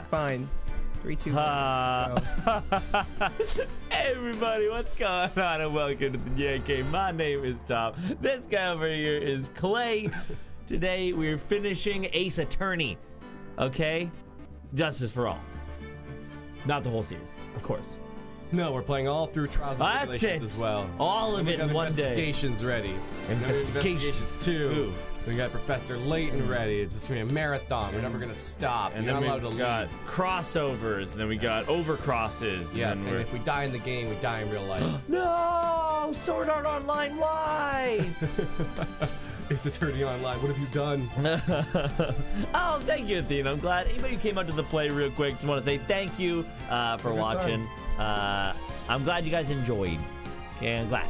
Fine. 3, 2, 1. Hey everybody, what's going on? And welcome to the NyanCave. My name is Tom. This guy over here is Clay. Today we're finishing Ace Attorney. Okay? Justice for all. Not the whole series, of course. No, we're playing all through Trials and Tribulations as well. All of it in one day. Investigations ready. Investigations 2. We got Professor Layton ready. It's just gonna be a marathon. We're never gonna stop. And then we've got crossovers, and then we got overcrosses. Yeah, and if we die in the game, we die in real life. No! Sword Art Online, why? Ace Attorney Online, what have you done? Oh, thank you, Athena. I'm glad. Anybody who came out to the play real quick, just want to say thank you for watching. I'm glad you guys enjoyed. Okay, I'm glad.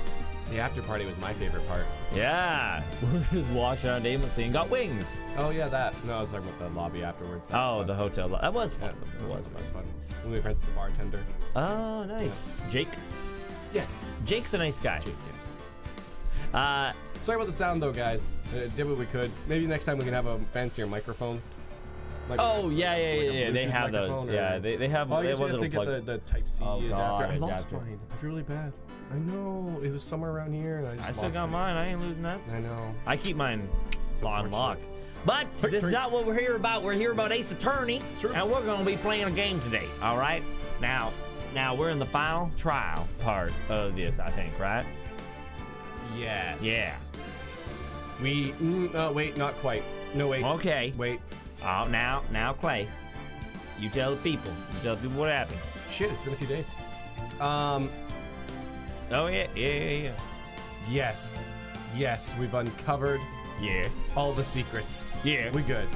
The after party was my favorite part. Yeah, we're just walking around aimlessly and got wings. Oh yeah, that. No, I was talking about the lobby afterwards. Oh, the hotel. That was fun. Yeah, it was fun. We made friends with the bartender. Oh, nice. Yeah. Jake? Yes. Jake's a nice guy. Jake, yes. Sorry about the sound though, guys. Did what we could. Maybe next time we can have a fancier microphone. Oh yeah. They have those. Yeah, they have. Oh, I guess we have to get the Type C adapter. I lost gotcha. mine. I feel really bad. I know. It was somewhere around here, and I still got mine. I ain't losing that. I know. I keep mine on lock. But this is not what we're here about. We're here about Ace Attorney, and we're going to be playing a game today. All right. Now we're in the final trial part of this, I think, right? Yes. Yeah. We. Wait, not quite. No, wait. Okay. Wait. Oh, now, Clay. You tell the people. You tell the people what happened. Shit, it's been a few days. Oh yeah. Yes, we've uncovered. Yeah. All the secrets. Yeah. We good.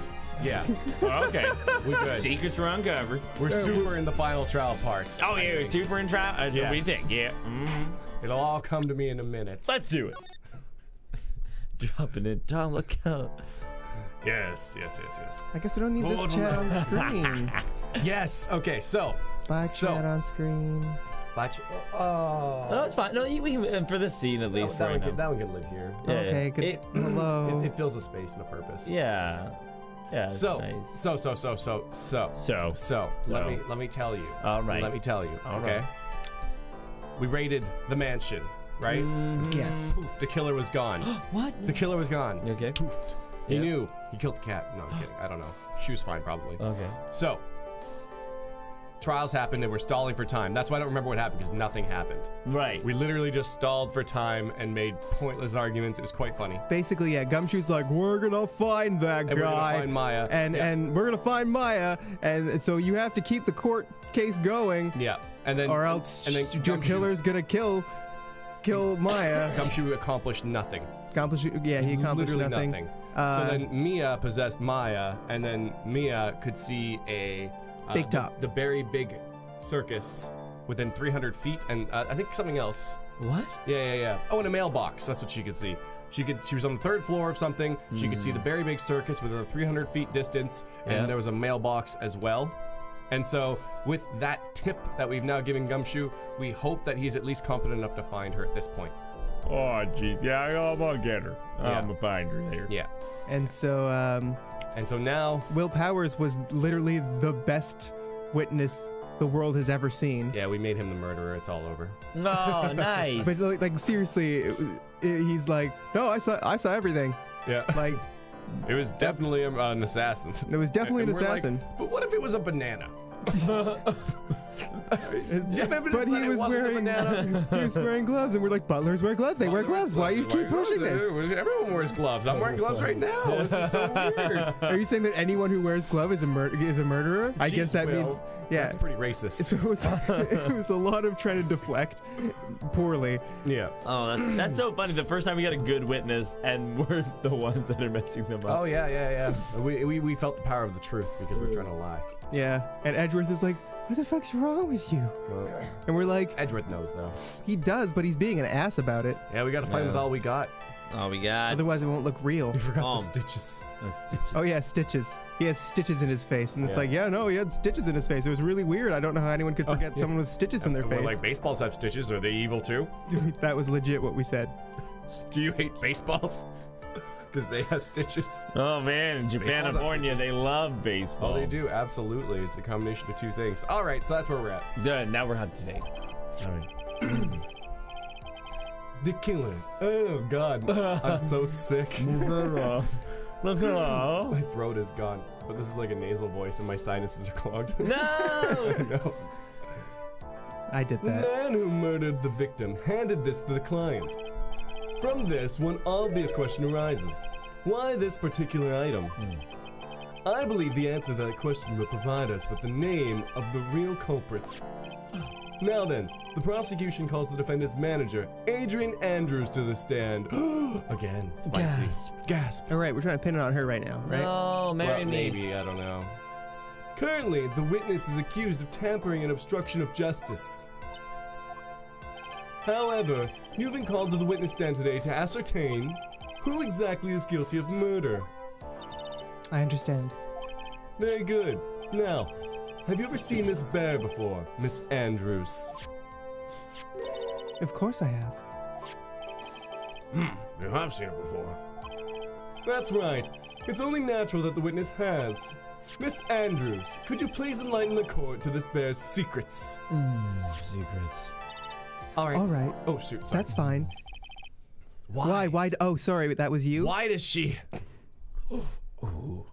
Yeah. Okay. We good. Secrets were uncovered. We're super in the final trial part. Oh yeah, we're super in trial. Yes. What do you think? Yeah. It'll all come to me in a minute. Let's do it. Dropping in. Tom, look out. Yes. I guess we don't need this chat on screen. Yes. Okay. So. Chat on screen. No, it's fine. No, we can, for this scene at least. That one can live here. Yeah, okay. Good. Hello. It fills a space and a purpose. Yeah. Yeah. So. Nice. So. Let me tell you. All right. Let me tell you. All okay. right. We raided the mansion, right? Yes. Poof, the killer was gone. What? The killer was gone. You okay? Poofed. He knew. He killed the cat. No, I'm kidding. I don't know. She was fine, probably. Okay. So, trials happened and we're stalling for time. That's why I don't remember what happened, because nothing happened. Right. We literally just stalled for time and made pointless arguments. It was quite funny. Basically, yeah, Gumshoe's like, we're gonna find that guy. And we're gonna find Maya. And we're gonna find Maya. And so you have to keep the court case going. Yeah. And then, or else the killer's gonna kill Maya. Gumshoe accomplished nothing. He accomplished literally nothing. So then Mia possessed Maya, and then Mia could see a big top. The very big circus within 300 feet, and I think something else. What? Yeah. Oh, and a mailbox. That's what she could see. She was on the 3rd floor of something. She could see the very big circus within a 300 feet distance, and there was a mailbox as well. And so, with that tip that we've now given Gumshoe, we hope that he's at least competent enough to find her at this point. Oh, jeez. Yeah, I'm gonna get her. I'm gonna find her later. Yeah. And so now Will Powers was literally the best witness the world has ever seen. Yeah, we made him the murderer. It's all over. Oh, nice. But like seriously, he's like, no, I saw everything. Yeah. Like, it was definitely an assassin. It was definitely an assassin. Like, but what if it was a banana? But he was wearing gloves, and we're like, butlers wear gloves. They wear gloves. Why you keep pushing this? Everyone wears gloves. I'm wearing gloves right now. This is so weird. Are you saying that anyone who wears gloves is a murderer? I guess that means, yeah. That's pretty racist. So it was a lot of trying to deflect poorly. Yeah. Oh, that's so funny. The first time we got a good witness, and we're the ones that are messing them up. Oh yeah. We felt the power of the truth because we're trying to lie. Yeah. And Edgeworth is like, what the fuck's wrong with you? And we're like, Edgeworth knows though. He does, but he's being an ass about it. Yeah, we got to fight with all we got. All we got. Otherwise, it won't look real. You forgot the stitches. Oh yeah, stitches. He has stitches in his face, and it's like, yeah, no, he had stitches in his face. It was really weird. I don't know how anyone could forget someone with stitches in their face. Like baseballs have stitches. Are they evil too? That was legit what we said. Do you hate baseballs? because they have stitches. Oh man, in Japan and Baseball's Borneo, not they love baseball. Oh, they do, absolutely. It's a combination of two things. All right, so that's where we're at. Good, now we're up to date. All right. De Killer. Oh God, I'm so sick. My throat is gone, but this is like a nasal voice, and my sinuses are clogged. No. No. I did The that. man who murdered the victim handed this to the client. From this, one obvious question arises. Why this particular item? I believe the answer to that question will provide us with the name of the real culprit. Now then, the prosecution calls the defendant's manager, Adrian Andrews, to the stand. Again, spicy. Gasp. All right, we're trying to pin it on her right now, right? No, marry me. Maybe, I don't know. Currently, the witness is accused of tampering and obstruction of justice. However, you've been called to the witness stand today to ascertain who exactly is guilty of murder. I understand. Very good. Now, have you ever seen this bear before, Miss Andrews? Of course I have. You have seen it before. That's right. It's only natural that the witness has. Miss Andrews, could you please enlighten the court to this bear's secrets? Secrets. All right. All right. Oh, shoot. Sorry. That's fine. Why? Why? Oh, sorry, that was you? Why does she? Ooh.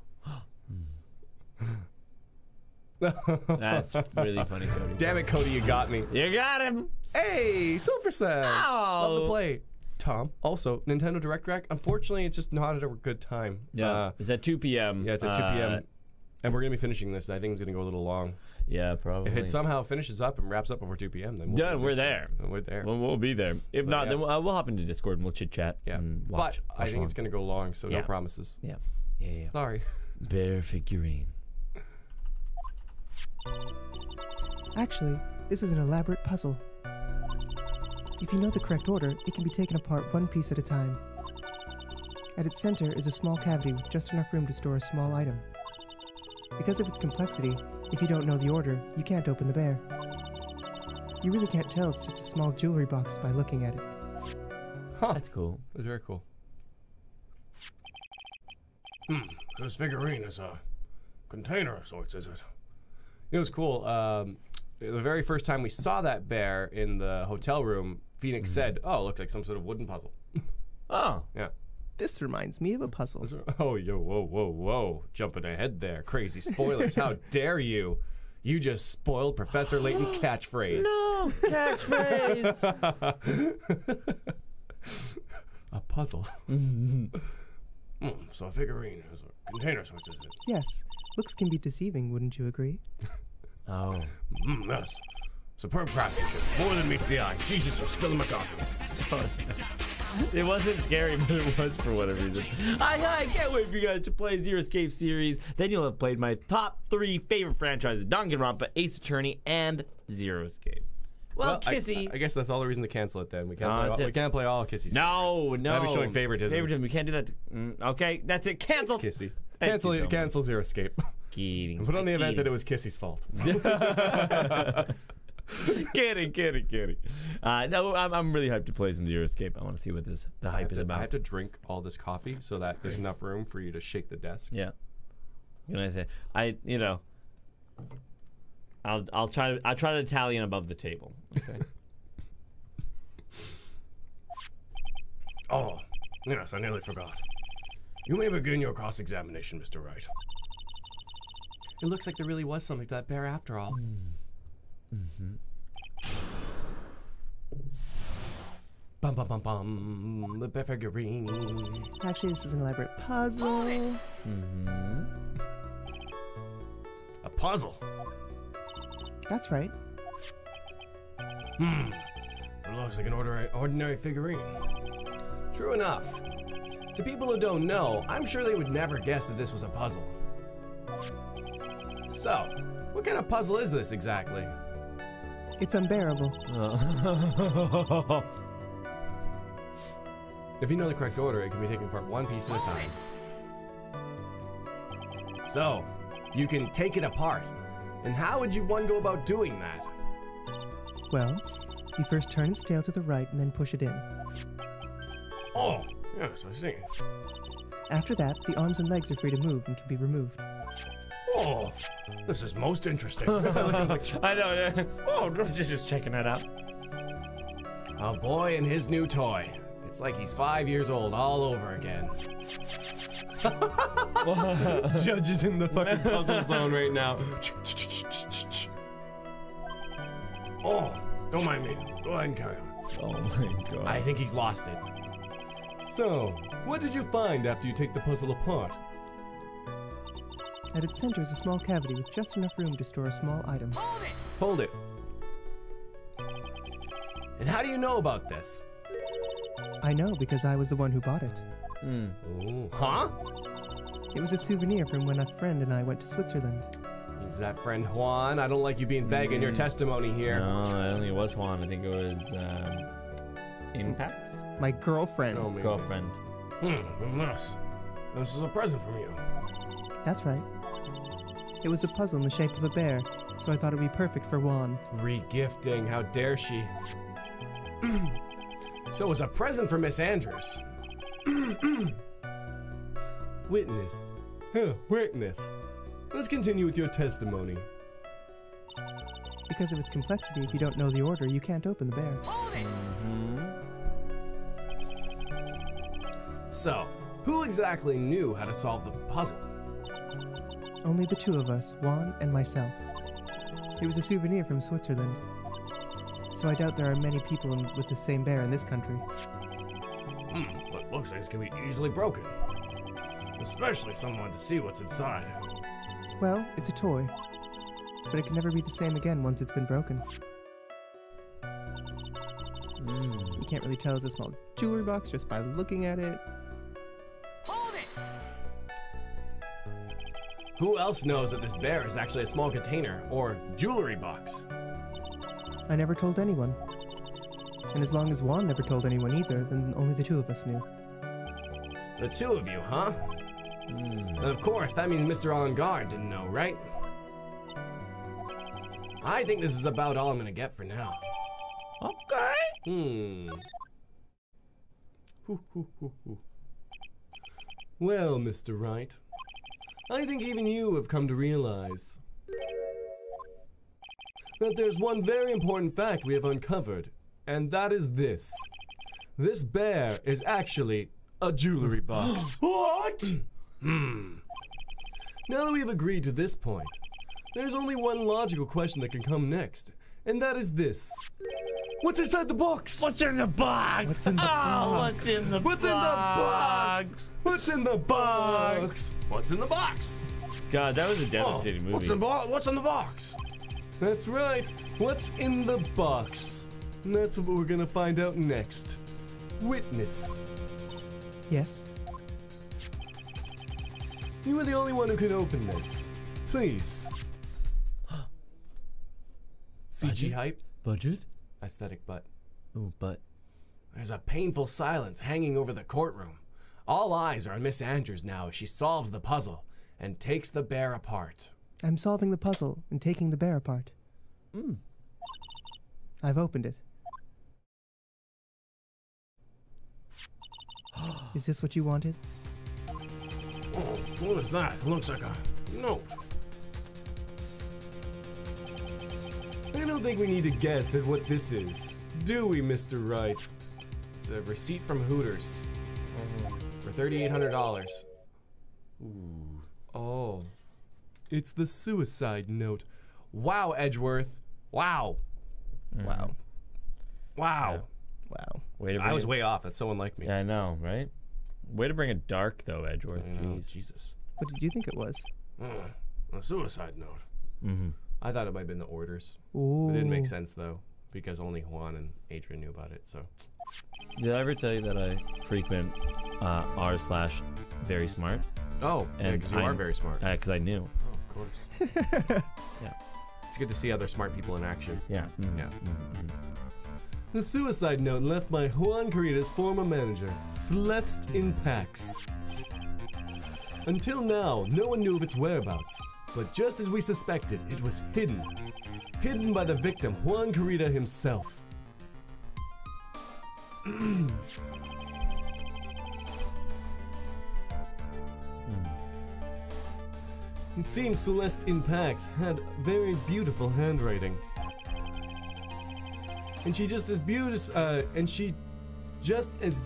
That's really funny, Cody. Damn it, Cody, you got me. You got him. Hey, Silver Sad. Ow. Love the play. Tom, also, Nintendo Direct Rack. Unfortunately, it's just not at a good time. Yeah, it's at 2 p.m. Yeah, it's at 2 p.m. And we're going to be finishing this. I think it's going to go a little long. Yeah, probably. If it somehow finishes up and wraps up before 2 p.m., then we're there. We're there. We'll be there. If not, then we'll hop into Discord and we'll chit chat. Yeah. And watch. But I think it's going to go long, so no promises. Yeah. Sorry. Bear figurine. Actually, this is an elaborate puzzle. If you know the correct order, it can be taken apart one piece at a time. At its center is a small cavity with just enough room to store a small item. Because of its complexity, if you don't know the order, you can't open the bear. You really can't tell it's just a small jewelry box by looking at it. Huh. That's cool. That's very cool. This figurine is a container of sorts, is it? It was cool. The very first time we saw that bear in the hotel room, Phoenix said, "Oh, it looks like some sort of wooden puzzle." Oh. Yeah. This reminds me of a puzzle. Oh, yo, whoa. Jumping ahead there. Crazy spoilers. How dare you? You just spoiled Professor Layton's catchphrase. No, catchphrase. A puzzle. So a figurine is a container, so it's it. Yes, looks can be deceiving, wouldn't you agree? Oh. Yes. Superb craftsmanship. More than meets the eye. Jesus, you're spilling my coffee. It wasn't scary, but it was for whatever reason. I can't wait for you guys to play Zero Escape series. Then you'll have played my top 3 favorite franchises: Danganronpa, Ace Attorney, and Zero Escape. Well, Kissy. I guess that's all the reason to cancel it then. We can't play all Kissy's No. I'd be showing favoritism. We can't do that. Okay, that's it. Cancel. Kissy. Thank you, Cancel Zero Escape. Kidding. Put on the event that it was Kissy's fault. Kidding. No, I'm really hyped to play some Zero Escape. I want to see what the hype is about. I have to drink all this coffee so that there's enough room for you to shake the desk. Yeah. Can I say I'll try to Italian above the table. Okay. Oh, yes, I nearly forgot. You may begin your cross-examination, Mr. Wright. It looks like there really was something to that bear after all. Bum bum bum bum. The bear figurine. Actually, this is an elaborate puzzle. A puzzle. That's right. It looks like an ordinary figurine. True enough. To people who don't know, I'm sure they would never guess that this was a puzzle. So, what kind of puzzle is this exactly? It's unbearable. If you know the correct order, it can be taken apart one piece at a time. So, you can take it apart. And how would one go about doing that? Well, you first turn its tail to the right and then push it in. Oh, yes, I see. After that, the arms and legs are free to move and can be removed. Oh, this is most interesting. I know, yeah. Oh, just checking that out. A boy and his new toy. It's like he's 5 years old all over again. Judge is in the fucking puzzle zone right now. Oh, don't mind me. Go ahead and carry on. Oh my god. I think he's lost it. So, what did you find after you take the puzzle apart? At its center is a small cavity with just enough room to store a small item. Hold it. And how do you know about this? I know because I was the one who bought it. Ooh. Huh? It was a souvenir from when a friend and I went to Switzerland. Is that friend Juan? I don't like you being vague in your testimony here. No, I don't think it was Juan. I think it was Impax? My girlfriend. Oh, maybe. Girlfriend. This is a present from you. That's right. It was a puzzle in the shape of a bear, so I thought it would be perfect for Juan. Regifting, how dare she? So it was a present for Miss Andrews. Witness. Witness. Let's continue with your testimony. Because of its complexity, if you don't know the order, you can't open the bear. So, who exactly knew how to solve the puzzle? Only the two of us, Juan and myself. It was a souvenir from Switzerland. So I doubt there are many people with the same bear in this country. But looks like it's gonna be easily broken. Especially if someone to see what's inside. Well, it's a toy. But it can never be the same again once it's been broken. You can't really tell it's a small jewelry box just by looking at it. Who else knows that this bear is actually a small container or jewelry box? I never told anyone. And as long as Juan never told anyone either, then only the two of us knew. The two of you, huh? And of course, that means Mr. On Guard didn't know, right? I think this is about all I'm gonna get for now. Okay. Well, Mr. Wright, I think even you have come to realize that there's one very important fact we have uncovered, and that is this. This bear is actually a jewelry box. What? Now that we've agreed to this point, there's only one logical question that can come next, and that is this. What's inside the box? What's in the box? What's in the box? What's in the What's in the box? What's in the box? What's in the box? God, that was a devastating movie. What's in the box? That's right. What's in the box? And that's what we're gonna find out next. Witness. Yes? You are the only one who can open this. Please. CG hype? Budget? Aesthetic butt. Oh, but. There's a painful silence hanging over the courtroom. All eyes are on Miss Andrews now as she solves the puzzle and takes the bear apart. I'm solving the puzzle and taking the bear apart. I've opened it. Is this what you wanted? Oh, what is that? It looks like a note. I don't think we need to guess at what this is, do we, Mr. Wright? It's a receipt from Hooters for $3,800. Oh. It's the suicide note. Wow, Edgeworth. Wow. Wow. Wow. Wow. Way to bring I was it- way off. That's someone like me. Yeah, I know, right? Way to bring it dark, though, Edgeworth. I know, Jeez. Jesus. What did you think it was? A suicide note. Mm-hmm. I thought it might have been the orders. Ooh. It didn't make sense, though, because only Juan and Adrian knew about it, so. Did I ever tell you that I frequent r/very smart? Oh, And because you are very smart. Because I knew. Oh, of course. Yeah. It's good to see other smart people in action. Yeah. Yeah. The suicide note left by Juan Carita's former manager, Celeste in Pax. Until now, no one knew of its whereabouts, but just as we suspected, it was hidden. Hidden by the victim, Juan Carita himself. It seems Celeste in Pax had very beautiful handwriting. And she just as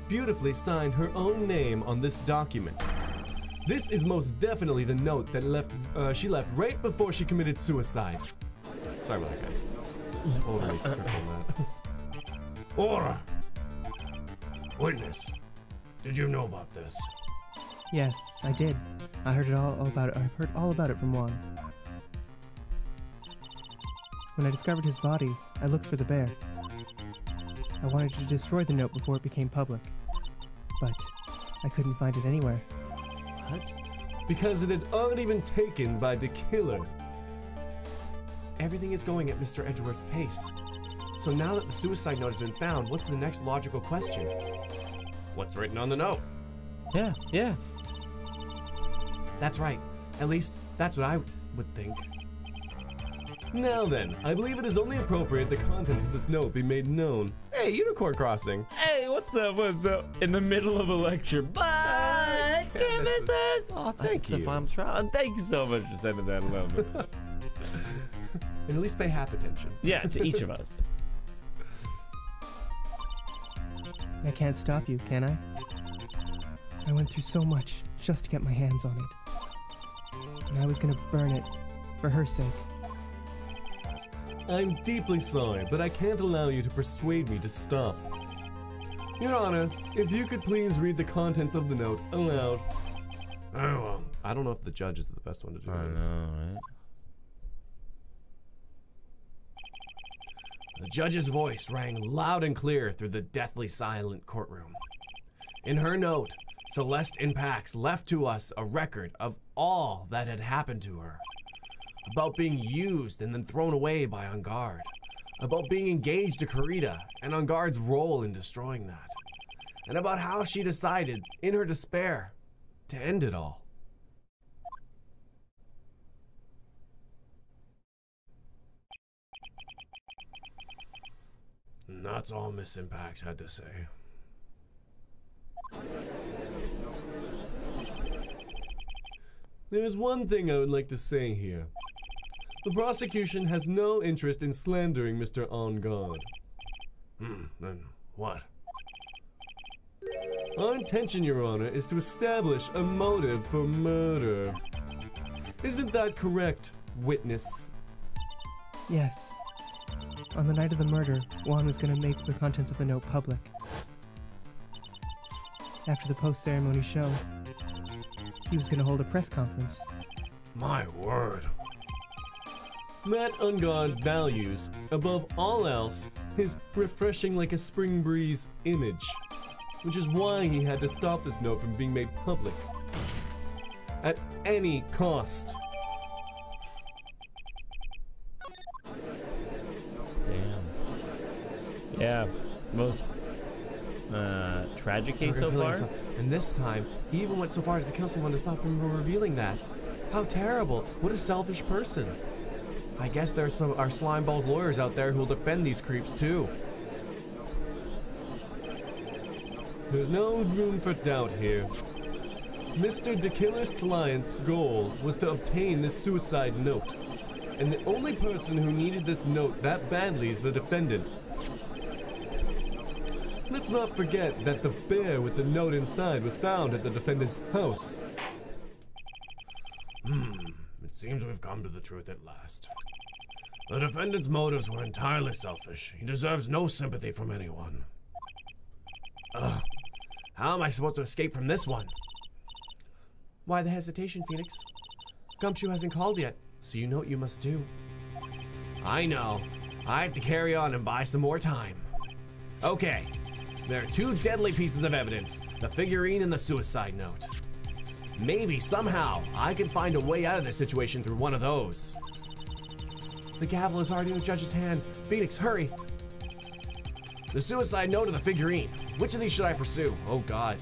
beautifully signed her own name on this document. This is most definitely the note that she left right before she committed suicide. Sorry about that, guys. Overly quick on that. Aura! Witness, did you know about this? Yes, I did. I heard all about it. I've heard all about it from Juan. When I discovered his body, I looked for the bear. I wanted to destroy the note before it became public, but I couldn't find it anywhere. What? Because it had already been taken by the killer. Everything is going at Mr. Edgeworth's pace. So now that the suicide note has been found, what's the next logical question? What's written on the note? Yeah. That's right. At least, that's what I would think. Now then, I believe it is only appropriate the contents of this note be made known. Hey, unicorn crossing. Hey, what's up? In the middle of a lecture. But can't miss us. Oh, thank you. The final trial. Thank you so much for sending that along. And at least pay half attention. Yeah, to each of us. I can't stop you, can I? I went through so much just to get my hands on it. And I was gonna burn it for her sake. I'm deeply sorry, but I can't allow you to persuade me to stop. Your Honor, if you could please read the contents of the note aloud. Oh, well. I don't know if the judge is the best one to do I this. know, right? The judge's voice rang loud and clear through the deathly silent courtroom. In her note, Celeste in Pax left to us a record of all that had happened to her. About being used and then thrown away by On Guard. About being engaged to Karita and On Guard's role in destroying that. And about how she decided, in her despair, to end it all. And that's all Miss Impax had to say. There is one thing I would like to say here. The prosecution has no interest in slandering Mr. On Guard. Then what? Our intention, Your Honor, is to establish a motive for murder. Isn't that correct, witness? Yes. On the night of the murder, Juan was gonna make the contents of the note public. After the post-ceremony show, he was gonna hold a press conference. My word. Matt On Guard values, above all else, his refreshing like a spring breeze image, which is why he had to stop this note from being made public. At any cost. Damn. Yeah, most tragic case so far. And this time, he even went so far as to kill someone to stop him from revealing that. How terrible. What a selfish person. I guess there's our slimeball lawyers out there who'll defend these creeps too. There's no room for doubt here. Mr. de Killer's client's goal was to obtain this suicide note. And the only person who needed this note that badly is the defendant. Let's not forget that the bear with the note inside was found at the defendant's house. It seems we've come to the truth at last. The defendant's motives were entirely selfish. He deserves no sympathy from anyone. How am I supposed to escape from this one? Why the hesitation, Phoenix? Gumshoe hasn't called yet, so you know what you must do. I know. I have to carry on and buy some more time. Okay. There are two deadly pieces of evidence, the figurine and the suicide note. Maybe somehow I can find a way out of this situation through one of those. The gavel is already in the judge's hand. Phoenix, hurry! The suicide note or the figurine? Which of these should I pursue? Oh God.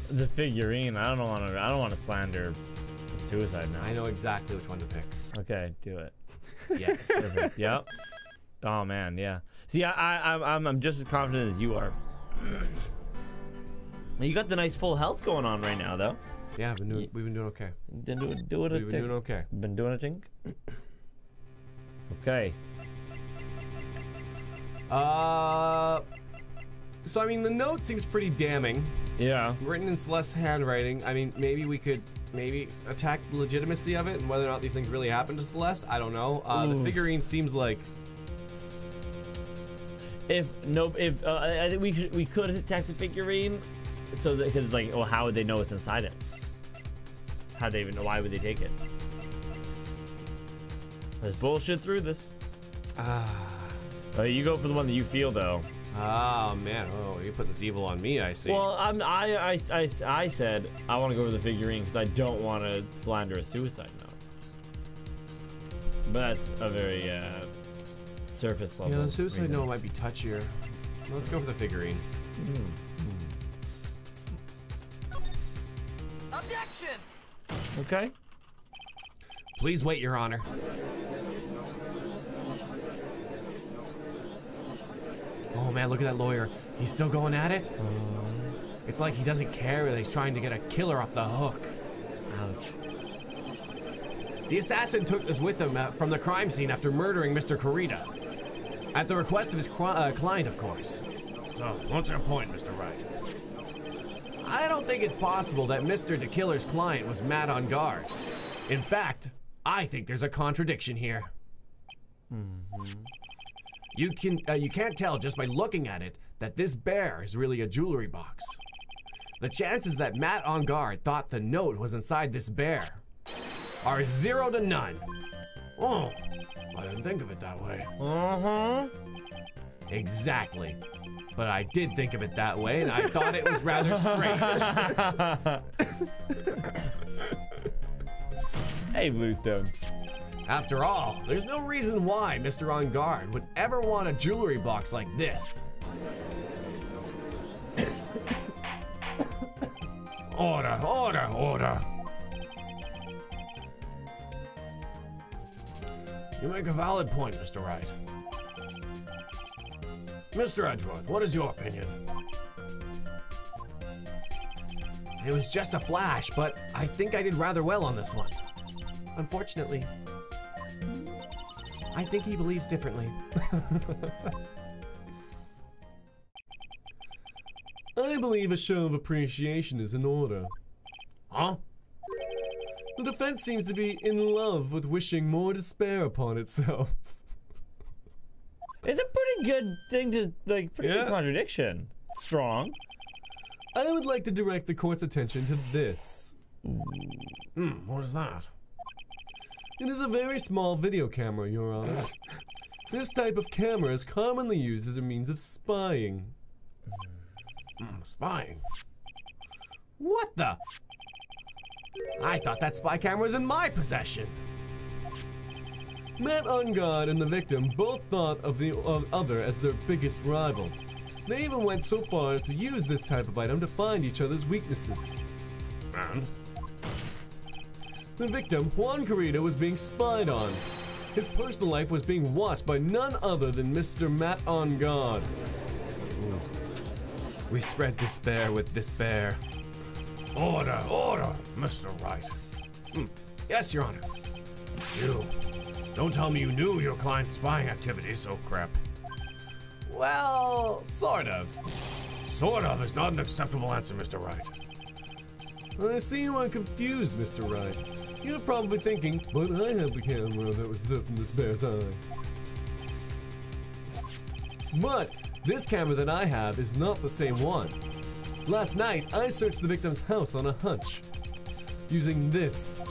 The figurine. I don't want to slander suicide now. I know exactly which one to pick. Okay, do it. Yes. Perfect. Yep. Oh man, yeah. See, I'm just as confident as you are. You got the nice full health going on right now, though. Yeah, we've been doing okay. We've been doing okay. Been doing a thing. Okay. So I mean, the note seems pretty damning. Yeah. Written in Celeste's handwriting. I mean, maybe we could attack the legitimacy of it and whether or not these things really happened to Celeste. I don't know. The figurine seems like. I think we could attack the figurine, so that because like, well, how would they know what's inside it? How would they even know? Why would they take it? There's bullshit through this. You go for the one that you feel though. Oh man! Oh, you put this evil on me. I see. Well, I said I want to go for the figurine because I don't want to slander a suicide note. But that's a very surface level. Yeah, the suicide reason. note might be touchier. Let's go for the figurine. Objection! Okay. Please wait, Your Honor. Oh man, look at that lawyer. He's still going at it? It's like he doesn't care that he's trying to get a killer off the hook. Ouch. The assassin took this with him from the crime scene after murdering Mr. Corrida. At the request of his client, of course. So, what's your point, Mr. Wright? I don't think it's possible that Mr. de Killer's client was mad on guard. In fact, I think there's a contradiction here. You can't tell just by looking at it that this bear is really a jewelry box. The chances that Matt on guard thought the note was inside this bear are 0 to none. Oh, I didn't think of it that way. Exactly. But I did think of it that way, and I thought it was rather strange. Hey, Bluestone. After all, there's no reason why Mr. On Guard would ever want a jewelry box like this. Order, order, order. You make a valid point, Mr. Wright. Mr. Edgeworth, what is your opinion? It was just a flash, but I think I did rather well on this one. Unfortunately, I think he believes differently. I believe a show of appreciation is in order. Huh? The defense seems to be in love with wishing more despair upon itself. It's a pretty good thing to, like, pretty good contradiction. Strong. I would like to direct the court's attention to this. What is that? It is a very small video camera, Your Honor. This type of camera is commonly used as a means of spying. Spying? What the? I thought that spy camera was in my possession. Matt on guard and the victim both thought of the other as their biggest rival. They even went so far as to use this type of item to find each other's weaknesses. And? The victim, Juan Corrida, was being spied on. His personal life was being watched by none other than Mr. Matt on guard. We spread despair with despair. Order, order, Mr. Wright. Yes, Your Honor. You. Don't tell me you knew your client's spying activities, so crap. Well, sort of. Sort of is not an acceptable answer, Mr. Wright. I see you are confused, Mr. Wright. You're probably thinking, but I have the camera that was set from this bear's eye. But this camera that I have is not the same one. Last night, I searched the victim's house on a hunch, using this.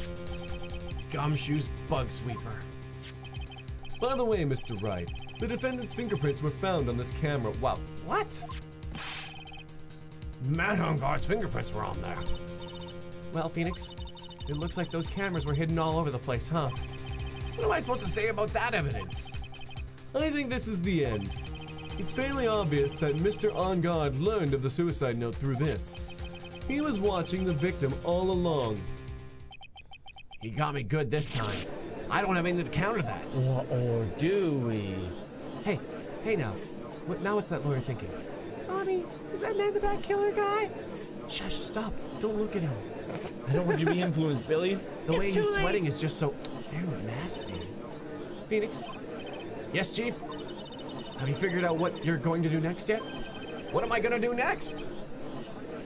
Gumshoe's bug sweeper. By the way, Mr. Wright, the defendant's fingerprints were found on this camera. Wow, what? Matt on guard's fingerprints were on there. Well, Phoenix, it looks like those cameras were hidden all over the place, huh? What am I supposed to say about that evidence? I think this is the end. It's fairly obvious that Mr. On Guard learned of the suicide note through this. He was watching the victim all along. He got me good this time. I don't have anything to counter that. Or do we? Hey now. Now what's that lawyer thinking? Mommy, is that man the bat killer guy? Shush, stop. Don't look at him. I don't want you to be influenced, Billy. The way he's sweating is just so nasty. Phoenix? Yes, Chief? Have you figured out what you're going to do next yet? What am I going to do next?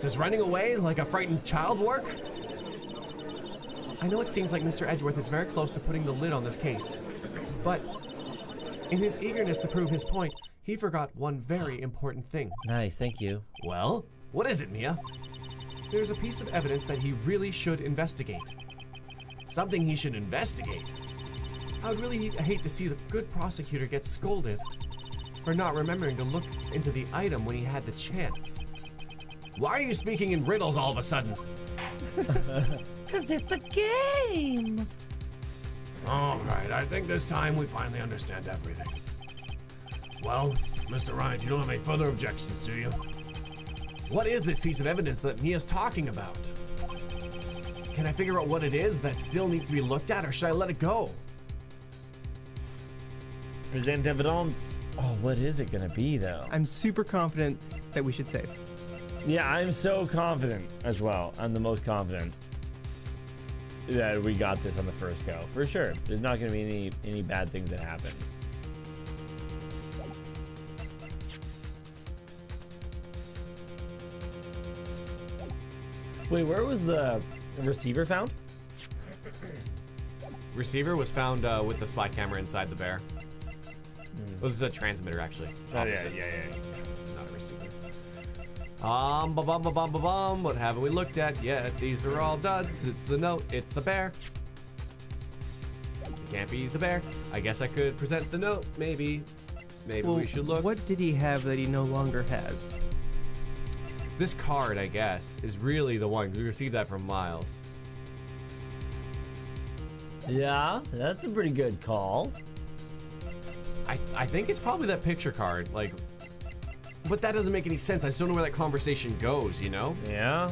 Does running away like a frightened child work? I know it seems like Mr. Edgeworth is very close to putting the lid on this case, but in his eagerness to prove his point, he forgot one very important thing. Nice, thank you. Well, what is it, Mia? There's a piece of evidence that he really should investigate. Something he should investigate? I would really hate to see the good prosecutor get scolded for not remembering to look into the item when he had the chance. Why are you speaking in riddles all of a sudden? Because it's a game. All right, I think this time we finally understand everything. Well, Mr. Wright, you don't have any further objections, do you? What is this piece of evidence that Mia's talking about? Can I figure out what it is that still needs to be looked at, or should I let it go? Present evidence. Oh, what is it gonna be though? I'm super confident that we should save. Yeah, I'm so confident as well. I'm the most confident that we got this on the first go. For sure. There's not gonna be any bad things that happen. Wait, where was the receiver found? Receiver was found with the spy camera inside the bear. Well, this is a transmitter, actually. Oh, yeah. Not a receiver. What haven't we looked at yet? These are all duds. It's the note. It's the bear. It can't be the bear. I guess I could present the note. Maybe Well, we should look. What did he have that he no longer has? This card, I guess, is really the one. We received that from Miles. Yeah, that's a pretty good call. I think it's probably that picture card. Like, but that doesn't make any sense. I just don't know where that conversation goes, you know? Yeah.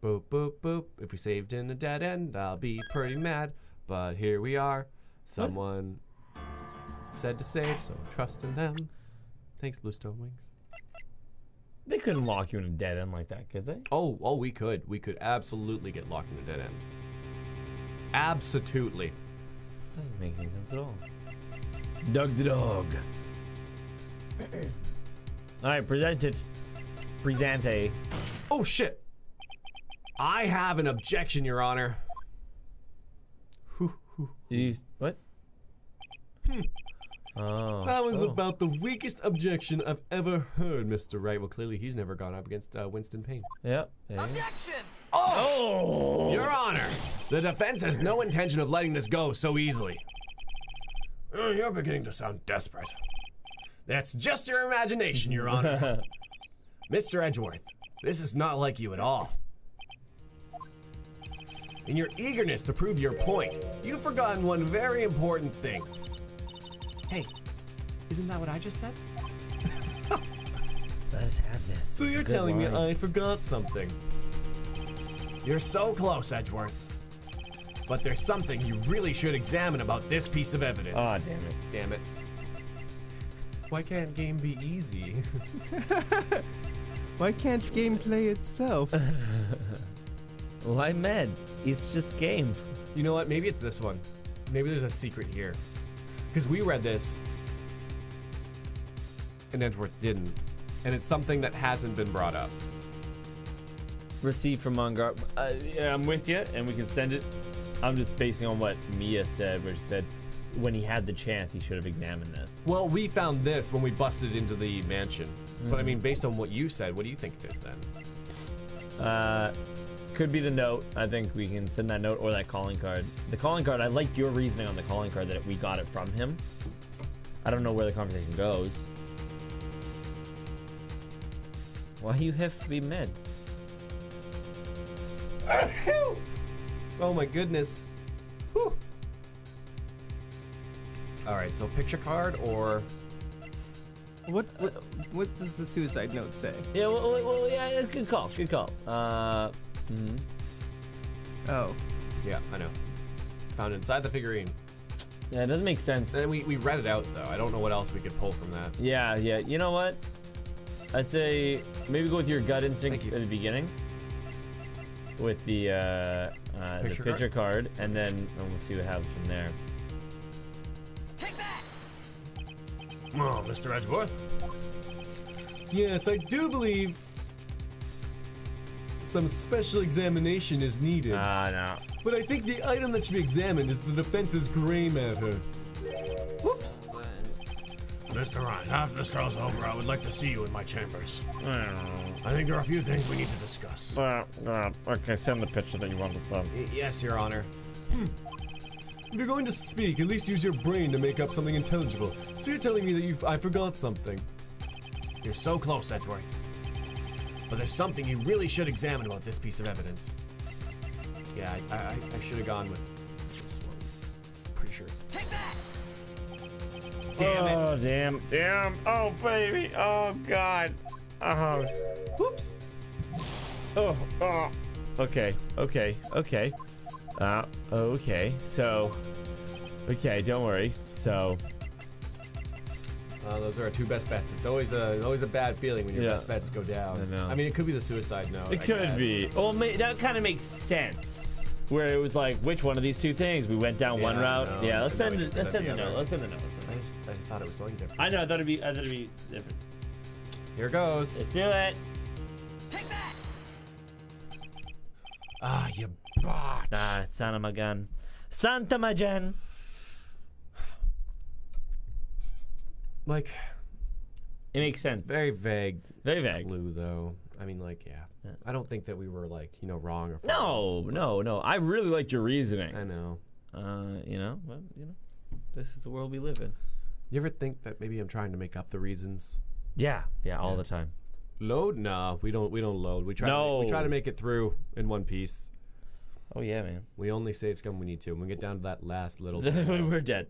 Boop, boop, boop. If we saved in a dead end, I'll be pretty mad. But here we are. Someone said to save, so trust in them. Thanks, Bluestone Wings. They couldn't lock you in a dead end like that, could they? Oh, we could. We could absolutely get locked in a dead end. Absolutely. Doesn't make any sense at all. Doug the dog. All right, present it. Presente. Oh, shit. I have an objection, Your Honor. What? Oh. That was about the weakest objection I've ever heard, Mr. Wright. Well, clearly he's never gone up against Winston Payne. Yep. Objection! Oh! Your Honor, the defense has no intention of letting this go so easily. You're beginning to sound desperate. That's just your imagination, Your Honor. Mr. Edgeworth, this is not like you at all. In your eagerness to prove your point, you've forgotten one very important thing. Hey, isn't that what I just said? Let's have this. So you're telling me I forgot something. You're so close, Edgeworth. But there's something you really should examine about this piece of evidence. Oh, damn it. Damn it. Why can't game be easy? Why can't gameplay itself? Well, I meant it's just game. You know what? Maybe it's this one. Maybe there's a secret here. Because we read this, and Edgeworth didn't. And it's something that hasn't been brought up. Received from Mongar. Yeah, I'm with you, and we can send it. I'm just basing on what Mia said, where she said when he had the chance, he should have examined this. Well, we found this when we busted into the mansion. But I mean, based on what you said, what do you think it is then? Could be the note. I think we can send that note or that calling card. The calling card, I liked your reasoning on the calling card that we got it from him. I don't know where the conversation goes. Why you have to be mad? Oh my goodness. Whew. All right, so picture card or... What does the suicide note say? Yeah, well, yeah, good call, good call. Oh. Yeah, I know. Found inside the figurine. Yeah, it doesn't make sense. And we read it out, though. I don't know what else we could pull from that. Yeah. You know what? I'd say maybe go with your gut instinct at the beginning. With the picture card, and then we'll see what happens from there. Take that! Oh, Mr. Edgeworth? Yes, I do believe some special examination is needed. No. But I think the item that should be examined is the defense's gray matter. Whoops. Mr. Wright, after this trial's over, I would like to see you in my chambers. I think there are a few things we need to discuss. Okay, send the picture that you want to send. Yes, Your Honor. If you're going to speak, at least use your brain to make up something intelligible. So you're telling me that I forgot something. You're so close, Edgeworth. But there's something you really should examine about this piece of evidence. Yeah, I should have gone with this one. Pretty sure it's... Take that! Damn it. Oh, damn. Oh, baby. Oh, God. Whoops. Oh. Okay. Okay. So, okay, don't worry. So, those are our two best bets. It's always a bad feeling when your best bets go down. I know. I mean, it could be the suicide note. It could be. Well, that kind of makes sense. Where it was like, which one of these two things? We went down one route. No. Yeah, let's send the note. Let's send the note. I thought it was something different. I know. I thought it'd be different. Here goes. Let's do it. Take that! Ah, you botch. Ah, son of a gun. Santa Majan. Like, it makes sense. very vague. Very vague. Clue, though. I mean, like, yeah. I don't think that we were, like, wrong or No. I really liked your reasoning. I know. This is the world we live in. You ever think that maybe I'm trying to make up the reasons? Yeah, all the time. Load? No, we don't load. We try to make it through in one piece. Oh yeah, man. We only save scum when we need to. When we get down to that last little When we're dead.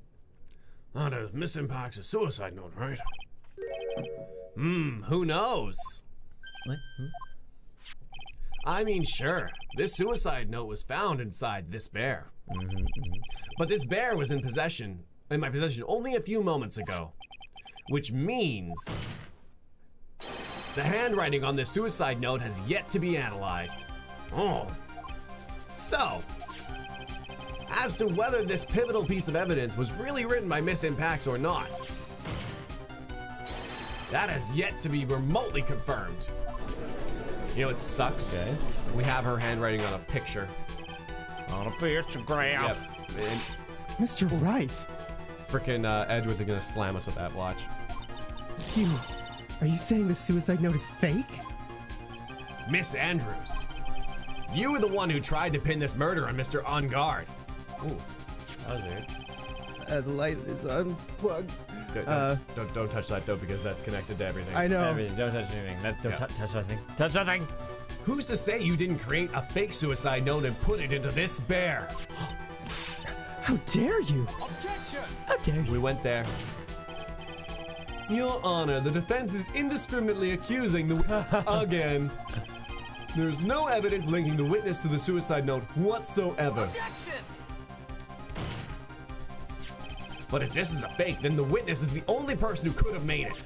Oh, does Miss Impact's a suicide note, right? Who knows? What? I mean, sure. This suicide note was found inside this bear. But this bear was in my possession only a few moments ago. Which means the handwriting on this suicide note has yet to be analyzed. Oh. So, as to whether this pivotal piece of evidence was really written by Miss Impacts or not, that has yet to be remotely confirmed. You know, it sucks. Okay. We have her handwriting on a picture. On a pictograph. And Mr. Wright, frickin' Edgeworth is gonna slam us with that. Watch. are you saying the suicide note is fake? Miss Andrews, you were the one who tried to pin this murder on Mr. On Guard. Ooh, that was weird. The light is unplugged. Don't touch that though, because that's connected to everything. I know. Everything. Don't touch anything. Touch nothing. Touch nothing. Who's to say you didn't create a fake suicide note and put it into this bear? How dare you? Objection! How dare you? We went there. Your Honor, the defense is indiscriminately accusing the witness again. There's no evidence linking the witness to the suicide note whatsoever. Objection! But if this is a fake, then the witness is the only person who could have made it.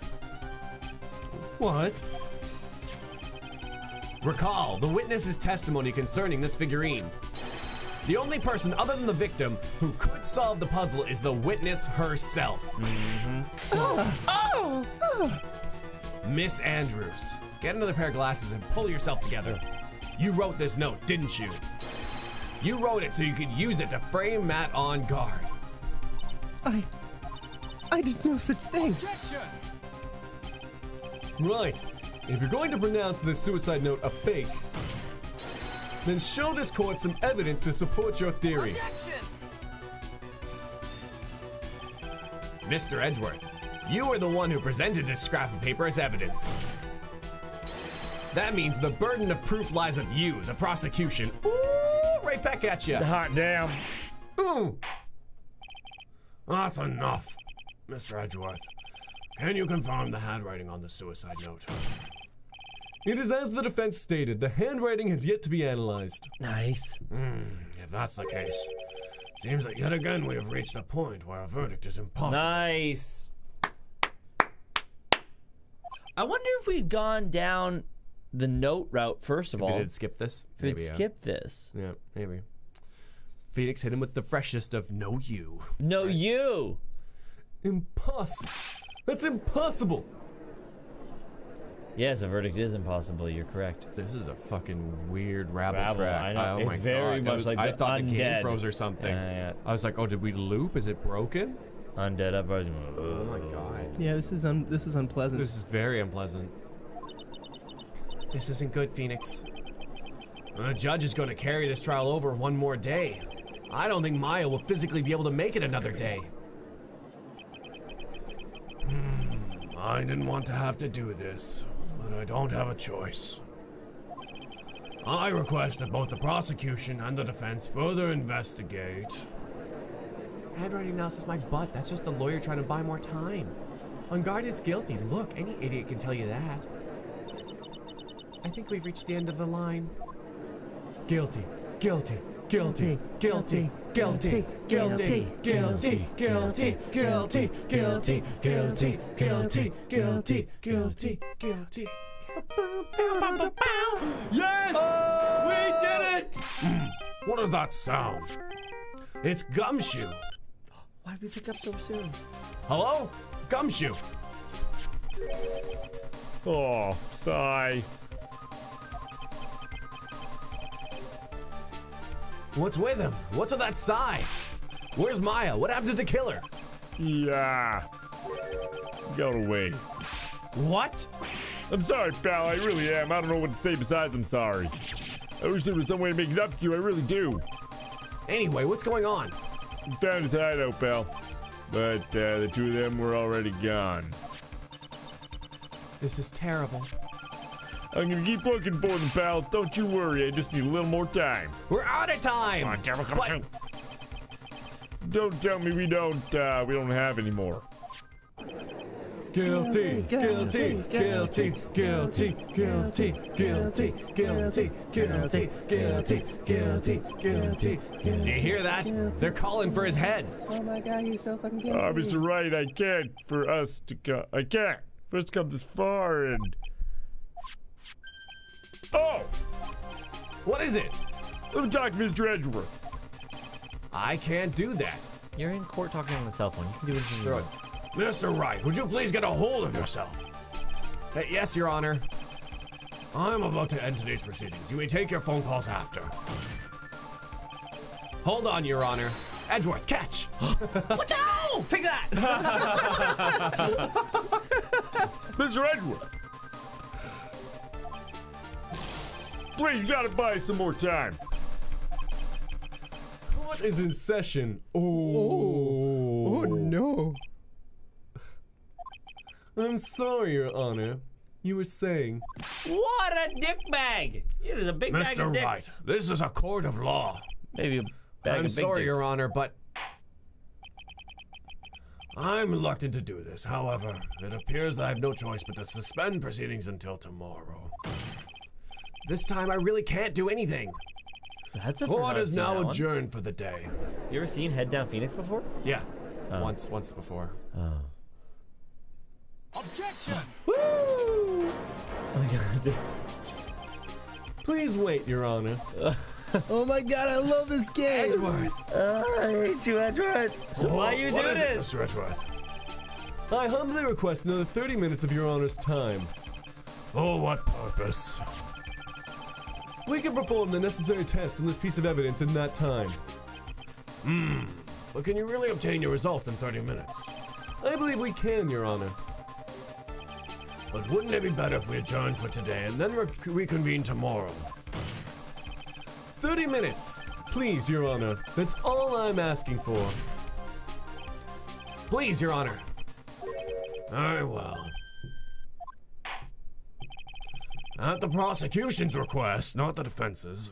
What? Recall the witness's testimony concerning this figurine. The only person other than the victim who could solve the puzzle is the witness herself. Miss Andrews, get another pair of glasses and pull yourself together. You wrote this note, didn't you? You wrote it so you could use it to frame Matt On Guard. I did no such thing. Objection! Right. If you're going to pronounce this suicide note a fake, then show this court some evidence to support your theory. Objection! Mr. Edgeworth, you are the one who presented this scrap of paper as evidence. That means the burden of proof lies with you, the prosecution. Ooh, right back at you. Hot damn. Ooh. That's enough, Mr. Edgeworth. Can you confirm the handwriting on the suicide note? It is as the defense stated, the handwriting has yet to be analyzed. Nice. If that's the case, Seems that yet again we have reached a point where a verdict is impossible. Nice. I wonder if we'd gone down the note route first of all. If we did skip this? If we'd skip this. Yeah, maybe. Phoenix hit him with the freshest of no you. No, you. Impossible. That's impossible. Yes, a verdict is impossible. You're correct. This is a fucking weird rabble Rabble, track. I know. Oh It's my very God. much like I the thought the game Undead. froze or something. Yeah. I was like, oh, did we loop? Is it broken? Undead uprising. Oh my God. Yeah, this is unpleasant. This is very unpleasant. This isn't good, Phoenix. The judge is going to carry this trial over one more day. I don't think Maya will physically be able to make it another day. I didn't want to have to do this, but I don't have a choice. I request that both the prosecution and the defense further investigate. Handwriting analysis, my butt. That's just the lawyer trying to buy more time. Unguarded's guilty. Look, any idiot can tell you that. I think we've reached the end of the line. Guilty. Guilty. Guilty. Guilty. Guilty. Guilty. Guilty. Guilty. Guilty. Guilty. Guilty. Guilty. Guilty. Guilty. Guilty. Yes! We did it! What does that sound? It's Gumshoe. Why did we pick up so soon? Hello? Gumshoe. Oh, sigh. What's with him? What's with that sigh? Where's Maya? What happened to the killer? Yeah. Got away. What? I'm sorry, pal. I really am. I don't know what to say besides I'm sorry. I wish there was some way to make it up to you. I really do. Anyway, what's going on? We found his hideout, pal. But the two of them were already gone. This is terrible. I'm gonna keep looking for them, pal. Don't you worry. I just need a little more time. We're out of time! Come on, Jabba, come What? on. Don't tell me we don't have any more. Guilty, guilty, guilty, guilty, guilty, guilty, guilty, guilty, guilty, guilty, guilty. Do you hear that? They're calling for his head. Oh my God, he's so fucking guilty. Mr. Wright, I can't for us to come. I can't for us to come this far and. Oh! What is it? Let me talk to Mr. Edgeworth. I can't do that. You're in court talking on the cell phone. You can do anything you Throw want. it. Mr. Wright, would you please get a hold of yourself? Yes, Your Honor. I'm about to end today's proceedings. You may take your phone calls after. Hold on, Your Honor. Edgeworth, catch! What the hell? Take that! Mr. Edgeworth. Please, you gotta buy some more time. Court is in session. Oh no. I'm sorry, Your Honor. You were saying. What a dick bag! It is a big bag Mr. of dicks. Wright, this is a court of law. Maybe a bag I'm of big sorry, dicks. Your Honor, but I'm reluctant to do this. However, it appears that I have no choice but to suspend proceedings until tomorrow. this time I really can't do anything. That's a Court is now adjourned. adjourned for the day. You ever seen Head Down Phoenix before? Yeah. Once before. Oh. Objection! Oh my God. Please wait, Your Honor. Oh my God, I love this game. Edgeworth! I hate you, Adrian. Why you do What is it, this? Mr. Edgeworth? I humbly request another 30 minutes of Your Honor's time. For what purpose? We can perform the necessary tests on this piece of evidence in that time. But can you really obtain your results in 30 minutes? I believe we can, Your Honor. But wouldn't it be better if we adjourned for today and then reconvene tomorrow? 30 minutes. Please, Your Honor. That's all I'm asking for. Please, Your Honor. Very well. At the prosecution's request, not the defense's.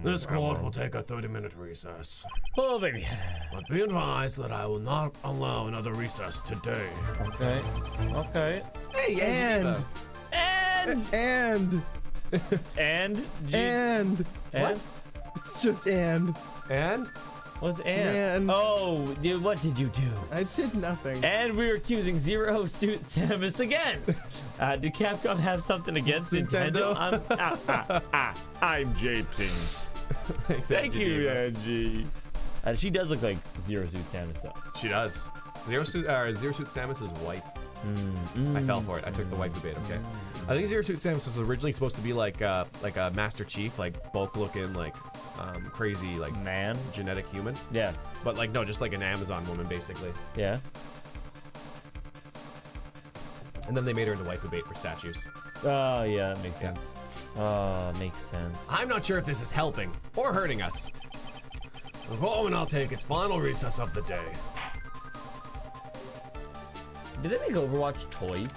This court will take a 30-minute recess. Oh, baby. But be advised that I will not allow another recess today. Okay. Okay. Hey, And. And. And. And. And. It's just and. And? What's and? Man. Oh, dude, what did you do? I did nothing. And we're accusing Zero Suit Samus again. Do Capcom have something against Nintendo? I'm japing. Thank you, Angie. She does look like Zero Suit Samus, though. She does. Zero Suit Samus's wife. I fell for it. I took the wife debate. Okay. I think Zero Suit Samus was originally supposed to be like a Master Chief, like bulk-looking, like crazy, like Man. genetic human. Yeah. But like no, just like an Amazon woman, basically. Yeah. And then they made her into waifu bait for statues. Oh, yeah, that makes sense. Oh, makes sense. I'm not sure if this is helping or hurting us. Go home and I'll take its final recess of the day. Do they make Overwatch toys?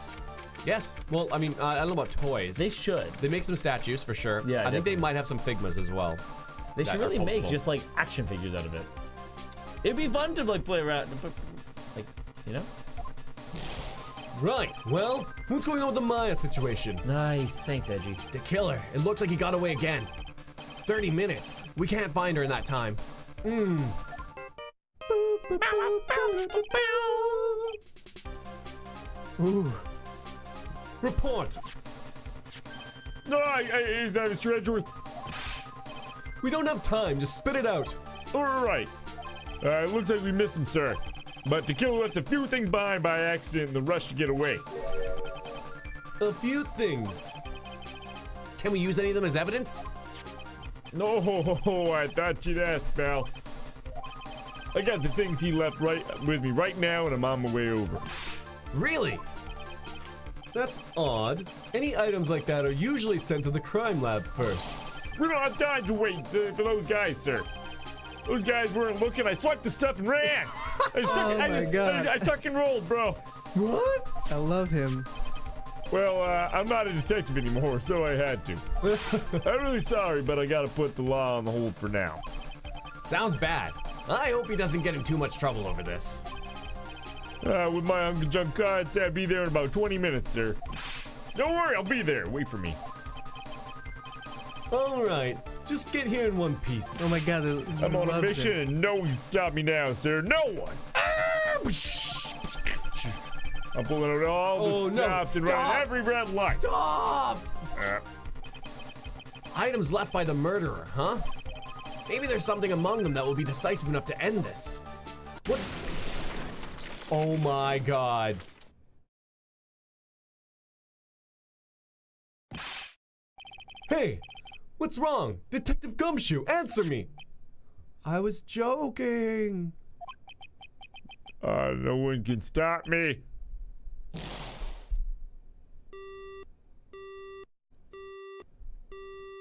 Yes. Well, I mean, I don't know about toys. They should. They make some statues for sure. Yeah, I think they might have some Figmas as well. They that should are really make foldable. just like action figures out of it. It'd be fun to like play around, like, you know? Right, well, what's going on with the Maya situation? Nice, thanks, Edgy. De Killer. It looks like he got away again. 30 minutes. We can't find her in that time. Ooh. Report. No, is that Mr. Edgeworth? We don't have time, just spit it out. All right. It looks like we missed him, sir. But the killer left a few things behind by accident in the rush to get away. A few things. Can we use any of them as evidence? No, I thought you'd ask, pal. I got the things he left right with me right now, and I'm on my way over. Really? That's odd. Any items like that are usually sent to the crime lab first. We don't have time to wait for those guys, sir. Those guys weren't looking. I swiped the stuff and ran. I tuck and rolled, bro. What? I love him. Well, I'm not a detective anymore, so I had to. I'm really sorry, but I gotta put the law on the hold for now. Sounds bad. I hope he doesn't get in too much trouble over this. With my Uncle Junk car, I'd say I'd be there in about 20 minutes, sir. Don't worry, I'll be there. Wait for me. All right, just get here in one piece. Oh my god, I'm on a mission, and no one can stop me now, sir. No one. I'm pulling out all the stops and running every red light. Stop! Items left by the murderer, huh? Maybe there's something among them that will be decisive enough to end this. What? Oh my god. Hey, what's wrong? Detective Gumshoe, answer me. I was joking. No one can stop me.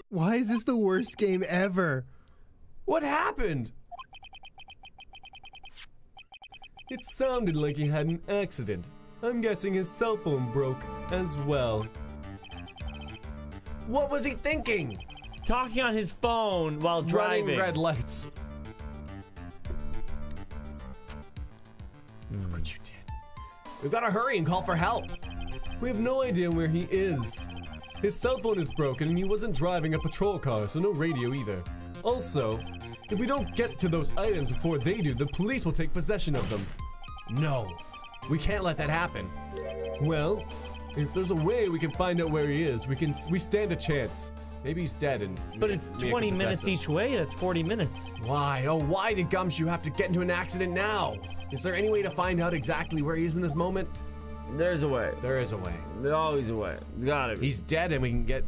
Why is this the worst game ever? What happened? It sounded like he had an accident. I'm guessing his cell phone broke as well. What was he thinking? Talking on his phone while driving. Running red lights. Look what you did. We've got to hurry and call for help. We have no idea where he is. His cell phone is broken and he wasn't driving a patrol car, so no radio either. Also, if we don't get to those items before they do, the police will take possession of them. No, we can't let that happen. Well, if there's a way we can find out where he is, we stand a chance. Maybe he's dead and... But it's 20 minutes each way. That's 40 minutes. Why? Oh, why did Gumshoe have to get into an accident now? Is there any way to find out exactly where he is in this moment? There's a way. There is a way. There's always a way. Gotta be. He's dead and we can get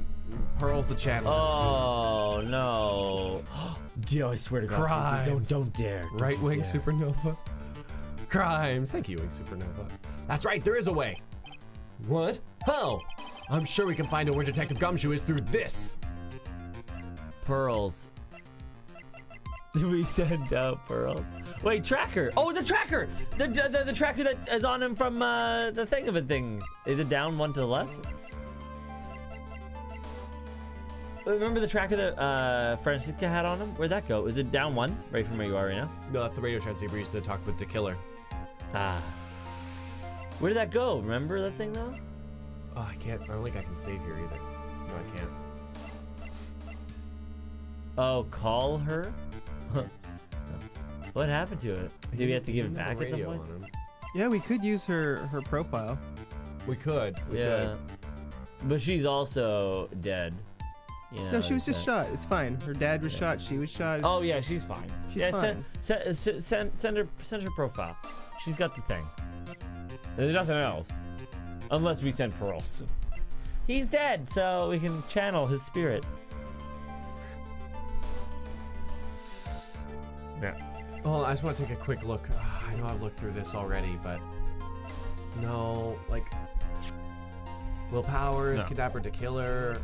Pearls the channel. Oh, no. Yo, I swear to God. Crimes. Don't dare. Don't Right wing dare. supernova. Crimes. Thank you, Wing Supernova. That's right, there is a way. What? How? I'm sure we can find out where Detective Gumshoe is through this. Pearls. Did we send out pearls? Wait, tracker. Oh, the tracker. The tracker that is on him from the thing of a thing. Is it down one to the left? Remember the tracker that Francisca had on him? Where'd that go? Is it down one? Right from where you are right now? No, that's the radio transceiver used to talk with De Killer. Ah. Where did that go? Remember that thing though? Oh, I don't think I can save here either. No, I can't. Oh, call her? What happened to it? Did we have to give it back at some point? Yeah, we could use her profile. We could. Yeah. But she's also dead. You know, No, she was just shot. It's fine. Her dad was shot. She was shot. Oh yeah, she's fine. She's fine. Send her profile. She's got the thing. There's nothing else, unless we send pearls. He's dead, so we can channel his spirit. Yeah. Oh, I just want to take a quick look. I know I've looked through this already, but no, like willpower, No. Shelley de Killer.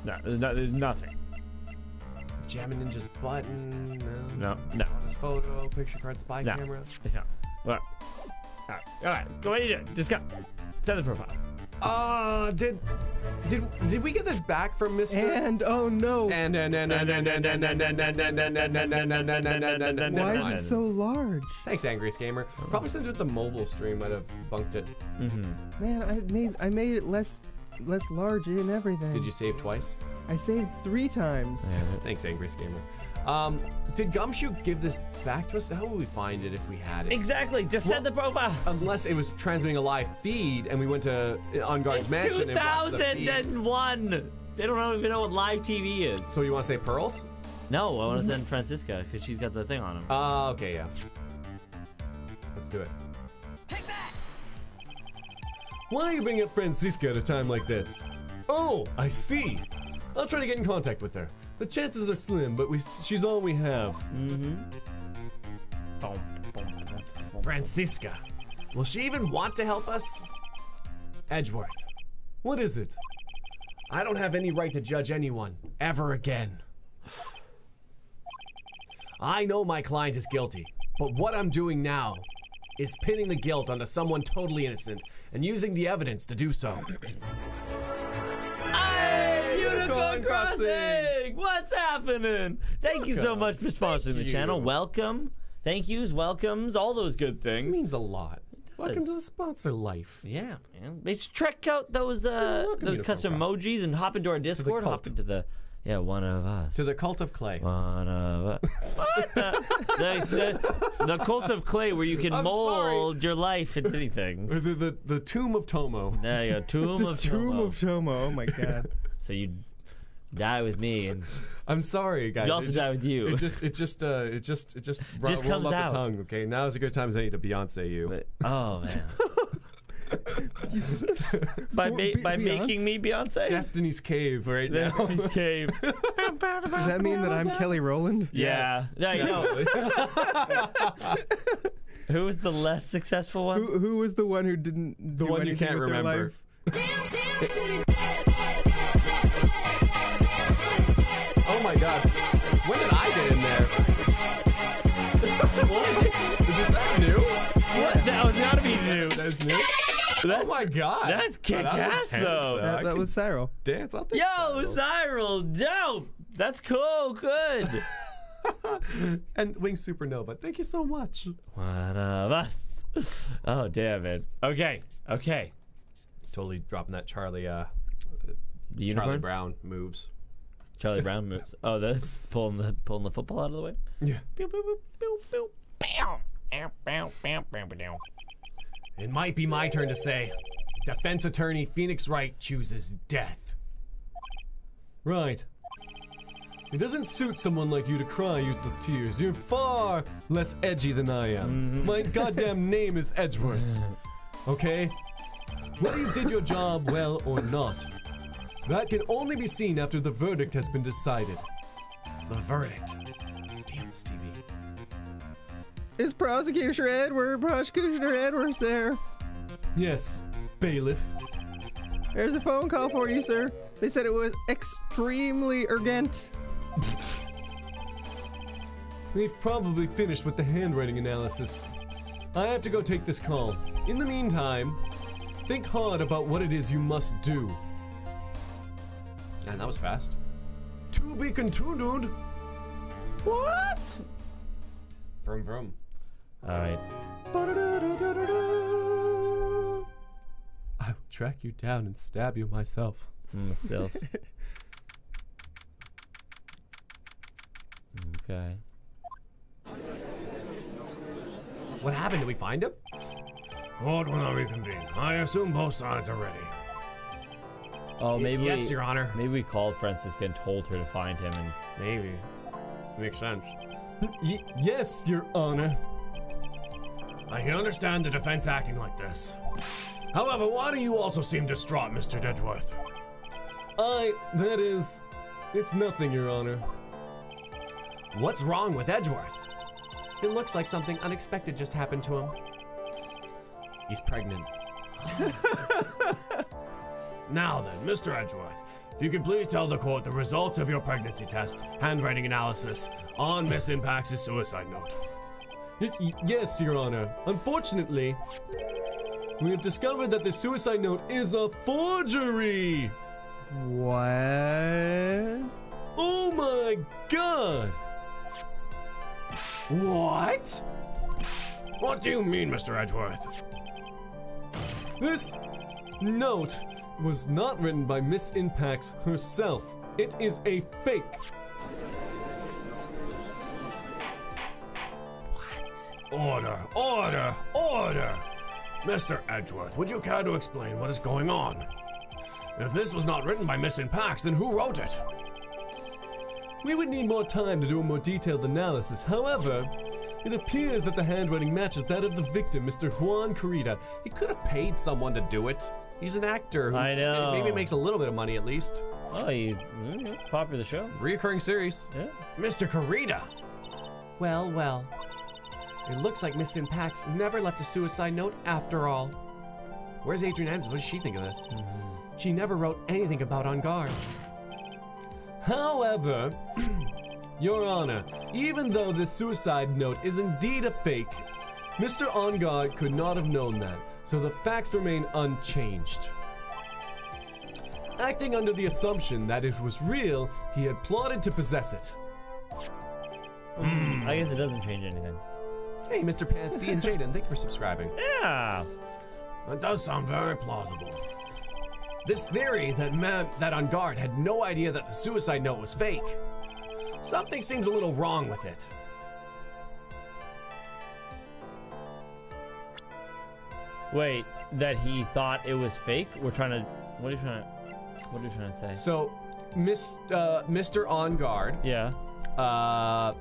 No, there's nothing. Jammin' Ninja's button. No. His photo, picture card, spy No. camera. Yeah. All right. Go. What are you doing? Just go. Send the profile. Did we get this back from Mr. And oh no! Why is it so large? Thanks, Angriest Gamer. Probably since with the mobile stream might have bunked it. Man, I made it less large and everything. Did you save twice? I saved 3 times. Thanks, Angriest Gamer. Did Gumshoe give this back to us? How would we find it if we had it? Exactly. Just send the profile. Unless it was transmitting a live feed and we went to On Guard's mansion. It's 2001. They don't even know what live TV is. So you want to say pearls? No, I want to send Francisca because she's got the thing on him. Okay, yeah. Let's do it. Why are you bringing up Francisca at a time like this? Oh, I see. I'll try to get in contact with her. The chances are slim, but she's all we have. Francisca. Will she even want to help us? Edgeworth. What is it? I don't have any right to judge anyone, ever again. I know my client is guilty, but what I'm doing now is pinning the guilt onto someone totally innocent and using the evidence to do so. Unicorn Crossing! What's happening? Thank you so much for sponsoring the channel. Welcome. Thank yous, welcomes, all those good It things. means a lot. Welcome to the sponsor life. Yeah, man. They should check out those custom emojis and hop into our Discord. Hop into the one of us. To the cult of clay. One of us. What? The cult of clay, where you can mold your life into anything. Or the tomb of Tomo. There you go, tomb of Tomb Tomo. of Tomo. Oh my god. So you die with me, and I'm sorry, guys. you also die with you. It just rolled comes off out. the tongue. Okay, now is a good time as any to Beyonce you. But, oh man. by making me Beyonce. Destiny's Cave right now. Destiny's Cave. Does that mean that I'm Kelly Rowland? Yeah. Yeah, you know. Who was the less successful one? Who was the one who didn't The do one you anything can't with their remember. life? Oh my god. When did I get in there? What? Is that new? What? That was gotta be new. That's new? Oh my god. That's kick-ass, though. That was Cyril. Dance, I'll take Yo, Cyril, dope. That's cool. Good. And Wing Supernova, thank you so much. One of us. Oh, damn it. Okay. Totally dropping that Charlie The Charlie unicorn? Brown moves. Charlie Brown moves. Oh, that's pulling the football out of the way. Yeah. Pew, pew, pew, pew, pew. Bam. Bam, bam, bam, bam, bam. It might be my turn to say, defense attorney Phoenix Wright chooses death. Right. It doesn't suit someone like you to cry useless tears. You're far less edgy than I am. My goddamn name is Edgeworth. Okay? Whether you did your job well or not, that can only be seen after the verdict has been decided. The verdict. Damn, Stevie. Is Prosecutor Edwards there? Yes, bailiff. There's a phone call for you, sir. They said it was extremely urgent. They've probably finished with the handwriting analysis. I have to go take this call. In the meantime, think hard about what it is you must do. Man, that was fast. To be continued. What? Vroom vroom. All right. I will track you down and stab you myself. Myself. Okay. What happened? Did we find him? Court will now reconvene. I assume both sides are ready. Oh, maybe. Yes, Your Honor. Maybe we called Francisca and told her to find him, and Maybe. Makes sense. Yes, Your Honor. I can understand the defense acting like this. However, why do you also seem distraught, Mr. Edgeworth? It's nothing, Your Honor. What's wrong with Edgeworth? It looks like something unexpected just happened to him. He's pregnant. Now then, Mr. Edgeworth, if you could please tell the court the results of your pregnancy test, handwriting analysis, on Miss Impax's suicide note. Yes, Your Honor. Unfortunately, we have discovered that the suicide note is a forgery! What? Oh my god! What? What do you mean, Mr. Edgeworth? This note was not written by Miss Impax herself. It is a fake. Order, order, order! Mr. Edgeworth, would you care to explain what is going on? If this was not written by Miss Impax, then who wrote it? We would need more time to do a more detailed analysis. However, it appears that the handwriting matches that of the victim, Mr. Juan Carita. He could have paid someone to do it. He's an actor who I know. maybe makes a little bit of money at least. oh, you popular show. Reoccurring series. Yeah. Mr. Carita! Well, well. It looks like Miss Impax never left a suicide note after all. Where's Adrian Anderson? What does she think of this? She never wrote anything about On Guard. However, Your Honor, even though this suicide note is indeed a fake, Mr. On Guard could not have known that, so the facts remain unchanged. Acting under the assumption that it was real, he had plotted to possess it. I guess it doesn't change anything. Hey, Mr. Pansty and Jaden, thank you for subscribing. Yeah. That does sound very plausible. This theory that On Guard had no idea that the suicide note was fake. Something seems a little wrong with it. Wait, that he thought it was fake? What are you trying to say? So, Mr. On Guard, Yeah.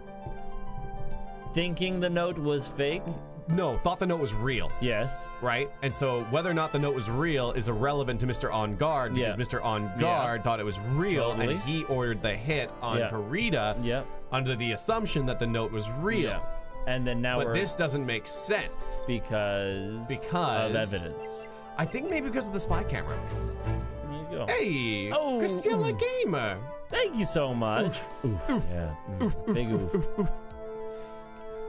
Thinking the note was fake? no, thought the note was real, Yes. right? And so whether or not the note was real is irrelevant to Mr. On Guard because Yeah. Mr. On Guard thought it was real Totally. and he ordered the hit on Yeah. Carita Yep. under the assumption that the note was real. Yeah. And then now But we're this doesn't make sense. because of evidence. I think maybe because of the spy camera. There you go. Hey, Oh, Christella ooh. Gamer. Thank you so much. Oof. Yeah. Big oof.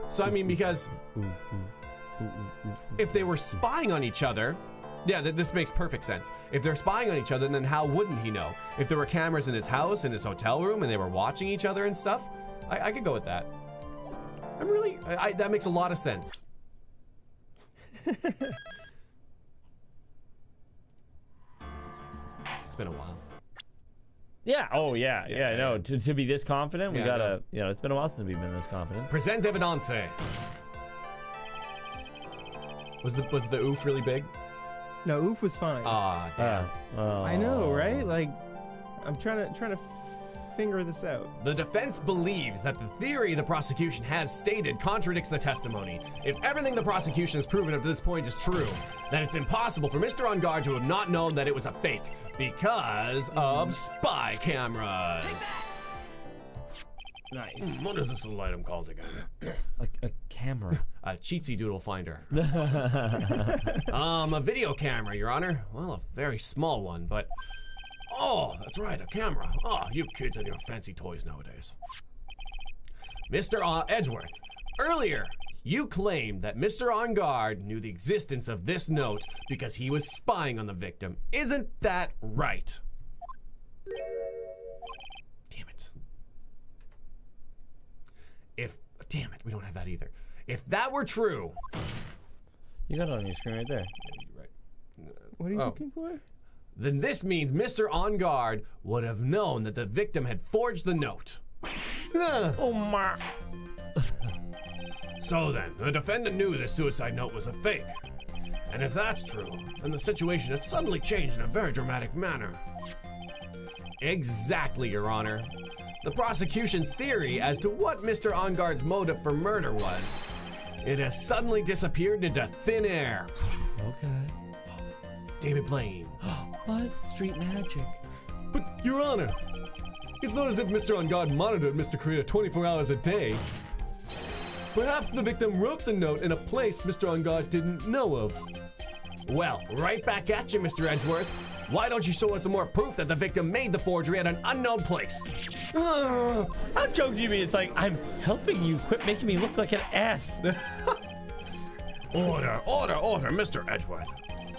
So I mean, because if they were spying on each other, yeah, this makes perfect sense. If they're spying on each other, then how wouldn't he know? If there were cameras in his house, in his hotel room, and they were watching each other and stuff, I could go with that. That makes a lot of sense. It's been a while. Yeah. Oh, yeah. Yeah. No. To be this confident, we Yeah, gotta. You know, it's been a while since we've been this confident. Present evidence. Was the oof really big? No, oof was fine. Ah, damn. I know, right? Like, I'm trying to figure this out. The defense believes that the theory the prosecution has stated contradicts the testimony. If everything the prosecution has proven up to this point is true, then it's impossible for Mr. On Guard to have not known that it was a fake because of spy cameras. Nice. What is this little item called again? A camera. A cheatsy doodle finder. A video camera, Your Honor. Well, a very small one, but... Oh, that's right, a camera. Oh, you kids and your fancy toys nowadays. Mr. Edgeworth, earlier you claimed that Mr. On Guard knew the existence of this note because he was spying on the victim. Isn't that right? Damn it. Damn it, we don't have that either. If that were true... You got it on your screen right there. You're right. What are you looking for? Then this means Mr. On Guard would have known that the victim had forged the note. Oh my. So then, the defendant knew the suicide note was a fake. And if that's true, then the situation has suddenly changed in a very dramatic manner. Exactly, Your Honor. The prosecution's theory as to what Mr. Onguard's motive for murder was, it has suddenly disappeared into thin air. Okay. David Blaine. What? Street magic. But, Your Honor, it's not as if Mr. Onguard monitored Mr. Creator 24 hours a day. Perhaps the victim wrote the note in a place Mr. Onguard didn't know of. Well, right back at you, Mr. Edgeworth. Why don't you show us some more proof that the victim made the forgery at an unknown place? How joke do you mean? It's like, I'm helping you. Quit making me look like an ass. Order, order, order, Mr. Edgeworth.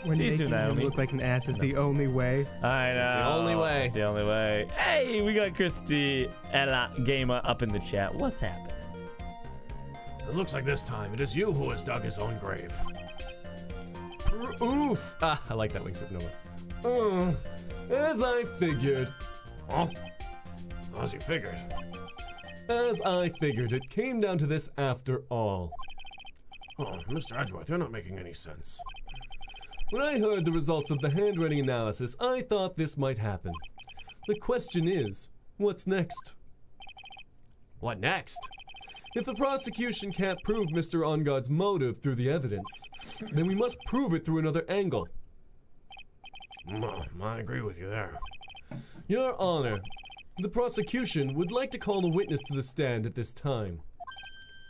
When See you making soon, him Naomi. look like an ass is the only way. I know. It's the only way. It's the only way. Hey, we got Christy Ella Gamer up in the chat. What's happening? It looks like this time it is you who has dug his own grave. Oof. I like that wingsuit Nova. As I figured. Huh? As you figured. As I figured, it came down to this after all. Oh, Mr. Edgeworth, you're not making any sense. When I heard the results of the handwriting analysis, I thought this might happen. The question is, what's next? What next? If the prosecution can't prove Mr. Onguard's motive through the evidence, then we must prove it through another angle. I agree with you there. Your Honor, the prosecution would like to call a witness to the stand at this time.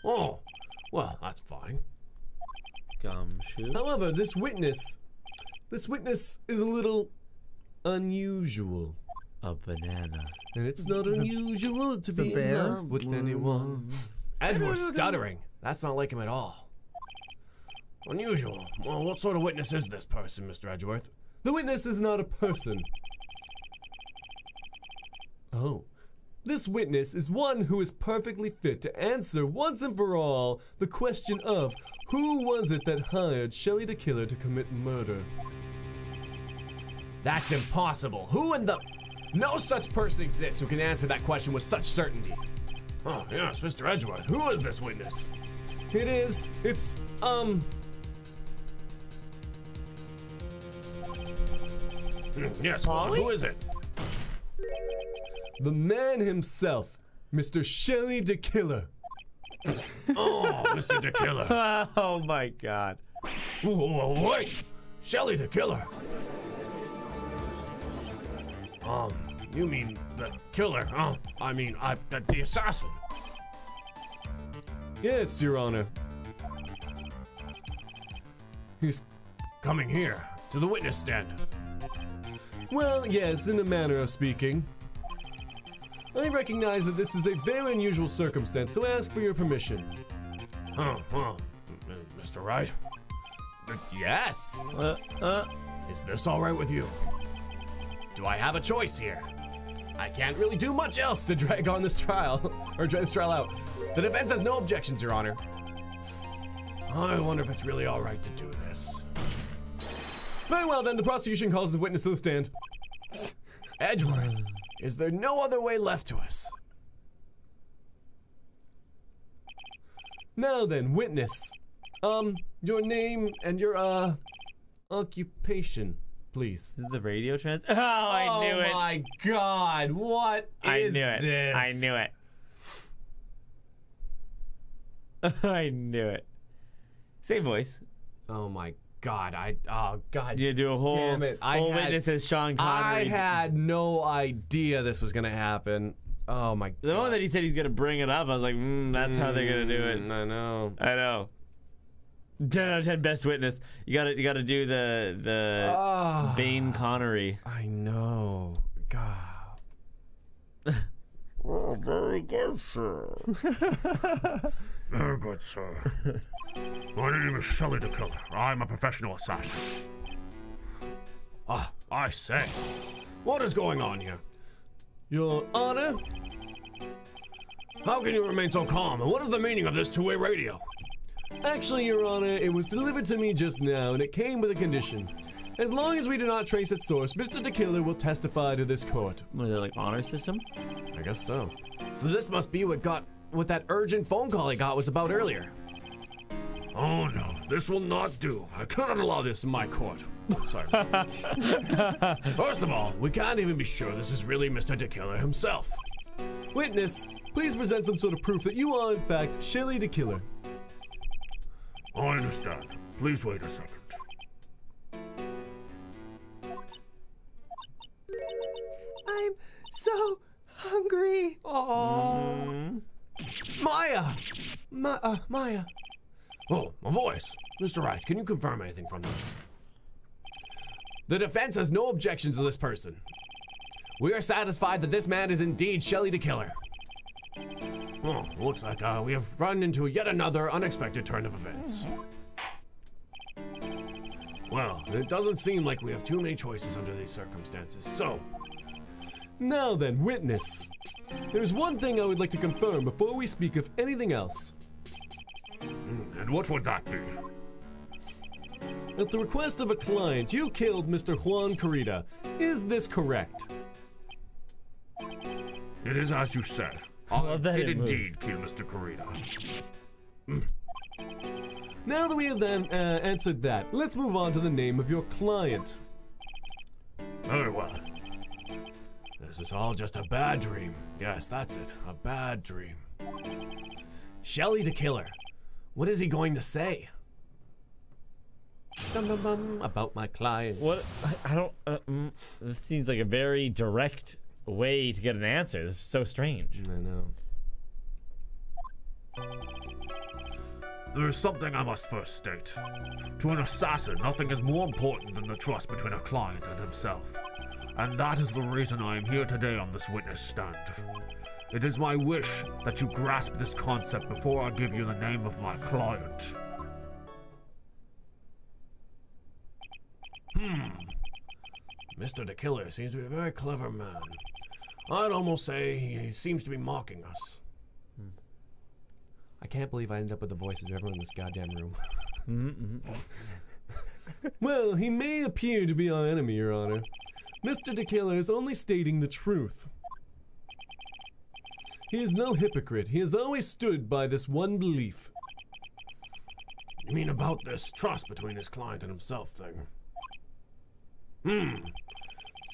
Oh, well, that's fine. Gumshoe. However, this witness is a little unusual. A banana. And it's not unusual to be in love with anyone. Edgeworth's stuttering. That's not like him at all. Unusual. Well, what sort of witness is this person, Mr. Edgeworth? The witness is not a person. Oh. This witness is one who is perfectly fit to answer once and for all the question of who was it that hired Shelley de Killer to commit murder? That's impossible. Who in the... No such person exists who can answer that question with such certainty. Oh, yes, Mr. Edgeworth. Who is this witness? It's Yes, go on, who is it? the man himself, Mr. Shelley de Killer. Oh, Mr. de Killer. Oh my god. Whoa, wait! Shelley de Killer. You mean the killer, huh? I mean, the assassin. Yes, Your Honor. He's... Coming here, to the witness stand. Well, yes, in a manner of speaking. I recognize that this is a very unusual circumstance, so I ask for your permission. Mr. Wright? Yes. Is this all right with you? Do I have a choice here? I can't really do much else to drag on this trial, or drag this trial out. The defense has no objections, Your Honor. I wonder if it's really all right to do this. Very well, then, the prosecution calls the witness to the stand. Edgeworth, is there no other way left to us? Now then, witness. Your name and your, occupation, please. Is it the radio trans? Oh, I knew it. Oh my god, what is this? I knew it. I knew it. Same voice. Oh my god, oh god. You do a whole, damn it. whole witness as Sean Connery. I had no idea this was gonna happen. Oh my god. The moment that he said he's gonna bring it up, I was like, that's how they're gonna do it. I know. I know. 10 out of 10 best witness. You gotta do the Bane Connery. I know. God. Oh, very good, sir. Very good, sir. My name is Shelley de Killer. I'm a professional assassin. I say. What is going on here? Your Honor? How can you remain so calm? And what is the meaning of this two-way radio? Actually, Your Honor, it was delivered to me just now, and it came with a condition. As long as we do not trace its source, Mr. de Killer will testify to this court. Was it like honor system? I guess so. So this must be what that urgent phone call I got was about earlier. Oh no, this will not do. I cannot allow this in my court. Sorry. First of all, we can't even be sure this is really Mr. de Killer himself. Witness, please present some sort of proof that you are, in fact, Shelley de Killer. I understand. Please wait a second. I'm so hungry. Oh. Maya! Maya. Oh, a voice. Mr. Wright, can you confirm anything from this? The defense has no objections to this person. We are satisfied that this man is indeed Shelley de Killer. Oh, looks like we have run into yet another unexpected turn of events. Well, it doesn't seem like we have too many choices under these circumstances, so... Now then, witness. There's one thing I would like to confirm before we speak of anything else. And what would that be? At the request of a client, you killed Mr. Juan Corrida. Is this correct? It is as you said. I did indeed kill Mr. Corrida. Now that we have then answered that, let's move on to the name of your client. Very well. This is all just a bad dream. Yes, that's it. A bad dream. Shelley de Killer. What is he going to say? Dum dum dum about my client. What? I don't. This seems like a very direct way to get an answer. This is so strange. I know. There is something I must first state. To an assassin, nothing is more important than the trust between a client and himself. And that is the reason I am here today on this witness stand. It is my wish that you grasp this concept before I give you the name of my client. Mr. de Killer seems to be a very clever man. I'd almost say he seems to be mocking us. I can't believe I ended up with the voices of everyone in this goddamn room. Well, he may appear to be our enemy, Your Honor. Mr. de Killer is only stating the truth. He is no hypocrite. He has always stood by this one belief. You mean about this trust between his client and himself thing?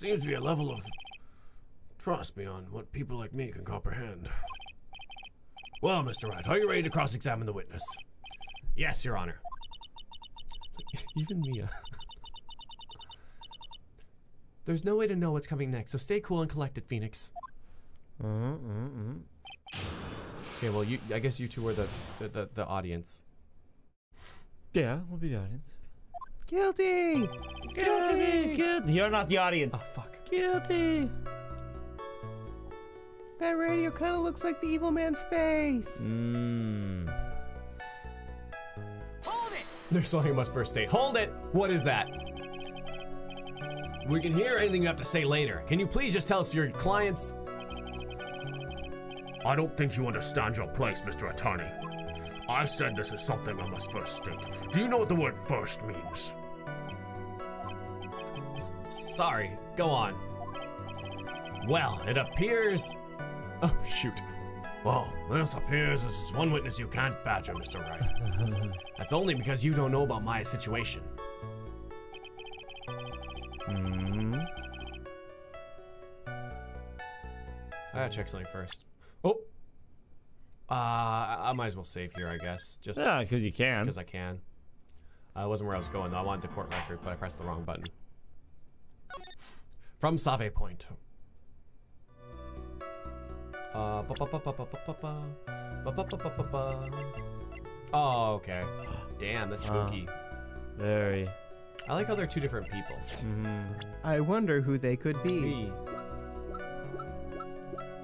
Seems to be a level of trust beyond what people like me can comprehend. Well, Mr. Wright, are you ready to cross-examine the witness? Yes, Your Honor. Even Mia. There's no way to know what's coming next, so stay cool and collected, Phoenix. Okay, well, I guess you two are the audience. Yeah, we'll be the audience. Guilty! Guilty! You're not the audience. Oh, fuck. Guilty! That radio kind of looks like the evil man's face. There's something I must first state. Hold it! What is that? We can hear anything you have to say later. Can you please just tell us your client's... I don't think you understand your place, Mr. Attorney. I said this is something I must first state. Do you know what the word first means? Sorry, go on. Well, it appears... Oh, shoot. Well, this appears this is one witness you can't badger, Mr. Wright. That's only because you don't know about my situation. I gotta check something first. Oh! I might as well save here, I guess. Just Yeah, because you can. because I can. I wasn't where I was going, though. I wanted the court record, but I pressed the wrong button. From Save Point. Oh, okay. Damn, that's spooky. Very. I like how they're two different people. I wonder who they could be.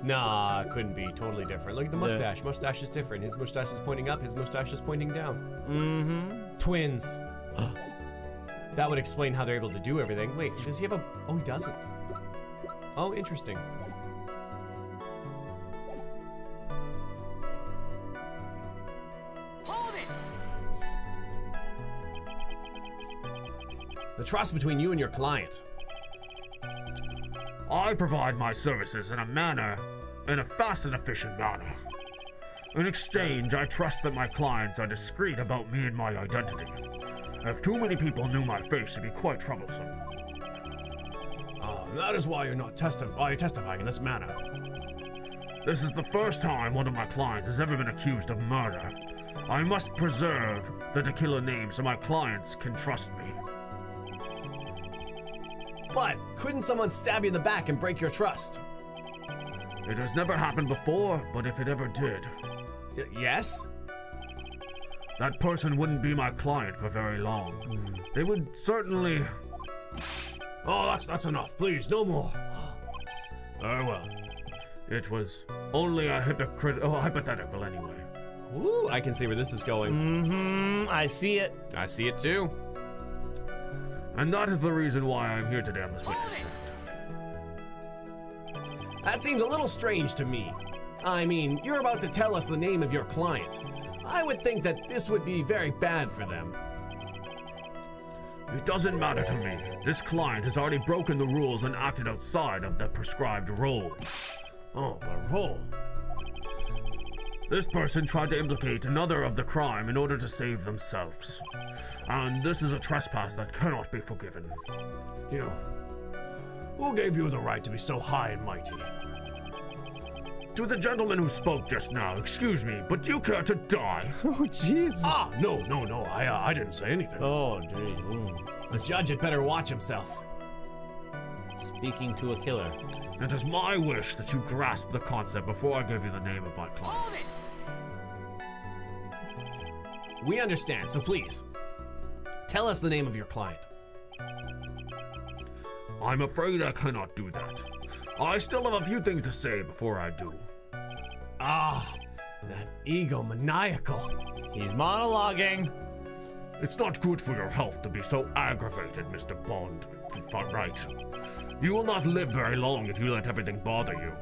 Nah, it couldn't be. Totally different. Look at the mustache. Mustache is different. His mustache is pointing up. His mustache is pointing down. Twins. That would explain how they're able to do everything. Wait, does he have a... Oh, he doesn't. Oh, interesting. The trust between you and your client. I provide my services in a fast and efficient manner. In exchange, I trust that my clients are discreet about me and my identity. If too many people knew my face, it'd be quite troublesome. That is why you're testifying in this manner. This is the first time one of my clients has ever been accused of murder. I must preserve the de Killer name so my clients can trust me. But couldn't someone stab you in the back and break your trust? It has never happened before, but if it ever did, Yes? that person wouldn't be my client for very long. They would certainly... Oh, that's enough. Please, no more. Very well. It was only a hypothetical anyway. Ooh, I can see where this is going. I see it. I see it too. And that is the reason why I'm here today on this witness stand. That seems a little strange to me. I mean, you're about to tell us the name of your client. I would think that this would be very bad for them. It doesn't matter to me. This client has already broken the rules and acted outside of the prescribed role. Oh, the role. This person tried to implicate another of the crime in order to save themselves. And this is a trespass that cannot be forgiven. You. Who gave you the right to be so high and mighty? To the gentleman who spoke just now, excuse me, but do you care to die? Oh, jeez. Ah, no, I didn't say anything. Oh, geez. The judge had better watch himself. Speaking to a killer. It is my wish that you grasp the concept before I give you the name of my client. We understand, so please, tell us the name of your client. I'm afraid I cannot do that. I still have a few things to say before I do. Ah, that egomaniacal. He's monologuing. It's not good for your health to be so aggravated, Mr. Bond. Wright. You will not live very long if you let everything bother you.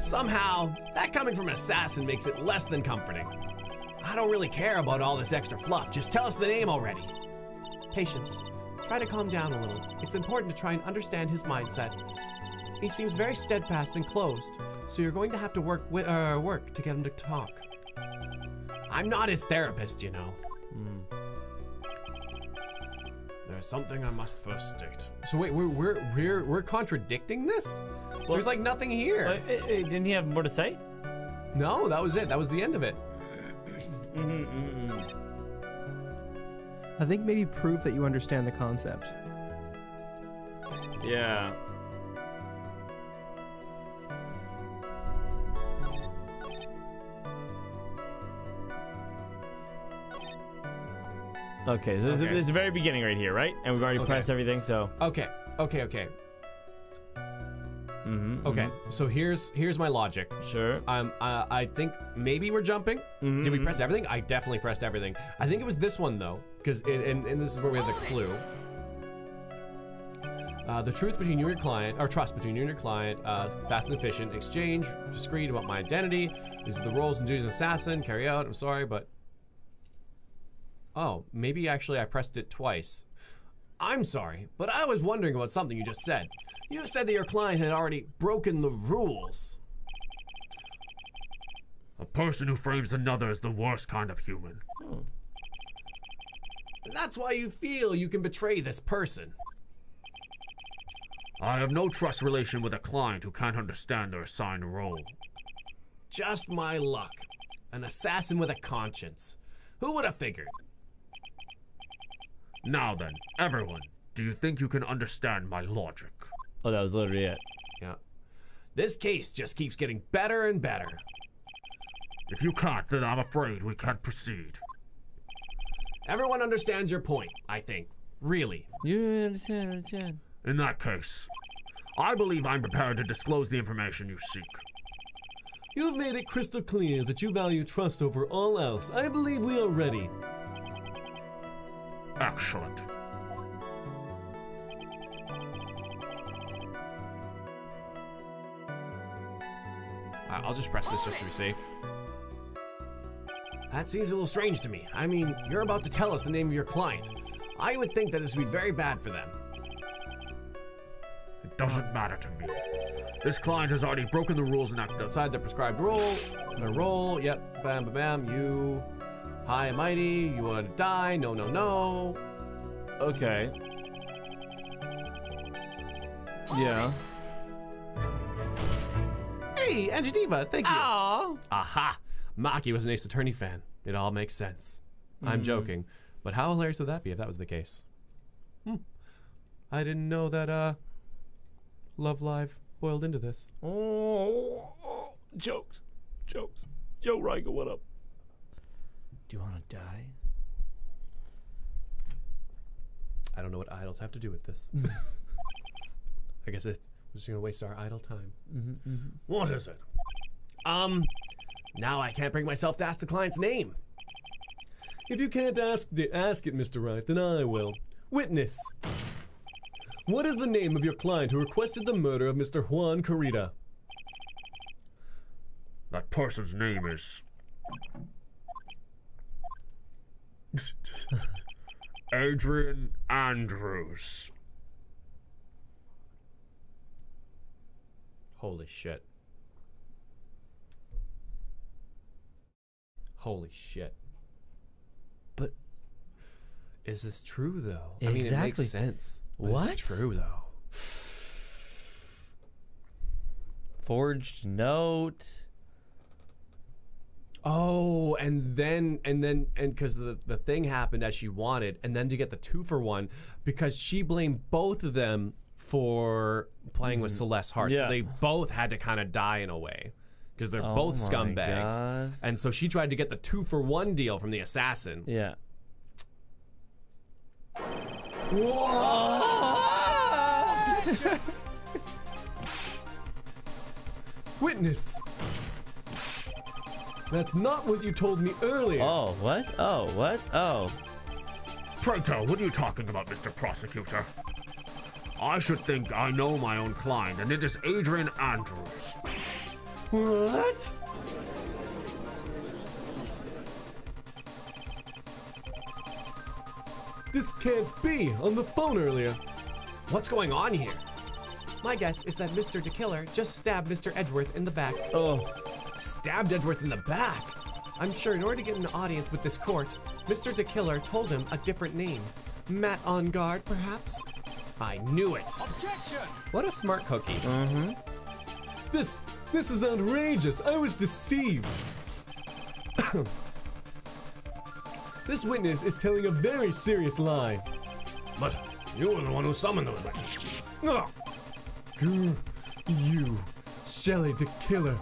Somehow, that coming from an assassin makes it less than comforting. I don't really care about all this extra fluff. Just tell us the name already. Patience. Try to calm down a little. It's important to try and understand his mindset. He seems very steadfast and closed, so you're going to have to work to get him to talk. I'm not his therapist, you know. There's something I must first state. So wait, we're contradicting this? There's like nothing here. Didn't he have more to say? No, that was it. That was the end of it. I think maybe prove that you understand the concept. Yeah. Okay, so this is the very beginning right here, right? And we've already pressed everything, so... Okay. Okay, so here's my logic. Sure. I think maybe we're jumping. Did we press everything? I definitely pressed everything. I think it was this one though, because and this is where we have the clue. The truth between you and your client, or trust between you and your client, fast and efficient, exchange, discreet about my identity. These are the roles and duties of an assassin. Carry out. I'm sorry, but oh, maybe actually I pressed it twice. I'm sorry, but I was wondering about something you just said. You said that your client had already broken the rules. A person who frames another is the worst kind of human. That's why you feel you can betray this person. I have no trust relation with a client who can't understand their assigned role. Just my luck. An assassin with a conscience. Who would have figured? Now then, everyone, do you think you can understand my logic? Oh, that was literally it. Yeah. This case just keeps getting better and better. If you can't, then I'm afraid we can't proceed. Everyone understands your point, I think. Really. You understand. In that case, I believe I'm prepared to disclose the information you seek. You've made it crystal clear that you value trust over all else. I believe we are ready. Excellent. I'll just press this just to be safe. That seems a little strange to me. I mean, you're about to tell us the name of your client. I would think that this would be very bad for them. It doesn't matter to me. This client has already broken the rules and acted outside Outside the prescribed role, yep, bam, bam, bam, you, high and mighty, you want to die, no, no, no. Okay. Yeah. Hey, Angediva, thank you. Aww. Aha, Maki was an Ace Attorney fan. It all makes sense. I'm joking, but how hilarious would that be if that was the case? I didn't know that, Love Live boiled into this. Oh, jokes. Yo, Riker, what up? Do you want to die? I don't know what idols have to do with this. I guess we're just gonna waste our idle time. What is it? Now I can't bring myself to ask the client's name. If you can't ask it, Mr. Wright, then I will. Witness. What is the name of your client who requested the murder of Mr. Juan Carita? That person's name is... Adrian Andrews. Holy shit. Holy shit. But is this true though? I mean, it Exactly. makes sense. But What? Is it true though? forged note. Oh, and because the thing happened as she wanted, and then to get the 2-for-1 because she blamed both of them for playing with Celeste's heart. Yeah. So they both had to kind of die in a way because they're both my scumbags. God. And so she tried to get the 2-for-1 deal from the assassin. Yeah. Witness! That's not what you told me earlier. Oh, what? Oh, what? Oh. Pray tell, what are you talking about, Mr. Prosecutor? I should think I know my own client, and it is Adrian Andrews. What? This can't be. On the phone earlier. What's going on here? My guess is that Mr. de Killer just stabbed Mr. Edgeworth in the back. Oh. Stabbed Edgeworth in the back? I'm sure in order to get an audience with this court, Mr. de Killer told him a different name. Matt on guard, perhaps? I knew it. Objection! What a smart cookie. This is outrageous. I was deceived. This witness is telling a very serious lie. But you were the one who summoned the witness. Ugh. You, Shelley de Killer.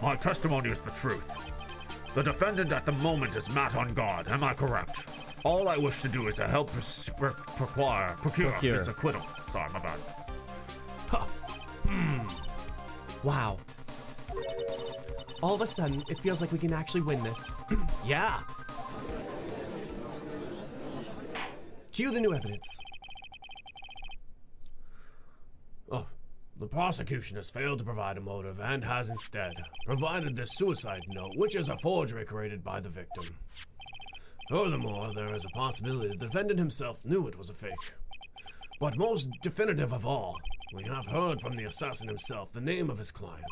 My testimony is the truth. The defendant at the moment is Matt on guard, am I correct? All I wish to do is to help procure his acquittal. Sorry, my bad. Huh. Wow. All of a sudden, it feels like we can actually win this. Yeah. Cue the new evidence. Oh, the prosecution has failed to provide a motive and has instead provided this suicide note, which is a forgery created by the victim. Furthermore, there is a possibility the defendant himself knew it was a fake. But most definitive of all, we have heard from the assassin himself the name of his client.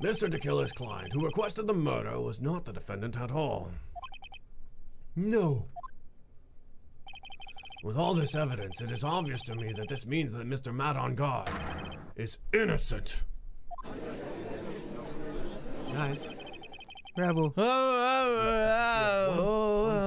Mr. de Killer's client, who requested the murder, was not the defendant at all. No. With all this evidence, it is obvious to me that this means that Mr. Matt on guard is innocent. Guys. Rebel.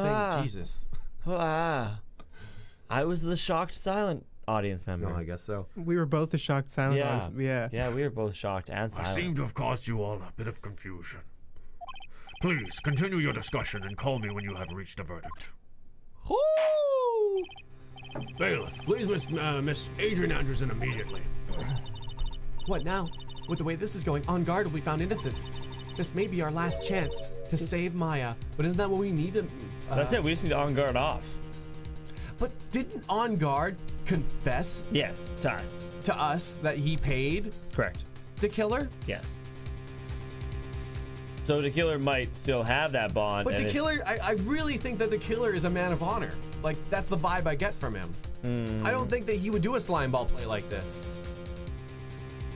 Thank Jesus. I was the shocked silent audience member. No, I guess so. We were both the shocked silent Yeah. ones. Yeah. Yeah, we were both shocked and I silent. seem to have caused you all a bit of confusion. Please, continue your discussion and call me when you have reached a verdict. Bailiff, please Miss Adrian Andrews in immediately. What now? With the way this is going, On Guard will be found innocent. This may be our last chance to save Maya, but isn't that what we need to... That's it, we just need On Guard off. But didn't On Guard confess Yes, to us. to us that he paid Correct. de Killer? Yes. So the killer might still have that bond. But and the killer, I really think that the killer is a man of honor. Like, that's the vibe I get from him. I don't think that he would do a slime ball play like this.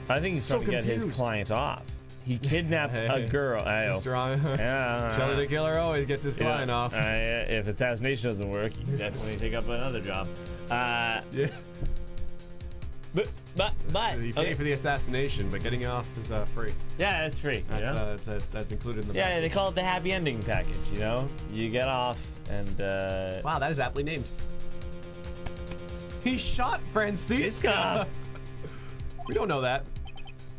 I think he's trying to get his client off. He kidnapped a girl. Mr. Honor. Yeah. Shelley de Killer always gets his client off. If assassination doesn't work, he can definitely take up another job. Yeah. But You pay for the assassination, but getting off is free. yeah, it's free. That's included in the Yeah, they call it the happy ending package. You know, you get off and. Wow, that is aptly named. He shot Francisca. We don't know that.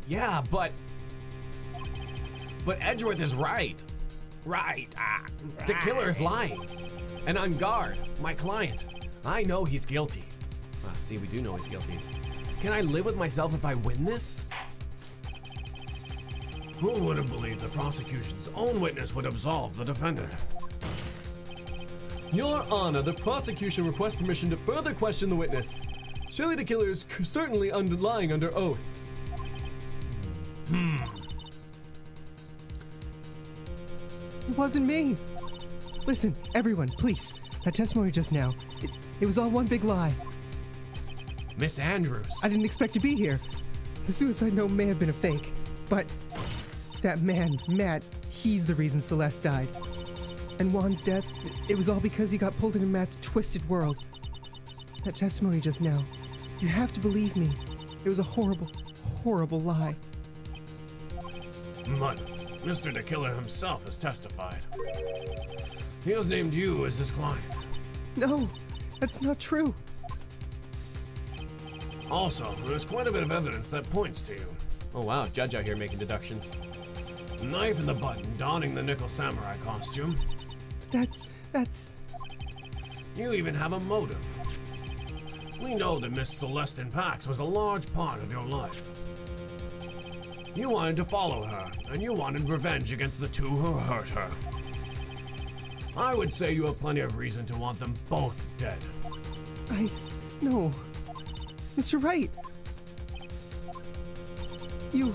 Yeah, but Edgeworth is right. Right. The killer is lying. And on guard, my client. I know he's guilty. See, we do know he's guilty. Can I live with myself if I win this? Who would have believed the prosecution's own witness would absolve the defendant? Your Honor, the prosecution requests permission to further question the witness. Shelley de Killer is certainly lying under oath. It wasn't me. Listen, everyone, please. That testimony just now, it was all one big lie. Miss Andrews. I didn't expect to be here. The suicide note may have been a fake, but that man, Matt, he's the reason Celeste died. And Juan's death, it was all because he got pulled into Matt's twisted world. That testimony just now, you have to believe me. It was a horrible, horrible lie. But Mr. de Killer himself has testified. He has named you as his client. No, that's not true. Also, there's quite a bit of evidence that points to you. Oh wow, Judge out here making deductions. Knife in the button, donning the nickel samurai costume. That's... You even have a motive. We know that Miss Celeste Pax was a large part of your life. You wanted to follow her, and you wanted revenge against the two who hurt her. I would say you have plenty of reason to want them both dead. No. Mr. Wright. You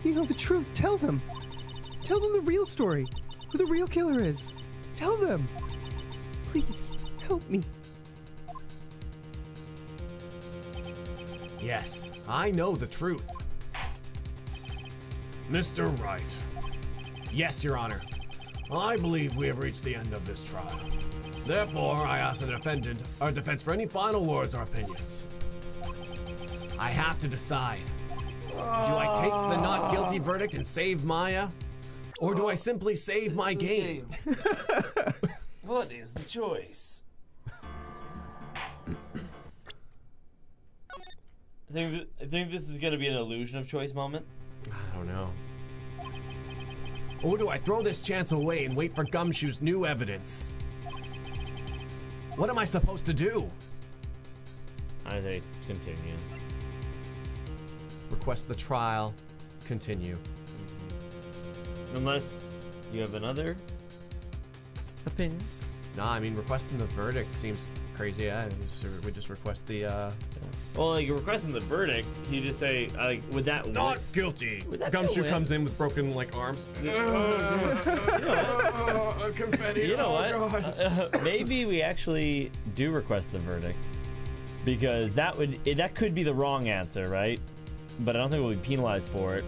know the truth. Tell them. Tell them the real story. Who the real killer is. Tell them. Please, help me. Yes, I know the truth. Mr. Wright, Yes, Your Honor. I believe we have reached the end of this trial. Therefore, I ask the defendant, or defense, for any final words or opinions. I have to decide. Do I take the not guilty verdict and save Maya? Or do I simply save my game? What is the choice? I think this is gonna be an illusion of choice moment. I don't know. Or do I throw this chance away and wait for Gumshoe's new evidence? What am I supposed to do? I say continue. Request the trial. Continue. Unless you have another opinion. Nah, I mean, requesting the verdict seems crazy. Yeah, we just request the, Well, like, you're requesting the verdict, you just say, like, would that Not guilty. Gumshoe comes in with broken, like, arms. Confetti. You know what? Maybe we actually do request the verdict, because that could be the wrong answer, right? But I don't think we'll be penalized for it.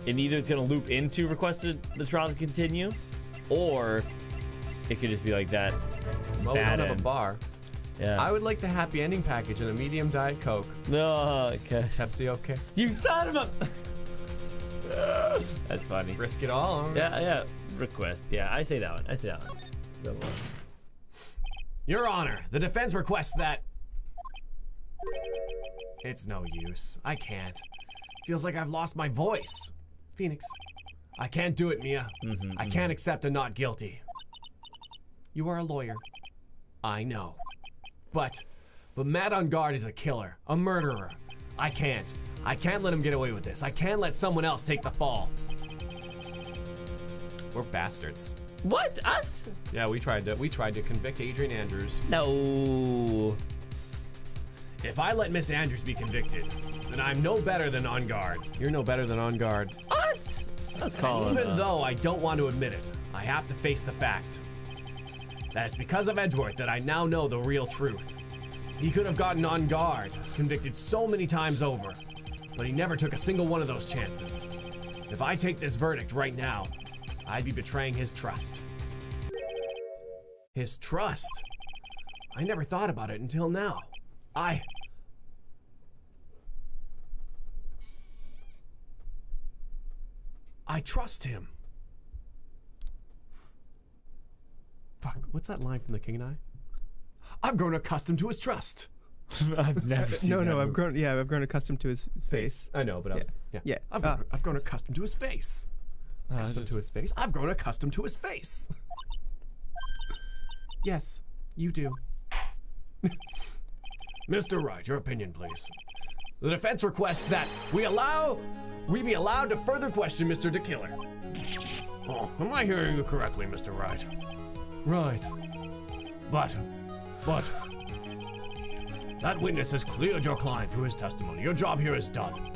And either it's gonna loop into requested the trial to continue, or it could just be like that. Well, we don't have a bar. Yeah. I would like the happy ending package and a medium Diet Coke. No, okay. Pepsi, okay? You son of a. That's funny. Risk it all. Yeah. Request. Yeah, I say that one. That one. Your Honor, the defense requests that. It's no use. I can't. Feels like I've lost my voice. Phoenix. I can't do it, Mia. I can't accept a not guilty. You are a lawyer. I know. But Matt on guard is a killer, a murderer. I can't let him get away with this. I can't let someone else take the fall. We're bastards. What? Us? Yeah, we tried to convict Adrian Andrews. No. If I let Miss Andrews be convicted, then I'm no better than on guard. You're no better than on guard. What? Let's call it. Even though I don't want to admit it, I have to face the fact that it's because of Edgeworth that I now know the real truth. He could have gotten on guard, convicted so many times over, but he never took a single one of those chances. If I take this verdict right now, I'd be betraying his trust. His trust? I never thought about it until now. I trust him. Fuck, what's that line from The King and I? I've grown accustomed to his trust. I've never seen that I've movie. grown accustomed to his face. I know, but I've grown accustomed to his face. Accustomed to his face? I've grown accustomed to his face. Yes, you do. Mr. Wright, your opinion, please. The defense requests that we be allowed to further question Mr. de Killer. Oh, am I hearing you correctly, Mr. Wright? Right. But, that witness has cleared your client through his testimony. Your job here is done.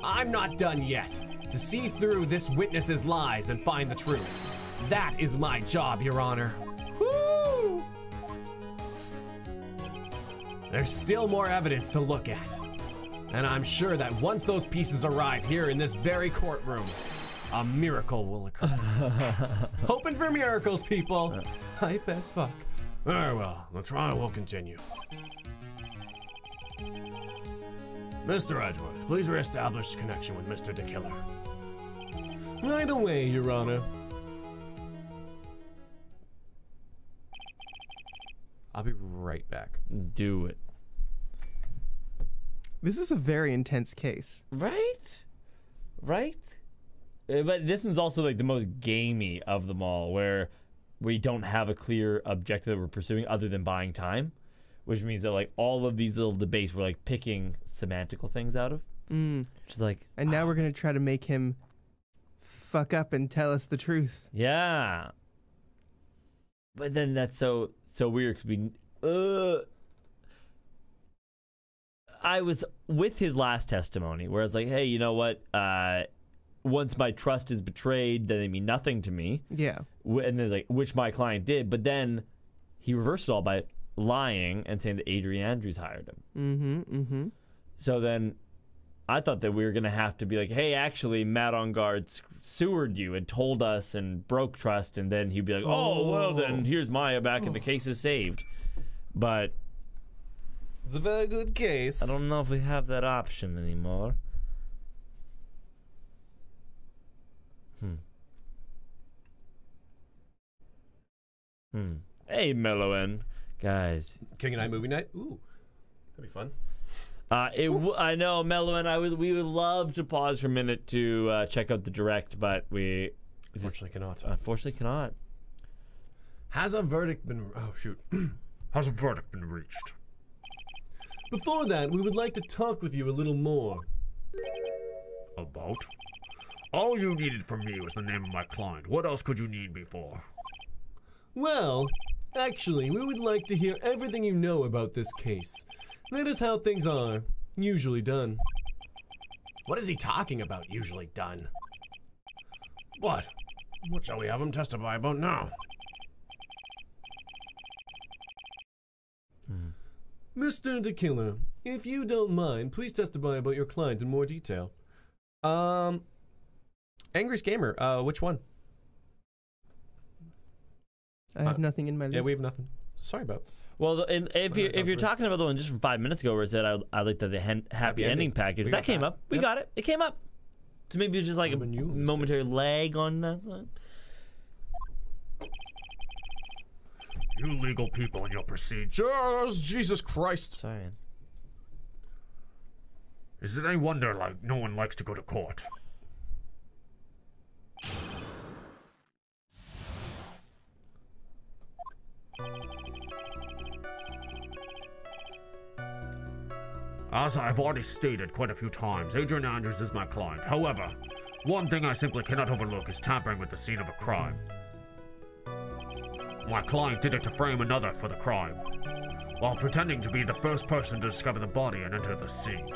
I'm not done yet. To see through this witness's lies and find the truth. That is my job, Your Honor. Woo! There's still more evidence to look at. And I'm sure that once those pieces arrive here in this very courtroom, a miracle will occur. Hoping for miracles, people. Hype as fuck. Very well, the trial will continue. Mr. Edgeworth, please reestablish connection with Mr. de Killer. Right away, Your Honor. I'll be right back. Do it. This is a very intense case. Right? But this one's also like the most gamey of them all, where we don't have a clear objective that we're pursuing other than buying time, which means that like all of these little debates we're like picking semantical things out of. Which is like, and now we're gonna try to make him fuck up and tell us the truth. yeah. But then that's so weird because I was with his last testimony where I was like, hey, you know what? Once my trust is betrayed, then they mean nothing to me. Yeah. And then like, which my client did. But then he reversed it all by lying and saying that Adrian Andrews hired him. So then I thought that we were going to have to be like, hey, actually, Matt on guard sewered you and told us and broke trust. And then he'd be like, oh, well, then here's Maya back and the case is saved. But It's a very good case. I don't know if we have that option anymore. Hey, Mellowen. Guys. King and I movie night? Ooh. That'd be fun. I know, Mellowen, we would love to pause for a minute to check out the direct, but we unfortunately cannot. Has a verdict been... Oh, shoot. Has a verdict been reached? Before that, we would like to talk with you a little more. About? All you needed from me was the name of my client. What else could you need me for? Well, actually, we would like to hear everything you know about this case. That is how things are usually done. What is he talking about, usually done? What? What shall we have him testify about now? Mr. de Killer, if you don't mind, please testify about your client in more detail. Angry Scammer, which one? I have nothing in my list. Yeah, we have nothing. Sorry about. Well, if you're talking about the one just from 5 minutes ago where it said I liked the happy ending package, that came up. We got it. It came up. So maybe it's just like a momentary lag on that side. You legal people and your procedures. Jesus Christ. Sorry. Is it any wonder like no one likes to go to court? As I've already stated quite a few times, Adrian Andrews is my client. However, one thing I simply cannot overlook is tampering with the scene of a crime. My client did it to frame another for the crime, while pretending to be the first person to discover the body and enter the scene.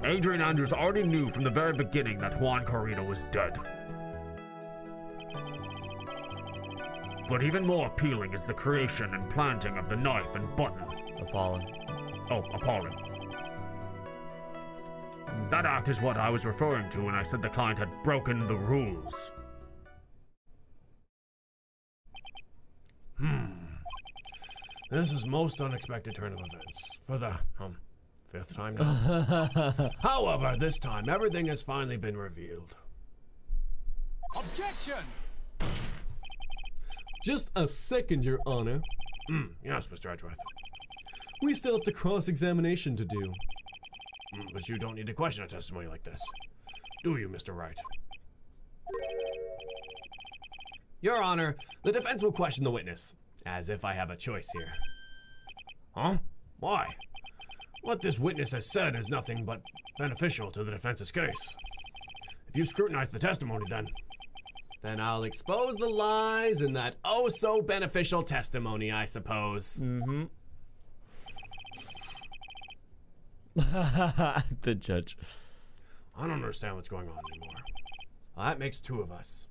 Adrian Andrews already knew from the very beginning that Juan Corrino was dead. but even more appealing is the creation and planting of the knife and button. Appalling. Oh, appalling. That act is what I was referring to when I said the client had broken the rules. This is most unexpected turn of events for the, 5th time now. However, this time everything has finally been revealed. Objection! Just a second, Your Honor. Yes, Mr. Edgeworth. We still have the cross-examination to do. But you don't need to question a testimony like this. Do you, Mr. Wright? Your Honor, the defense will question the witness, as if I have a choice here. Huh? Why? What this witness has said is nothing but beneficial to the defense's case. If you scrutinize the testimony, Then I'll expose the lies in that oh-so-beneficial testimony, I suppose. The judge. I don't understand what's going on anymore. Well, that makes 2 of us.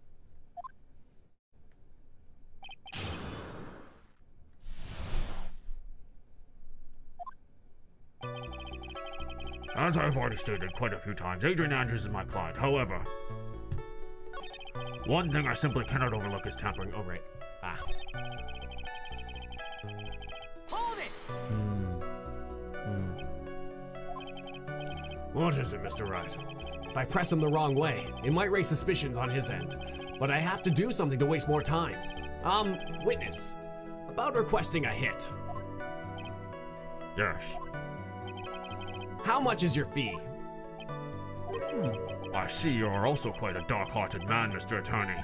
As I've already stated quite a few times, Adrian Andrews is my client. However, one thing I simply cannot overlook is tampering. Oh, right. Hold it! What is it, Mr. Wright? If I press him the wrong way, it might raise suspicions on his end. But I have to do something to waste more time. Witness, about requesting a hit. Yes. How much is your fee? I see you are also quite a dark-hearted man, Mr. Attorney.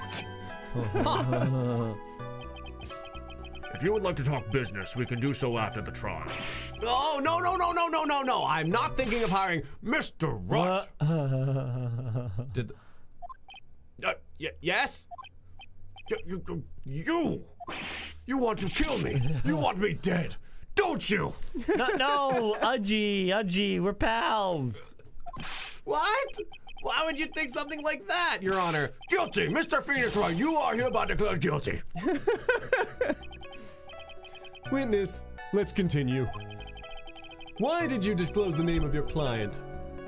If you would like to talk business, we can do so after the trial. Oh, no. I'm not thinking of hiring Mr. Wright. Yes? You want to kill me? You want me dead, don't you? No, Udgy, we're pals. What? Why would you think something like that, Your Honor? Guilty, Mr. Phoenix Wright, you are hereby declared guilty. Witness, let's continue. Why did you disclose the name of your client?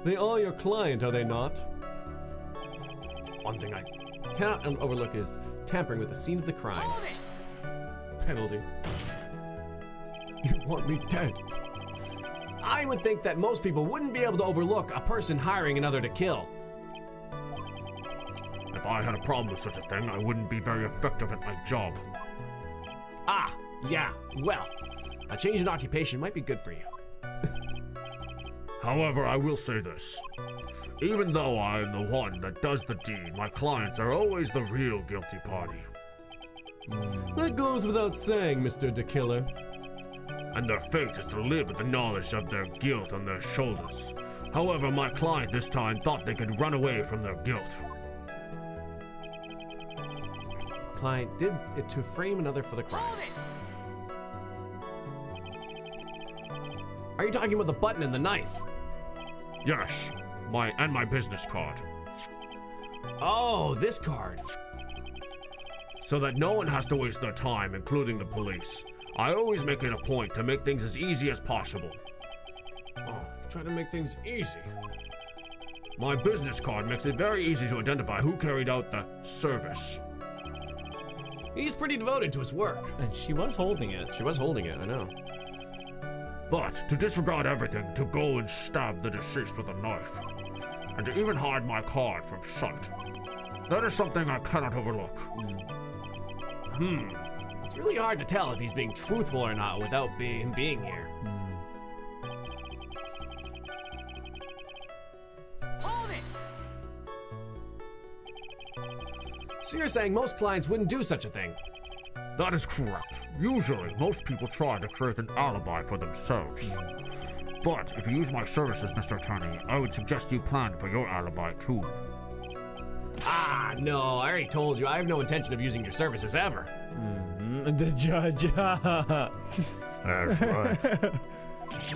They are your client, are they not? One thing I cannot overlook is tampering with the scene of the crime. Hold it! Penalty. You want me dead? I would think that most people wouldn't be able to overlook a person hiring another to kill. If I had a problem with such a thing, I wouldn't be very effective at my job. Ah, yeah, well, a change in occupation might be good for you. However, I will say this. Even though I am the one that does the deed, my clients are always the real guilty party. That goes without saying, Mr. de Killer. And their fate is to live with the knowledge of their guilt on their shoulders. However, my client this time thought they could run away from their guilt. Client did it to frame another for the crime. Hold it! Are you talking about the button and the knife? Yes, my business card. Oh, this card. So that no one has to waste their time, including the police. I always make it a point to make things as easy as possible. Oh, try to make things easy. My business card makes it very easy to identify who carried out the service. He's pretty devoted to his work. And she was holding it. She was holding it, I know. But to disregard everything, to go and stab the deceased with a knife, and to even hide my card from sight, that is something I cannot overlook. It's really hard to tell if he's being truthful or not without him being here. Hold it! So you're saying most clients wouldn't do such a thing? That is correct. Usually, most people try to create an alibi for themselves. But if you use my services, Mr. Attorney, I would suggest you plan for your alibi too. Ah, no, I already told you, I have no intention of using your services ever. The judge. That's right.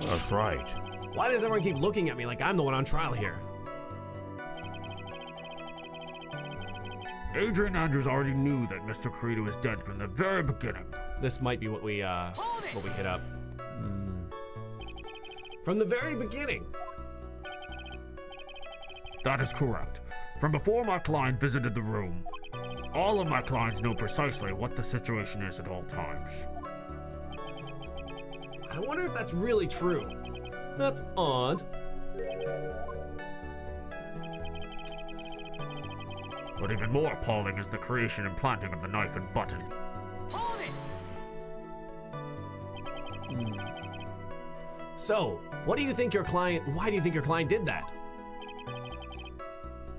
That's right. Why does everyone keep looking at me like I'm the one on trial here? Adrian Andrews already knew that Mr. Carita was dead from the very beginning. This might be what we hit up. From the very beginning. That is correct. From before my client visited the room, all of my clients know precisely what the situation is at all times. I wonder if that's really true. That's odd. But even more appalling is the creation and planting of the knife and button. Hold it! So, why do you think your client did that?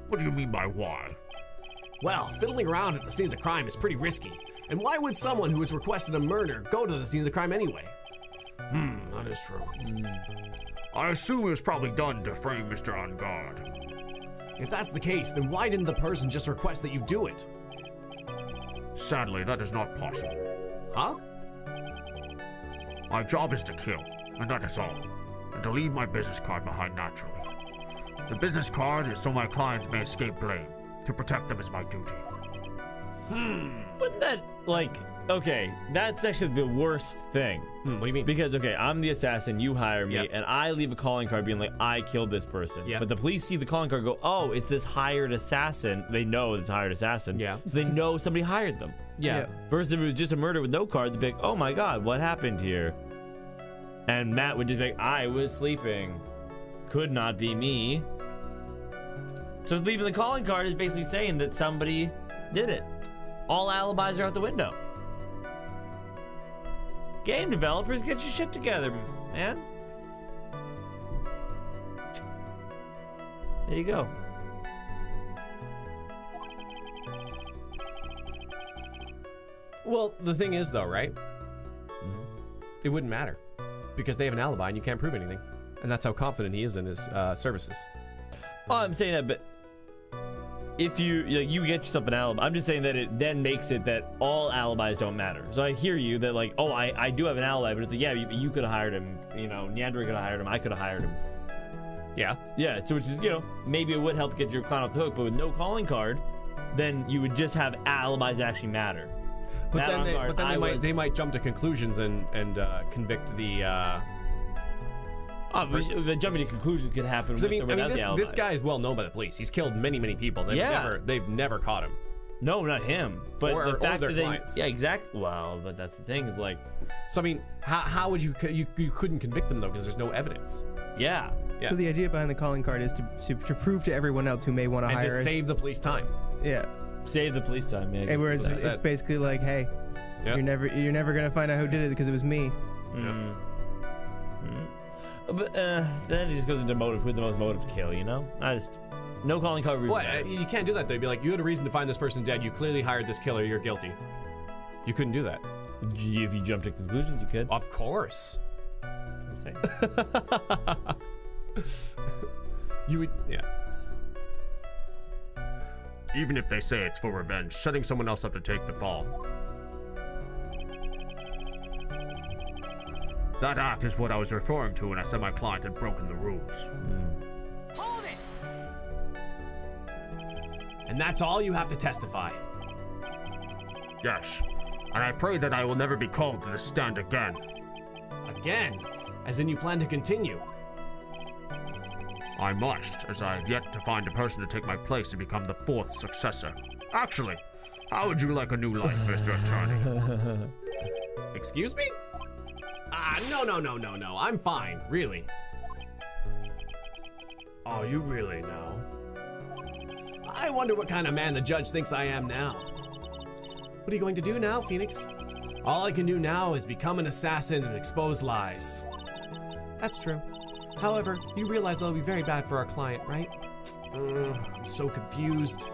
What do you mean by why? Well, fiddling around at the scene of the crime is pretty risky. And why would someone who has requested a murder go to the scene of the crime anyway? That is true. I assume it was probably done to frame Mr. On Guard. If that's the case, then why didn't the person just request that you do it? Sadly, that is not possible. Huh? My job is to kill, and that is all. And to leave my business card behind naturally. The business card is so my clients may escape blame. To protect them is my duty. Wouldn't that, like, okay, that's actually the worst thing. What do you mean? Because, okay, I'm the assassin, you hire me, Yep. and I leave a calling card being like, I killed this person. Yep. But the police see the calling card and go, oh, it's this hired assassin. They know it's a hired assassin. Yeah. So they know somebody hired them. Yeah. Versus if it was just a murder with no card, they'd be like, oh my God, what happened here? And Matt would just be like, I was sleeping. Could not be me. So leaving the calling card is basically saying that somebody did it. All alibis are out the window. Game developers, get your shit together, man. There you go. Well, the thing is, though, right? It wouldn't matter because they have an alibi and you can't prove anything, and that's how confident he is in his services. Oh, I'm saying that, but if you get yourself an alibi, I'm just saying that it then makes it that all alibis don't matter. So I hear you that like, oh, I do have an alibi, but it's like, yeah, you could have hired him. You know, Neander could have hired him. I could have hired him. Yeah. Yeah. So which is, you know, maybe it would help get your client off the hook, but with no calling card, then you would just have alibis that actually matter. But then they might jump to conclusions and convict the. The jumping to conclusions could happen with or without the alibi. This guy is well known by the police. He's killed many people. They've never caught him. No, not him. But Or the fact their that clients. yeah, exactly. Well, but that's the thing is like, So I mean, how would you couldn't convict them though because there's no evidence. yeah. Yeah. So the idea behind the calling card is to prove to everyone else who may want to And hire to us. save the police time. Yeah. Save the police time, man. And whereas what I it's said. basically like, hey, Yeah. you're never gonna find out who did it because it was me. But then it just goes into motive. Who's the most motive to kill? You know, no calling card. would be What? bad. You can't do that. They'd be like, you had a reason to find this person dead. You clearly hired this killer. You're guilty. You couldn't do that. If you jump to conclusions, you could. Of course. I'm saying. You would. Yeah. Even if they say it's for revenge, setting someone else up to take the fall. That act is what I was referring to when I said my client had broken the rules. Hold it! And that's all you have to testify. Yes, and I pray that I will never be called to the stand again. Again, as in you plan to continue. I must, as I have yet to find a person to take my place and become the fourth successor. Actually, how would you like a new life, Mr. Attorney? Excuse me? No. I'm fine, really. Oh, you really know? I wonder what kind of man the judge thinks I am now. What are you going to do now, Phoenix? All I can do now is become an assassin and expose lies. That's true. However, you realize that'll be very bad for our client, right? I'm so confused.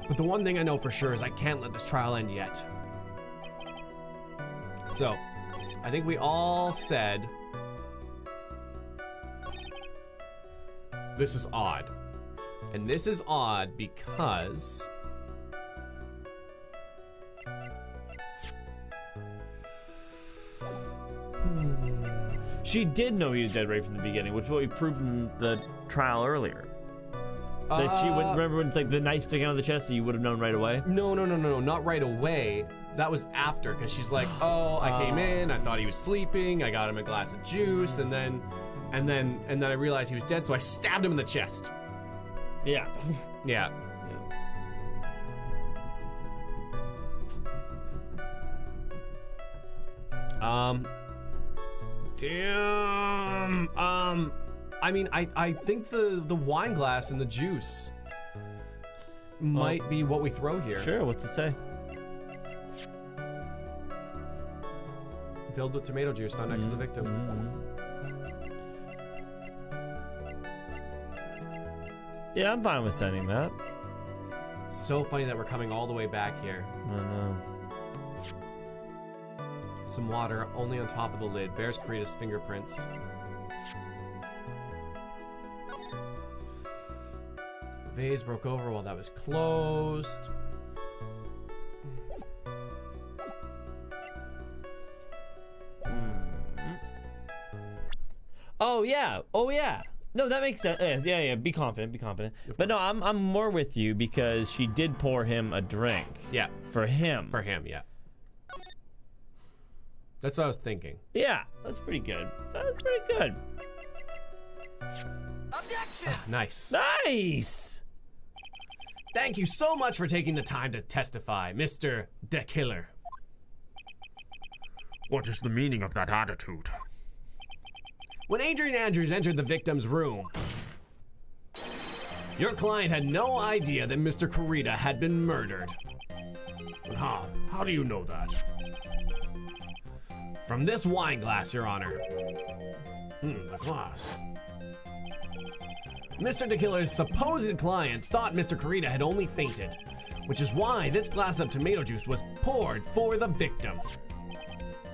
But the one thing I know for sure is I can't let this trial end yet. So, I think we all said this is odd. And this is odd because She did know he was dead right from the beginning, which is what we proved in the trial earlier. That she wouldn't remember when it's like the knife sticking out of the chest, so you would have known right away? No, not right away. That was after, because she's like, oh, I came in, I thought he was sleeping, I got him a glass of juice, and then I realized he was dead, so I stabbed him in the chest. Yeah. Yeah. Damn. I mean, I think the wine glass and the juice might be what we throw here. Sure, what's it say? Filled with tomato juice found next to the victim. Yeah, I'm fine with sending that. It's so funny that we're coming all the way back here. I know. Some water only on top of the lid. Bears Karita's fingerprints. The vase broke over while that was closed. Oh yeah. Oh yeah. No, that makes sense. Yeah. Be confident. But no, I'm more with you because she did pour him a drink. Yeah. For him. For him, yeah. That's what I was thinking. Yeah, that's pretty good. That's pretty good. Objection! Nice. Nice. Thank you so much for taking the time to testify, Mr. de Killer. What is the meaning of that attitude? When Adrian Andrews entered the victim's room, your client had no idea that Mr. Karita had been murdered. How do you know that? From this wine glass, Your Honor. The glass. Mr. de Killer's supposed client thought Mr. Karita had only fainted, which is why this glass of tomato juice was poured for the victim.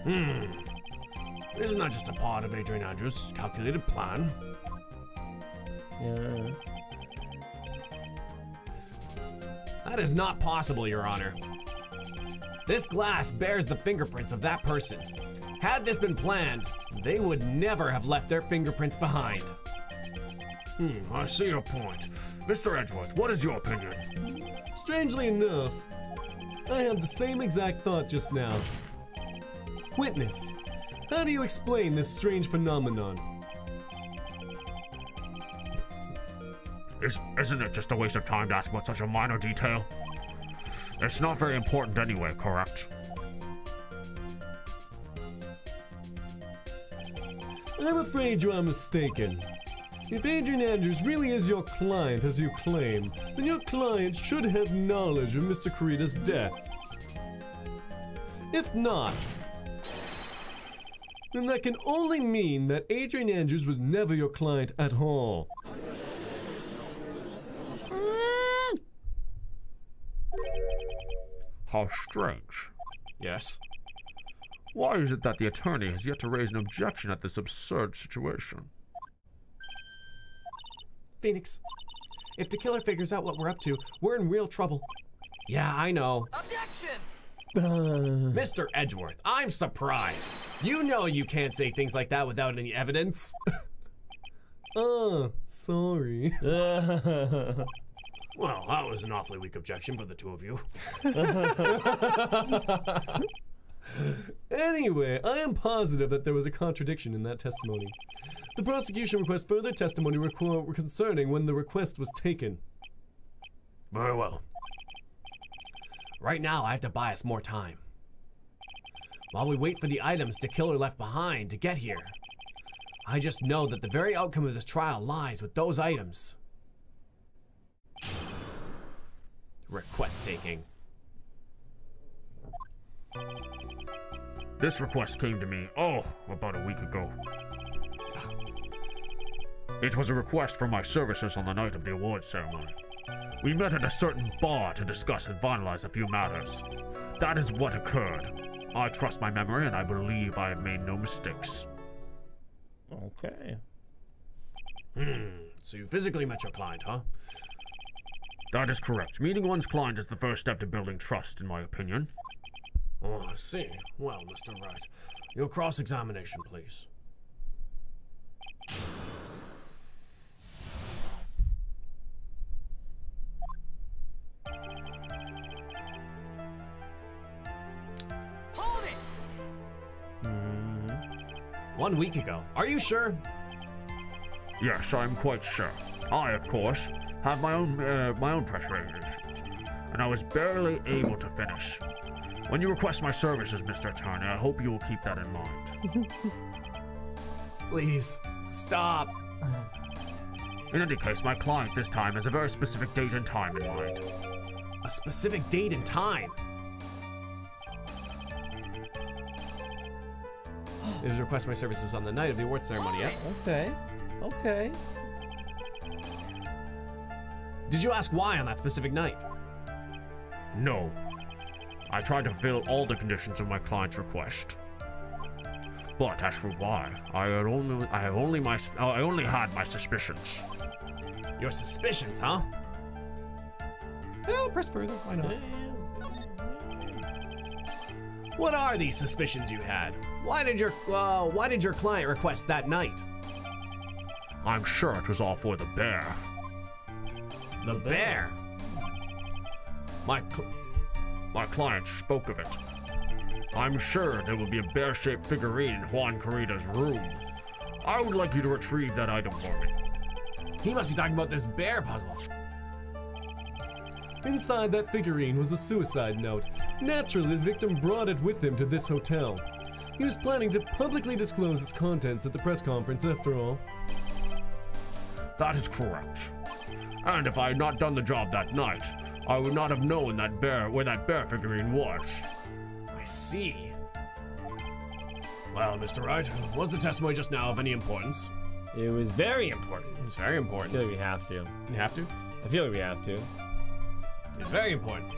This is not just a part of Adrian Andrews' calculated plan. Yeah. That is not possible, Your Honor. This glass bears the fingerprints of that person. Had this been planned, they would never have left their fingerprints behind. I see your point. Mr. Edgeworth, what is your opinion? Strangely enough, I had the same exact thought just now. Witness, how do you explain this strange phenomenon? Isn't it just a waste of time to ask about such a minor detail? It's not very important anyway, correct? I'm afraid you are mistaken. If Adrian Andrews really is your client as you claim, then your client should have knowledge of Mr. Karita's death. If not, then that can only mean that Adrian Andrews was never your client at all. How strange. Yes. Why is it that the attorney has yet to raise an objection at this absurd situation? Phoenix, if de Killer figures out what we're up to, we're in real trouble. Yeah, I know. Objection! Mr. Edgeworth, I'm surprised. You know you can't say things like that without any evidence. Oh, sorry. Well, that was an awfully weak objection for the two of you. Anyway, I am positive that there was a contradiction in that testimony. The prosecution requests further testimony concerning when the request was taken. Very well. Right now, I have to buy us more time. While we wait for the items de Killer left behind to get here, I just know that the very outcome of this trial lies with those items. Request taking. This request came to me, about a week ago. It was a request for my services on the night of the awards ceremony. We met at a certain bar to discuss and finalize a few matters. That is what occurred. I trust my memory and I believe I have made no mistakes. Okay. So you physically met your client, huh? That is correct. Meeting one's client is the first step to building trust, in my opinion. Oh, I see. Well, Mr. Wright, your cross-examination, please. 1 week ago. Are you sure? Yes, I'm quite sure. I, of course, have my own press regulations, and I was barely able to finish. When you request my services, Mr. Attorney, I hope you will keep that in mind. Please, stop. In any case, my client this time has a very specific date and time in mind. A specific date and time? It was request my services on the night of the award ceremony, yeah? Okay. Okay. Did you ask why on that specific night? No. I tried to fulfill all the conditions of my client's request. But as for why, I only had my suspicions. Your suspicions, huh? Well, press further. Why not? What are these suspicions you had? Why did your client request that night? I'm sure it was all for the bear. The bear? My client spoke of it. I'm sure there will be a bear-shaped figurine in Juan Corrida's room. I would like you to retrieve that item for me. He must be talking about this bear puzzle. Inside that figurine was a suicide note. Naturally, the victim brought it with him to this hotel. He was planning to publicly disclose its contents at the press conference, after all. That is correct. And if I had not done the job that night, I would not have known where that bear figurine was. I see. Well, Mr. Wright, was the testimony just now of any importance? It was very important. It's very I important. feel like we have to. You have to? I feel like we have to. It's very important.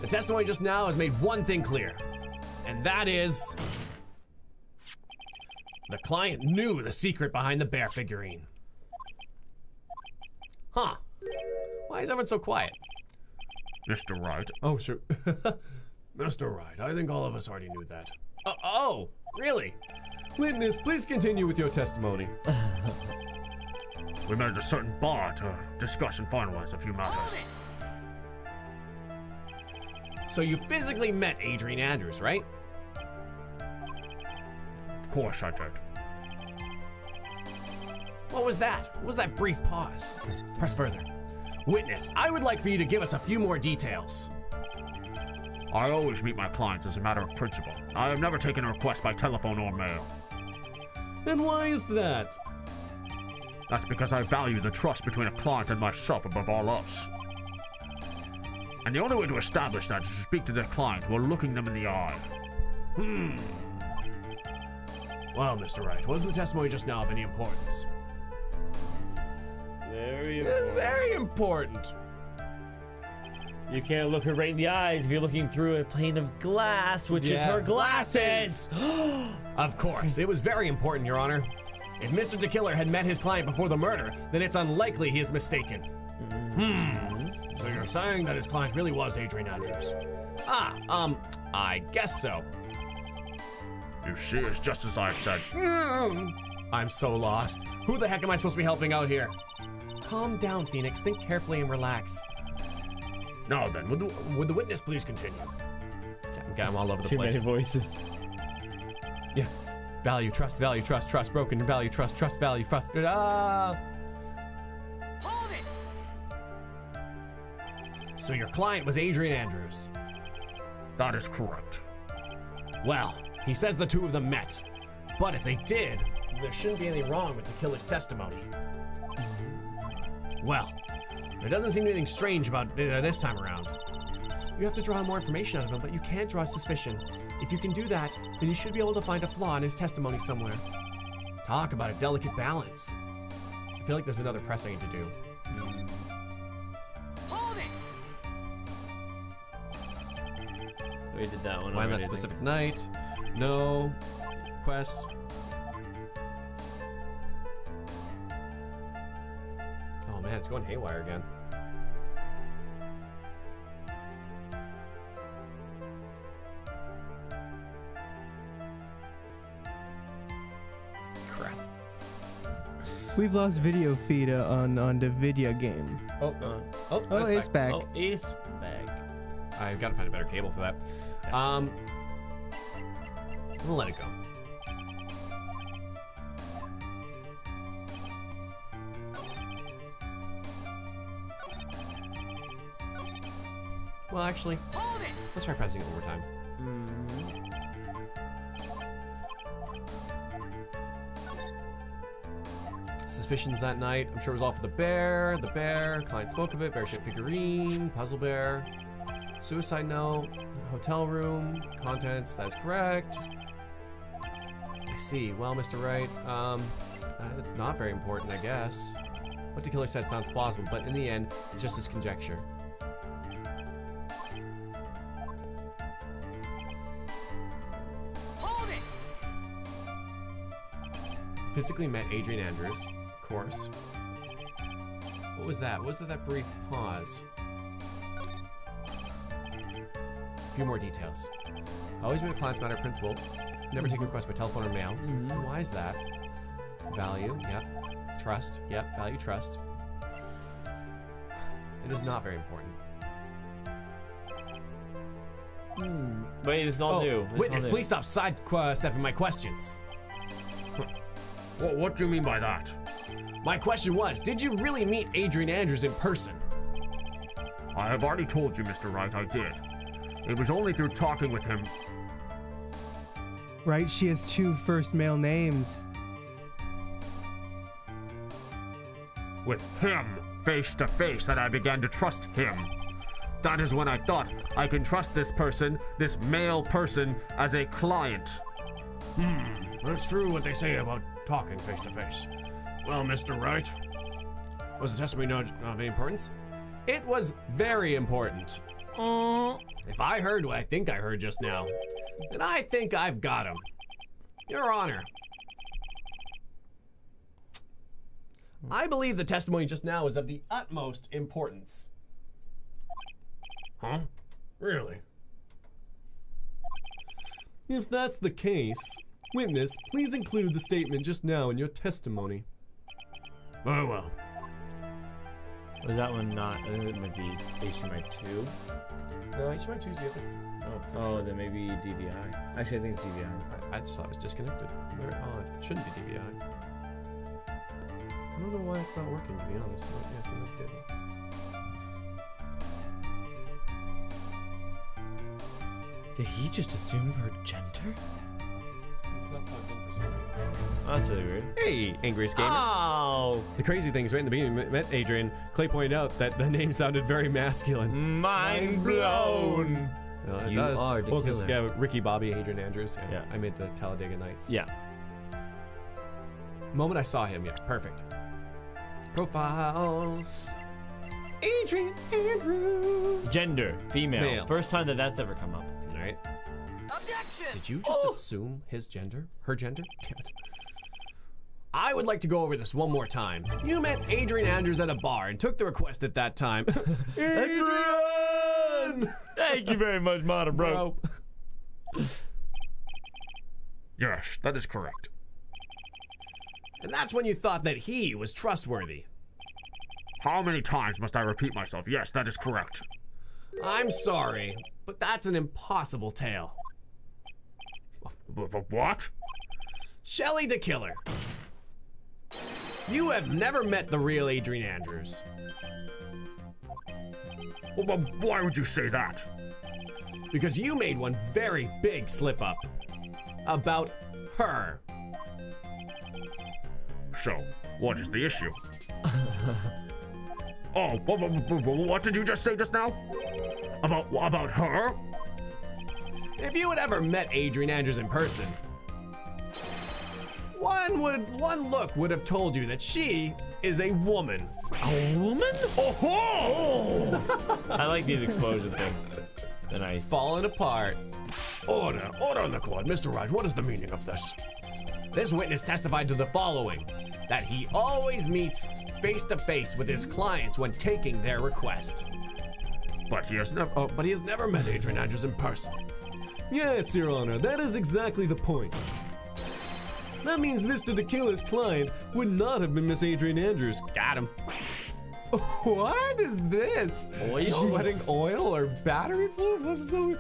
The testimony just now has made one thing clear, and that is the client knew the secret behind the bear figurine. Huh. Why is everyone so quiet? Mr. Wright, Oh, sure. Mr. Wright, I think all of us already knew that. Oh, really? Witness, please continue with your testimony. We met at a certain bar to discuss and finalize a few matters. So you physically met Adrian Andrews, right? Of course I did. What was that? What was that brief pause? Press further. Witness, I would like for you to give us a few more details. I always meet my clients as a matter of principle. I have never taken a request by telephone or mail. And why is that? That's because I value the trust between a client and myself above all else. And the only way to establish that is to speak to their client while looking them in the eye. Well, Mr. Wright, was the testimony just now of any importance? Very It's important. very important. You can't look her right in the eyes if you're looking through a pane of glass, which is her glasses. Of course, it was very important, Your Honor. If Mr. de Killer had met his client before the murder, then it's unlikely he is mistaken. So you're saying that his client really was Adrian Andrews? I guess so. You see, it's just as I said. I'm so lost. Who the heck am I supposed to be helping out here? Calm down, Phoenix. Think carefully and relax. Now then, Would the witness please continue? Got him all over the Too place. many voices. Yeah. Value, trust, broken, value, trust, value, trust. Hold it! So your client was Adrian Andrews. that is correct. Well, he says the two of them met. But if they did, there shouldn't be anything wrong with the killer's testimony. Well, there doesn't seem anything strange about this time around. You have to draw more information out of him, but you can't draw suspicion. If you can do that, then you should be able to find a flaw in his testimony somewhere. Talk about a delicate balance. I feel like there's another press I need to do. Hold it! We did that one Why already, that I think. specific night? No. Quest. Oh man, it's going haywire again. Crap. We've lost video feed on the video game. Oh, Oh, it's back. Oh, it's back. I've got to find a better cable for that. I'm gonna let it go. Well, actually, Hold it. let's try pressing it one more time. Suspicions that night. I'm sure it was all for the bear. The bear. Client spoke of it. Bear-shaped figurine. Puzzle bear. Suicide note. Hotel room. Contents. That is correct. I see. Well, Mr. Wright, it's not very important, I guess. What the killer said sounds plausible, but in the end, it's just his conjecture. Hold it. Physically met Adrian Andrews, of course. What was that? What was that brief pause? A few more details. Always been a client's matter principle. Never take requests by telephone or mail. Why is that? Value, yep. Trust, yep. Value, trust. It is not very important. Wait, this is all new. This is Witness, all new. please stop sidestepping my questions. What do you mean by that? My question was, did you really meet Adrian Andrews in person? I have already told you, Mr. Wright, I did. It was only through talking with him. Right, she has 2 first male names. With him, face to face, that I began to trust him. That is when I thought I can trust this person, this male person, as a client. That's true what they say about talking face to face. Well, Mr. Wright, was the testimony of any importance? It was very important. If I heard what I think I heard just now, then I think I've got him. Your Honor, I believe the testimony just now is of the utmost importance. Huh? Really? If that's the case, witness, please include the statement just now in your testimony. Very well. Was that one not? I think it might be HDMI 2. No, HDMI 2's the other. Oh, then maybe DVI. Actually, I think it's DVI. I just thought it was disconnected. Very odd. It shouldn't be DVI. I don't know why it's not working, to be honest. But yeah, see, that's good. Did he just assume her gender? It's not plugged in for some reason. Oh, that's really weird. Hey, Angriest Gamer. Oh, The crazy thing is, right in the beginning, we met Adrian. Clay pointed out that the name sounded very masculine. mind blown. Well, it You does. are the Well, because killer. Ricky Bobby, Adrian Andrews. Yeah. I made the Talladega Nights. Yeah. Moment I saw him, yeah, perfect. Profiles. Adrian Andrews. Gender, female. Male. First time that that's ever come up. All right. Objection. Did you just assume his gender? Her gender? Damn it. I would like to go over this one more time. You met Adrian Andrews at a bar and took the request at that time. Adrian! Thank you very much, Modern Bro. Yes, that is correct. And that's when you thought that he was trustworthy. How many times must I repeat myself? Yes, that is correct. I'm sorry, but that's an impossible tale. What? Shelley de Killer. You have never met the real Adrian Andrews. Well, why would you say that? Because you made one very big slip up about her. So, what is the issue? Oh, what did you just say just now? About her? If you had ever met Adrian Andrews in person, one look would have told you that she is a woman. A woman? Oh! I like these explosion things. They're nice. Falling apart. Order in the court. Mr. Wright, what is the meaning of this? This witness testified to the following: that he always meets face to face with his clients when taking their request. But he has never met Adrian Andrews in person. Yes, Your Honor, that is exactly the point. That means Mr. de Killer's client would not have been Miss Adrian Andrews. Got him. What is this? Oil? Sweating oil or battery fluid? What's so...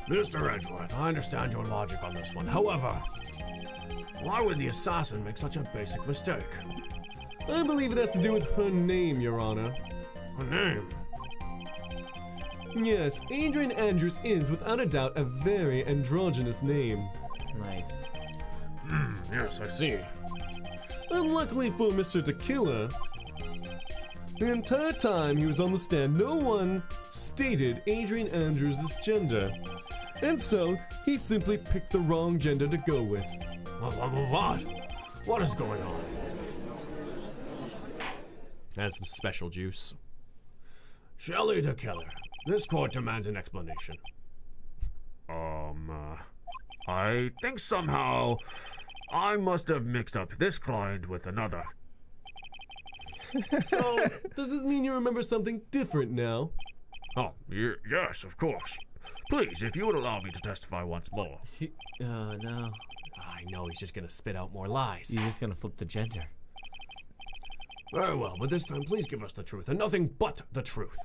Mr. Edgeworth, I understand your logic on this one. However, Why would the assassin make such a basic mistake? I believe it has to do with her name, Your Honor. Her name? Yes, Adrian Andrews is, without a doubt, a very androgynous name. Nice. Yes, I see. Unluckily for Mr. de Killer, the entire time he was on the stand, no one stated Adrian Andrews' gender. And so, he simply picked the wrong gender to go with. What? What is going on? That's some special juice. Shelley de Killer, this court demands an explanation. I think somehow I must have mixed up this client with another. So, does this mean you remember something different now? Oh, yes, of course. Please, if you would allow me to testify once more. Oh, no. I know he's just gonna spit out more lies. He's just gonna flip the gender. Very well, but this time please give us the truth, and nothing but the truth.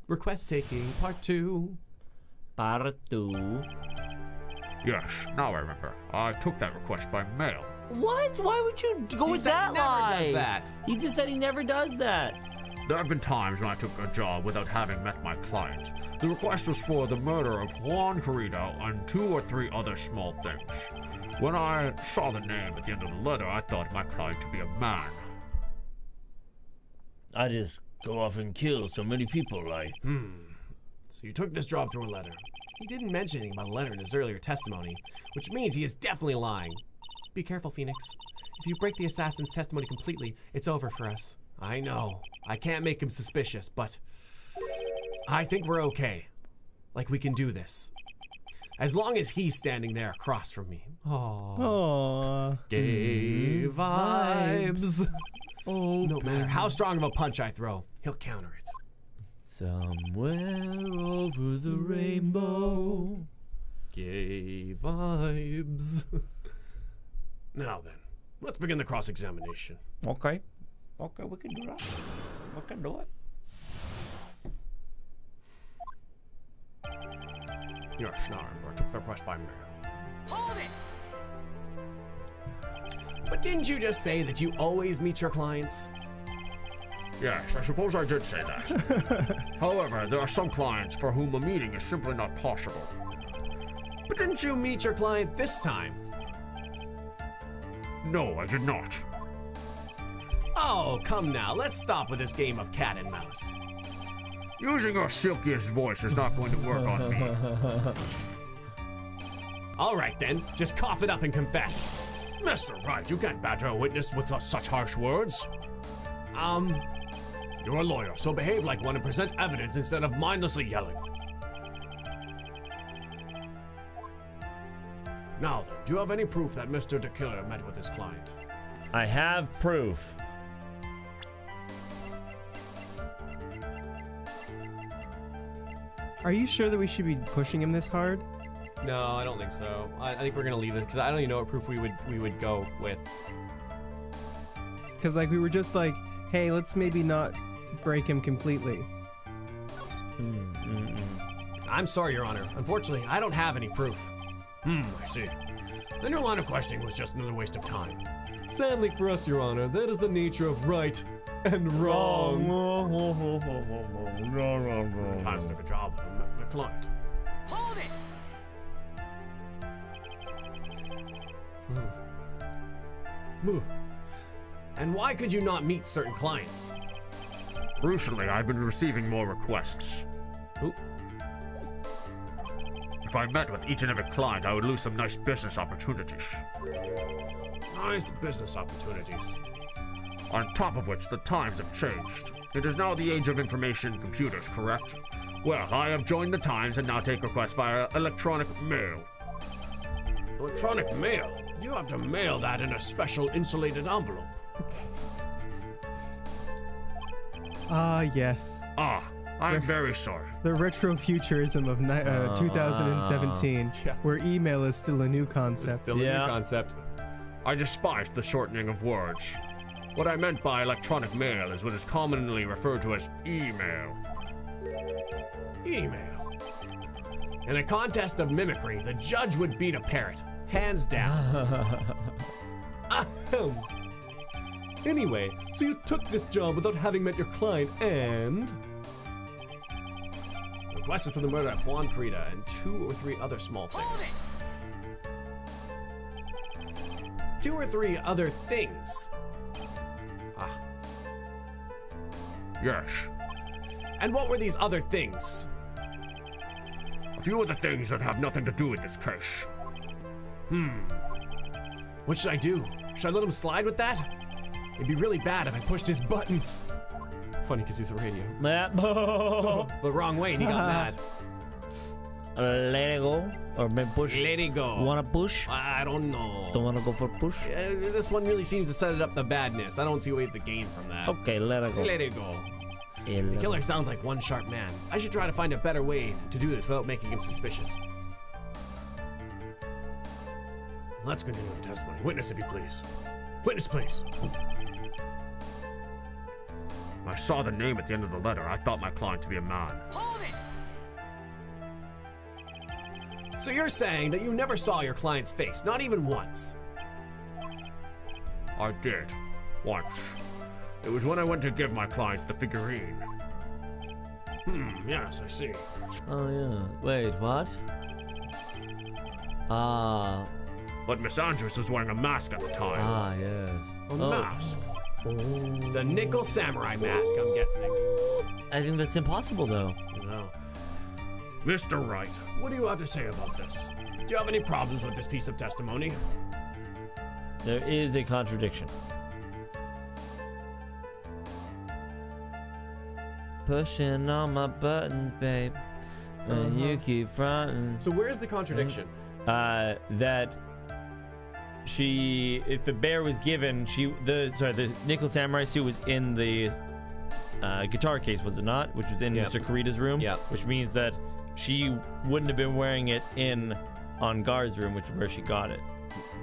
Request taking, part 2. Part 2. Yes, now I remember. I took that request by mail. What? Why would you go with said that he never lie? does that. He just said he never does that. There have been times when I took a job without having met my client. The request was for the murder of Juan Carrito and 2 or 3 other small things. When I saw the name at the end of the letter, I thought my client to be a man. I just go off and kill so many people, like. So you took this job through a letter. He didn't mention anything about a letter in his earlier testimony, which means he is definitely lying. Be careful, Phoenix. If you break the assassin's testimony completely, it's over for us. I know. I can't make him suspicious, but I think we're okay. Like, we can do this. As long as he's standing there across from me. Aww. Gay vibes. Oh, No matter how strong of a punch I throw, he'll counter it. somewhere over the rainbow. Gay vibes. Now then, let's begin the cross-examination. Okay. Okay, we can do that. We can do it. Your Schnarr took the request by mail. Hold it! But didn't you just say that you always meet your clients? Yes, I suppose I did say that. However, there are some clients for whom a meeting is simply not possible. But didn't you meet your client this time? No, I did not. Oh, come now, let's stop with this game of cat and mouse. Using your silkiest voice is not going to work on me. All right then, just cough it up and confess. Mr. Wright, you can't badger a witness with such harsh words. You're a lawyer, so behave like one and present evidence instead of mindlessly yelling. Now then, do you have any proof that Mr. de Killer met with his client? I have proof. Are you sure that we should be pushing him this hard? No, I don't think so. I think we're gonna leave this because I don't even know what proof we would go with. Because like we were just like, hey, let's maybe not break him completely. I'm sorry, Your Honor. Unfortunately, I don't have any proof. I see. Then your line of questioning was just another waste of time. Sadly for us, Your Honor, that is the nature of right and wrong. Times took a job with the client. Hold it! And why could you not meet certain clients? Recently, I've been receiving more requests. Ooh. If I met with each and every client, I would lose some nice business opportunities. Nice business opportunities. On top of which, the times have changed. It is now the age of information computers, correct? Well, I have joined the times and now take requests via electronic mail. Electronic mail? You have to mail that in a special insulated envelope. Ah, yes. Ah, I'm very sorry. The retrofuturism of 2017, where email is still a new concept. Still a new concept. I despise the shortening of words. What I meant by electronic mail is what is commonly referred to as email. Email. In a contest of mimicry, the judge would beat a parrot. Hands down. Ahem. Anyway, so you took this job without having met your client and... Requested for the murder of Juan Carita and 2 or 3 other small things. 2 or 3 other things. Ah. Yes. And what were these other things? A few of the things that have nothing to do with this case. What should I do? Should I let him slide with that? It'd be really bad if I pushed his buttons. Funny because he's a radio. The wrong way and he got mad. Let it go? Or maybe push? Let it go. Wanna push? I don't know. Don't wanna go for push? This one really seems to set it up the badness. I don't see ways to gain from that. Okay, let it go. Let it go. The killer sounds like one sharp man. I should try to find a better way to do this without making him suspicious. Let's continue the testimony. Witness, if you please. Witness, please. When I saw the name at the end of the letter, I thought my client to be a man. Hold it! So you're saying that you never saw your client's face, not even once? I did. Once. It was when I went to give my client the figurine. Yes, I see. Oh, yeah. Wait, what? Ah. But Miss Andrews was wearing a mask at the time. Ah, yes. A mask? The nickel samurai mask, I'm guessing. I think that's impossible, though. No. Mr. Wright, what do you have to say about this? Do you have any problems with this piece of testimony? There is a contradiction. Pushing all my buttons, babe. And you keep fronting. So where's the contradiction? That she, if the bear was given, the nickel samurai suit was in the guitar case, was it not? Which was in Mr. Carita's room. Yeah. Which means that she wouldn't have been wearing it on guard's room, which is where she got it.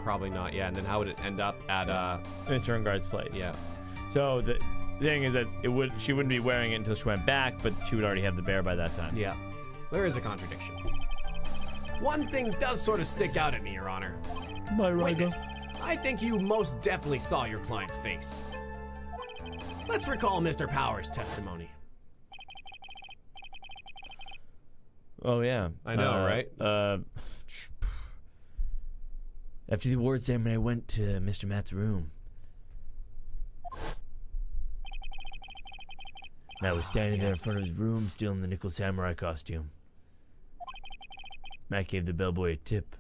Probably not, yeah. And then how would it end up at Mr. Guard's place? Yeah. So the thing is that she wouldn't be wearing it until she went back, but she would already have the bear by that time. Yeah. There is a contradiction. One thing does sort of stick out at me, Your Honor. My Witness, I think you most definitely saw your client's face. Let's recall Mr. Powers' testimony. Oh, yeah. I know, right? After the award ceremony, I went to Mr. Matt's room. Matt was standing there in front of his room, still in the nickel samurai costume. Matt gave the bellboy a tip.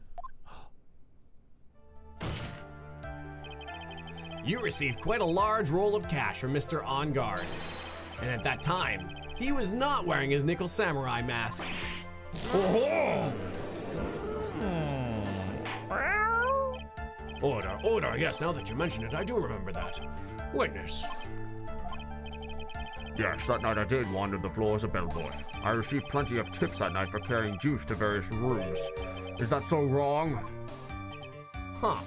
You received quite a large roll of cash from Mr. On Guard. And at that time, he was not wearing his nickel samurai mask. Order, yes, now that you mention it, I do remember that. Witness. Yes, that night I did wander the floor as a bellboy. I received plenty of tips that night for carrying juice to various rooms. Is that so wrong? Huh.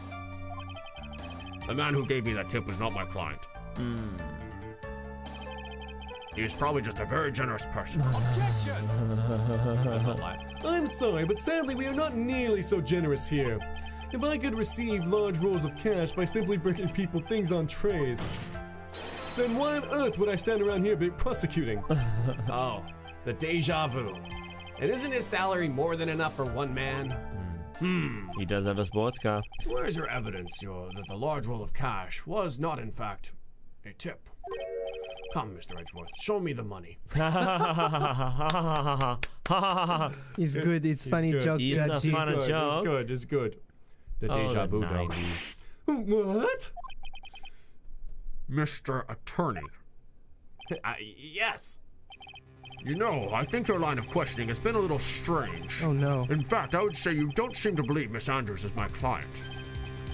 The man who gave me that tip was not my client. He was probably just a very generous person. Objection! That's a lie. I'm sorry, but sadly we are not nearly so generous here. If I could receive large rolls of cash by simply bringing people things on trays, then why on earth would I stand around here prosecuting? Oh, the deja vu. And isn't his salary more than enough for one man? He does have a sports car. Where is your evidence, that the large roll of cash was not, in fact, a tip? Come, Mr. Edgeworth, show me the money. It's good. It's funny good. joke. He's Judge. a funny joke. It's good, it's good. The deja vu dog. What? Mr. Attorney. Yes. You know, I think your line of questioning has been a little strange. Oh no. In fact, I would say you don't seem to believe Miss Andrews is my client.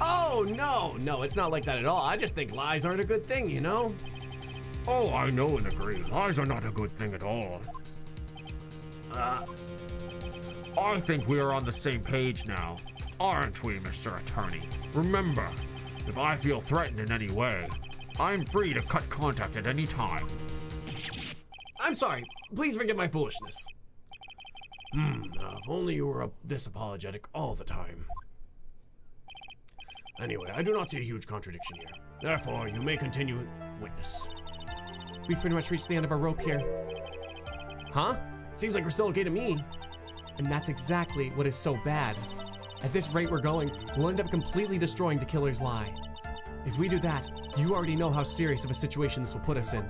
Oh, no, it's not like that at all. I just think lies aren't a good thing, you know? Oh, I know and agree. Lies are not a good thing at all. I think we are on the same page now. Aren't we, Mr. Attorney? Remember, if I feel threatened in any way, I'm free to cut contact at any time. I'm sorry. Please forgive my foolishness. If only you were this apologetic all the time. Anyway, I do not see a huge contradiction here. Therefore, you may continue, witness. We've pretty much reached the end of our rope here. Huh? Seems like we're still okay to me. And that's exactly what is so bad. At this rate we're going, we'll end up completely destroying the killer's lie. If we do that, you already know how serious of a situation this will put us in.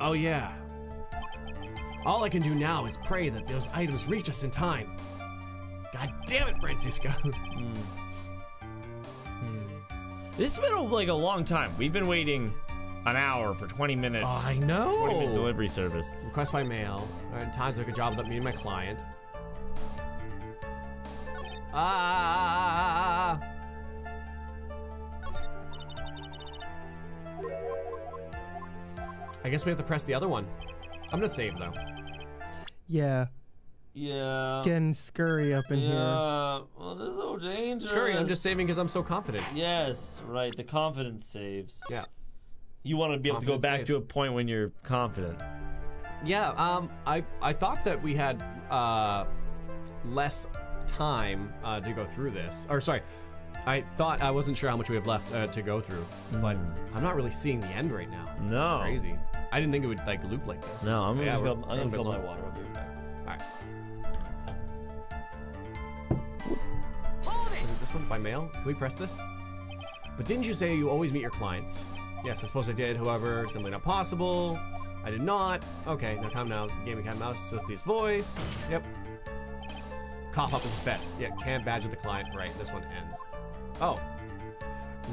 Oh yeah. All I can do now is pray that those items reach us in time. God damn it, Francisco. This has been like a long time. We've been waiting an hour for 20 minutes. Oh, I know. 20-minute delivery service. Request by mail. Alright, Times took a job without meeting my client. I guess we have to press the other one. I'm gonna save though. Yeah. Yeah. It's getting scurry up in here. Well, this is so dangerous. Scurry, I'm just saving because I'm so confident. Yes, right. The confidence saves. Yeah. You want to be able to go Confidence back saves. to a point when you're confident. Yeah, I thought that we had less time to go through this. Or sorry, I wasn't sure how much we have left to go through, but I'm not really seeing the end right now. No. It's crazy. I didn't think it would like loop like this. No, I'm Yeah, gonna we're fill, I'm gonna a bit fill my low. water. I'll be right back. All right. Is this one by mail? Can we press this? But didn't you say you always meet your clients? Yes, I suppose I did. However, simply not possible. I did not. Okay, now calm down. Gaming cat mouse, Sophie's voice. Yep. Cough up is best. Yeah, can't badger the client. Right, this one ends. Oh.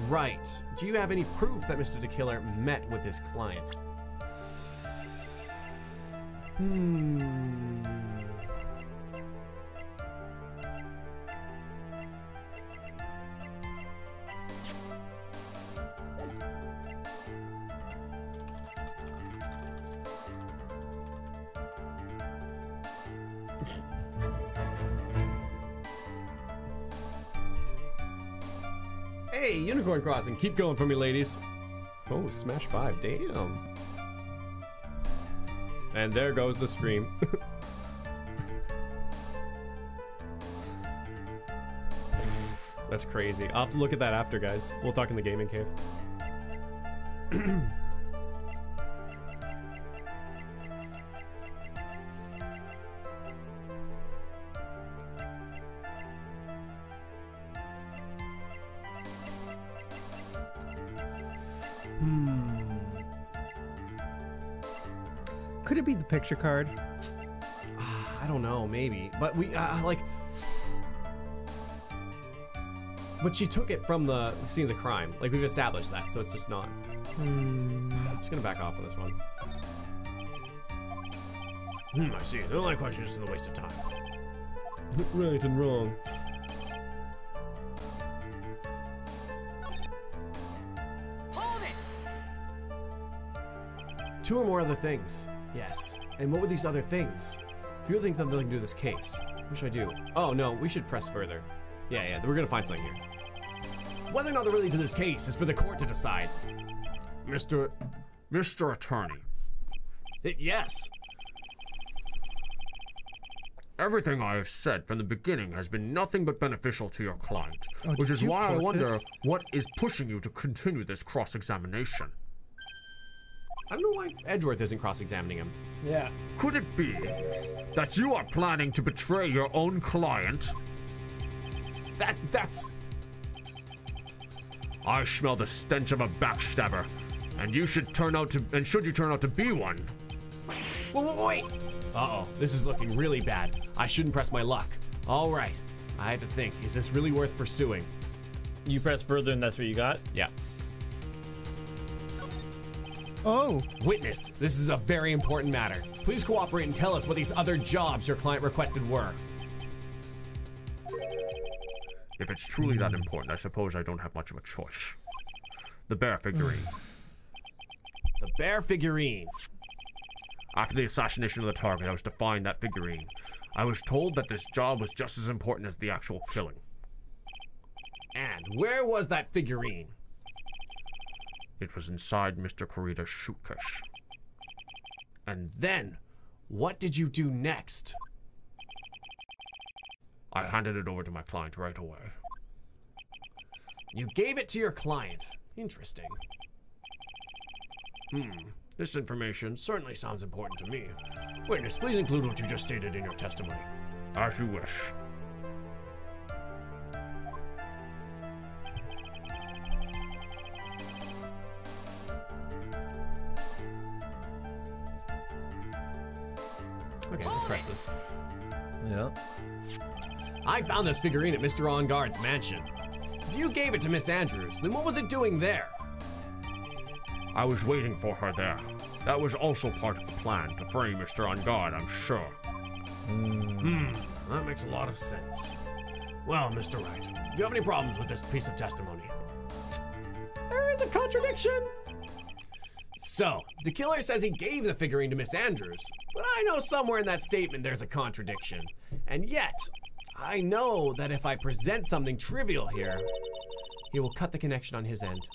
Right. Do you have any proof that Mr. de Killer met with his client? Hey, Unicorn Crossing, keep going for me, ladies. Oh, smash 5, damn. And there goes the scream. That's crazy. I'll have to look at that after, guys. We'll talk in the gaming cave. Could it be the picture card? I don't know, maybe. But we, like... But she took it from the scene of the crime. Like, we've established that, so it's just not. I'm just gonna back off on this one. I see. The only question is just a waste of time. Right and wrong. Hold it! 2 or more other things. Yes. And what were these other things? Few things have nothing to do with this case. What should I do? Oh, no, we should press further. Yeah, we're gonna find something here. Whether or not they're related to this case is for the court to decide. Mr. Attorney, Yes. everything I have said from the beginning has been nothing but beneficial to your client, Oh, which did is you why I quote wonder this? what is pushing you to continue this cross-examination. I don't know why Edgeworth isn't cross-examining him. Yeah. Could it be that you are planning to betray your own client? That's... I smell the stench of a backstabber, and should you turn out to be one, Wait! Uh-oh, this is looking really bad. I shouldn't press my luck. All right. I had to think, is this really worth pursuing? You press further and that's what you got? Yeah. Oh, Witness, this is a very important matter. Please cooperate and tell us what these other jobs your client requested were. if it's truly that important, I suppose I don't have much of a choice. The bear figurine. The bear figurine. After the assassination of the target, I was to find that figurine. I was told that this job was just as important as the actual killing. And where was that figurine? It was inside Mr. Kurita's suitcase. And then, what did you do next? I handed it over to my client right away. You gave it to your client. Interesting. This information certainly sounds important to me. Witness, please include what you just stated in your testimony. As you wish. Okay, let's press this. Yeah. I found this figurine at Mr. On Guard's mansion. If you gave it to Miss Andrews, then what was it doing there? I was waiting for her there. That was also part of the plan to frame Mr. On Guard, I'm sure. That makes a lot of sense. Well, Mr. Wright, do you have any problems with this piece of testimony? There is a contradiction. So, de Killer says he gave the figurine to Miss Andrews, but I know somewhere in that statement there's a contradiction. And yet, I know that if I present something trivial here, he will cut the connection on his end.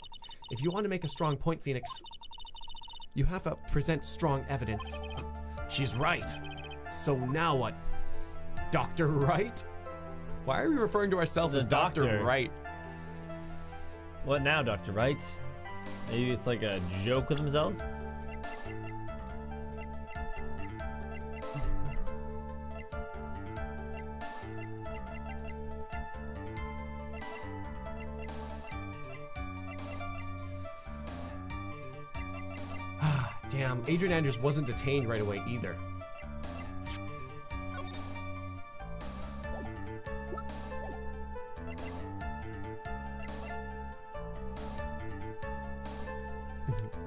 If you want to make a strong point, Phoenix, you have to present strong evidence. She's right. So now what? Dr. Wright? Why are we referring to ourselves The as Dr. doctor. Wright? What now, Dr. Wright? Maybe it's like a joke with themselves? Damn, Adrian Andrews wasn't detained right away either.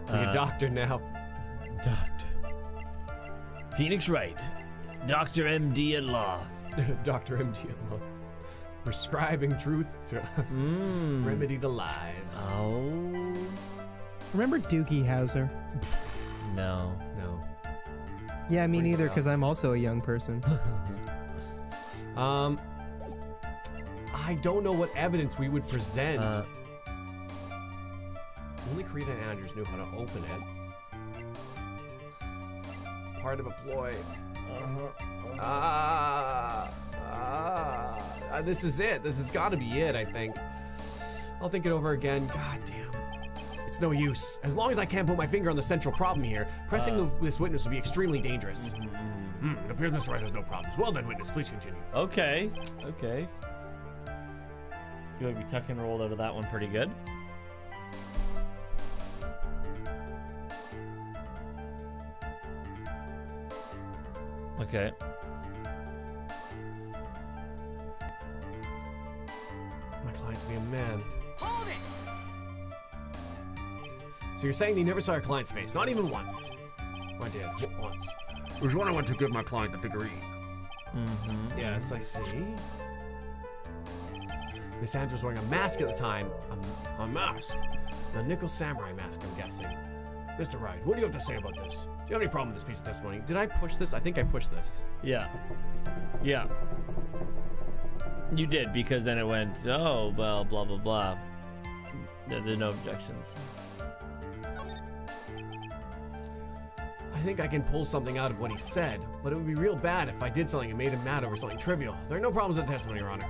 You're a doctor now. Doctor. Phoenix Wright. Dr. MD at law. Dr. MDMO. Prescribing truth to remedy the lies. Oh. Remember Doogie Howser? No. No. Yeah, me Rings a neither, bell. because I'm also a young person. I don't know what evidence we would present. Only Karina and Andrews knew how to open it. Part of a ploy. This is it. This has got to be it, I think. I'll think it over again. God damn. It's no use. As long as I can't put my finger on the central problem here, pressing this witness would be extremely dangerous. It appears Mr. Wright has no problems. Well then, witness, please continue. Okay. Okay. Feel like we tuck and rolled out of that one pretty good. Okay. My client to be a man. Hold it! So you're saying you never saw your client's face? Not even once? I did. Once. It was when I went to give my client the figurine. Yes, I see. Miss Andrews wearing a mask at the time. A mask? The nickel samurai mask, I'm guessing. Mr. Wright, what do you have to say about this? Do you have any problem with this piece of testimony? Did I push this? I think I pushed this. Yeah. Yeah. You did, because then it went, oh, well, blah, blah, blah. There's no objections. I think I can pull something out of what he said, but it would be real bad if I did something and made him mad over something trivial. There are no problems with the testimony, Your Honor.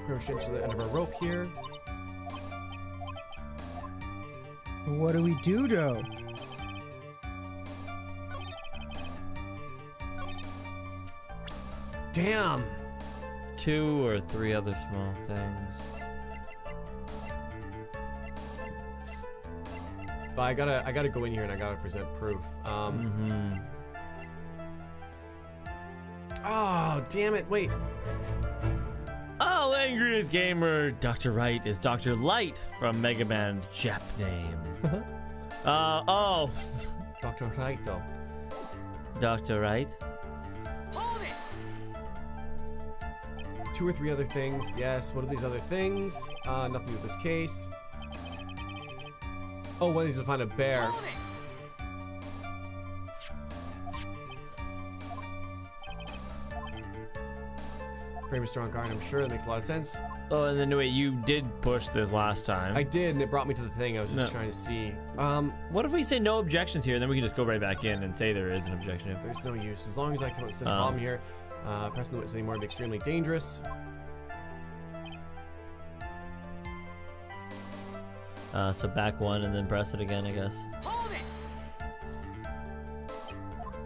Pretty much to the end of our rope here. What do we do, though? Damn! 2 or 3 other small things. But I gotta go in here and I gotta present proof. Oh, damn it! Wait. Oh, angriest gamer, Dr. Wright is Dr. Light from Mega Man Jap name. Oh, Dr. Wright, though. Dr. Wright. Hold it! 2 or 3 other things. Yes. What are these other things? Nothing with this case. Oh, one of these is to find a bear. Hold it! Frame Mr. On Guard, I'm sure that makes a lot of sense. Oh, and then wait, you did push this last time. I did, and it brought me to the thing I was just No. trying to see. What if we say no objections here, and then we can just go right back in and say there is an objection? There's no use. As long as I come up with a problem here. Pressing the witness anymore would be extremely dangerous. So back one and then press it again, I guess. Hold it!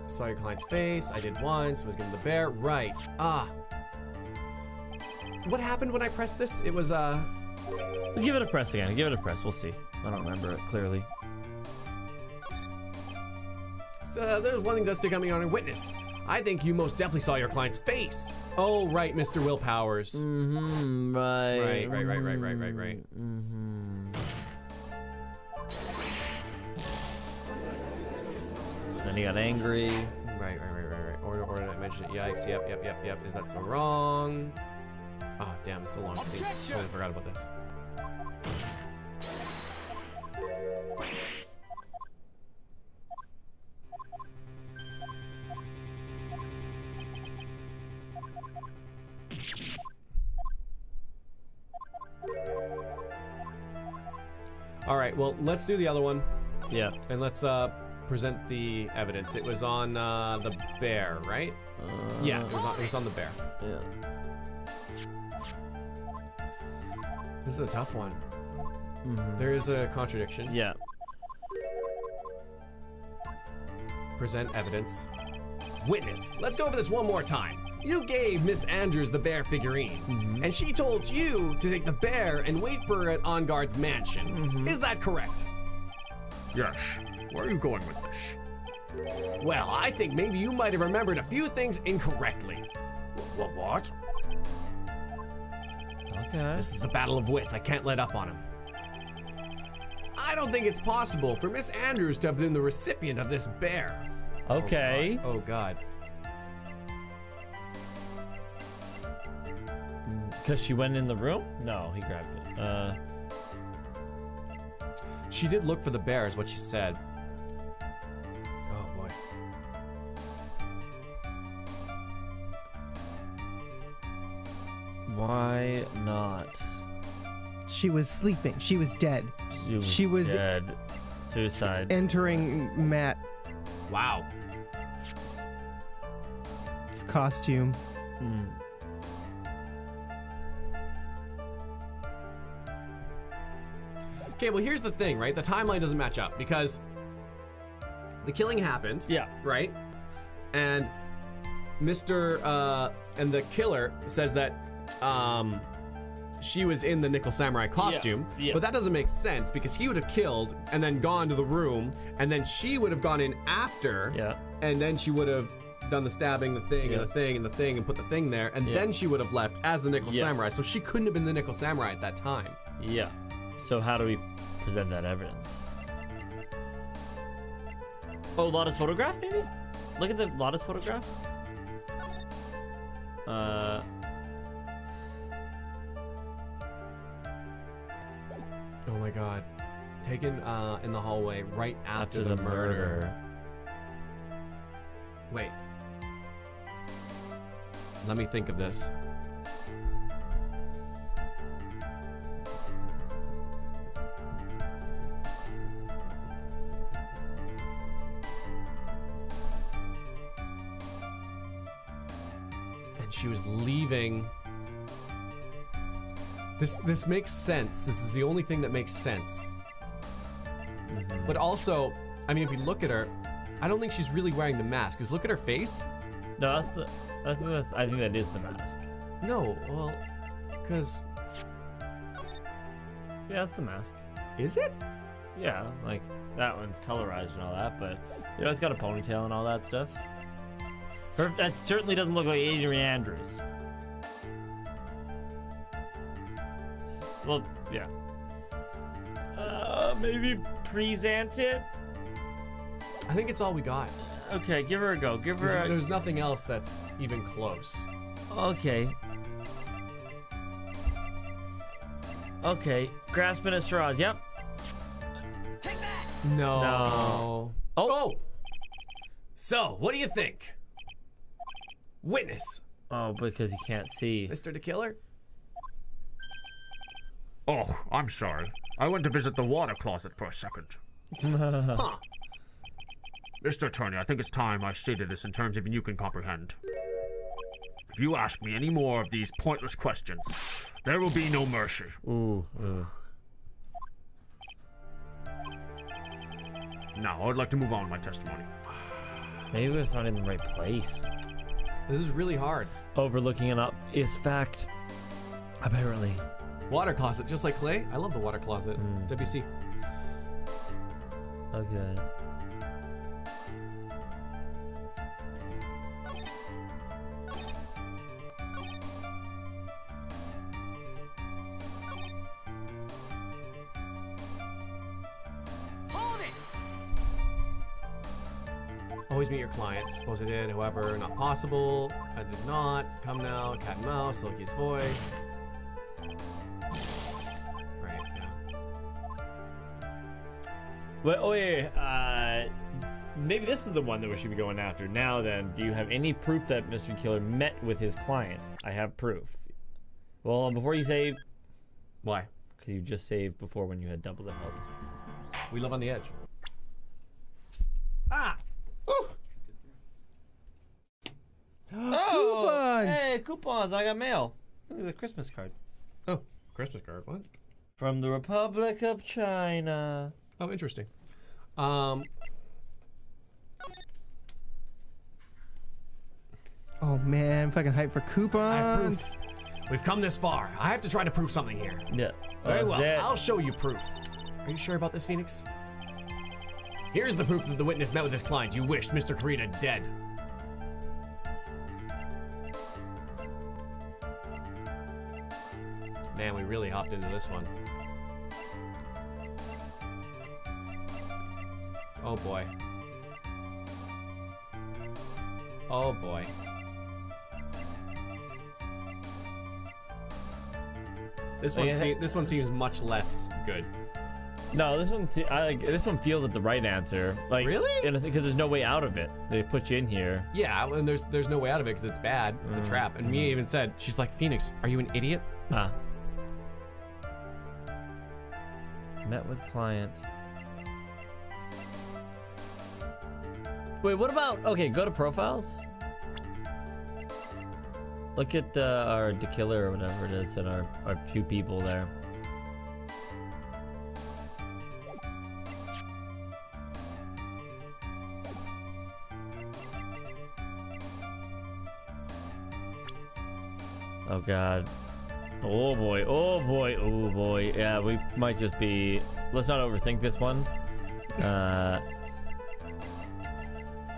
Saw your client's face. I did once. Was given the bear. Right. Ah. What happened when I pressed this? It was Give it a press again. Give it a press. We'll see. I don't remember it clearly. There's one thing that stick out me on a witness. I think you most definitely saw your client's face. Oh, right, Mr. Will Powers. Mm-hmm. Right. Right. Mm-hmm. Then he got angry. Right. Or did I mention it? Yikes. Yep. Is that so wrong? Oh, damn, it's so long to see. Totally forgot about this. All right, well, let's do the other one. Yeah. And let's present the evidence. It was on the bear, right? Yeah, it was on the bear. Yeah. This is a tough one. Mm-hmm. There is a contradiction. Yeah. Present evidence. Witness. Let's go over this one more time. You gave Miss Andrews the bear figurine, and she told you to take the bear and wait for it on guard's mansion. Is that correct? Yes. Where are you going with this? Well, I think maybe you might have remembered a few things incorrectly. What? Okay. This is a battle of wits. I can't let up on him. I don't think it's possible for Miss Andrews to have been the recipient of this bear. Okay. Oh, God. Because she went in the room? No, he grabbed it. She did look for the bear, is what she said. Oh, boy. Why not? She was sleeping. She was dead. She was dead. Suicide. Entering Matt's Wow. costume. Okay, well, here's the thing, right? The timeline doesn't match up because the killing happened. Yeah. Right? And and the killer says that she was in the Nickel Samurai costume, Yeah. but that doesn't make sense because he would have killed and then gone to the room, and then she would have gone in after, Yeah. and then she would have done the stabbing, the thing, Yeah. and the thing, and the thing, and put the thing there, and Yeah. then she would have left as the Nickel Yeah. Samurai, so she couldn't have been the Nickel Samurai at that time. Yeah. So how do we present that evidence? Oh, Lotta's photograph, maybe? Look at the Lotta's photograph. Oh my God. Taken in the hallway right after the murder. Wait. Let me think of this. And she was leaving. This makes sense. This is the only thing that makes sense. But also, I mean, if you look at her, I don't think she's really wearing the mask. Because look at her face. No, I think that is the mask. No, well, because... Yeah, that's the mask. Is it? Yeah, like that one's colorized and all that, but you know, it's got a ponytail and all that stuff. That certainly doesn't look like Adrian Andrews. Well, yeah. Maybe present it? I think it's all we got. Okay, give her a go. Give her There's nothing else that's even close. Okay. Okay, grasping at straws, yep. Take that! No. No. Oh! So, what do you think? Witness, Oh, because he can't see. Mr. de Killer? Oh, I'm sorry. I went to visit the water closet for a second. Huh. Mr. Attorney, I think it's time I stated this in terms even you can comprehend. If you ask me any more of these pointless questions, there will be no mercy. Ooh. Now, I'd like to move on with my testimony. Maybe it's not in the right place. This is really hard. Overlooking an obvious fact. Apparently. Water closet, just like Clay. I love the water closet. WC. Okay. Hold it! Always meet your clients. Suppose I did, however, not possible. I did not. Come now, cat and mouse, Loki's voice. Right, yeah. Wait, maybe this is the one that we should be going after. Now then, do you have any proof that Mr. Killer met with his client? I have proof. Well, before you save... Why? Because you just saved before when you had double the health. We live on the edge. Ah! Ooh. Coupons! Hey, coupons! I got mail. Look at the Christmas card. Oh, Christmas card, what? From the Republic of China. Oh, interesting. Oh man, I'm fucking hyped for coupons. I have proof. We've come this far. I have to try to prove something here. Yeah. Very well. That's it. I'll show you proof. Are you sure about this, Phoenix? Here's the proof that the witness met with his client. You wished Mr. Kurita dead. Man, we really hopped into this one. Oh boy. Oh boy. This one seems much less good. No, this one. This one feels like the right answer. Like Really? Because there's no way out of it. They put you in here. Yeah, and there's no way out of it because it's bad. It's a trap. And Mia even said, she's like, Phoenix, are you an idiot? Ah. Met with client. Wait, what about? Okay, go to profiles. Look at our de Killer or whatever it is, and our two people there. Oh god. Oh boy, oh boy, oh boy. Yeah, we might just be... Let's not overthink this one.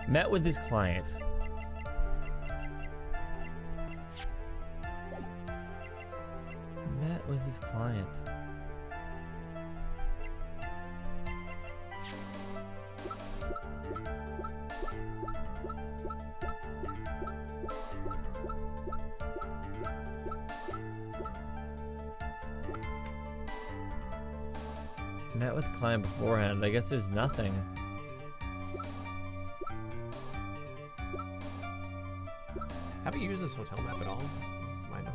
Met with his client. Met with his client. Met with client beforehand. I guess there's nothing. Have you used this hotel map at all? Might have.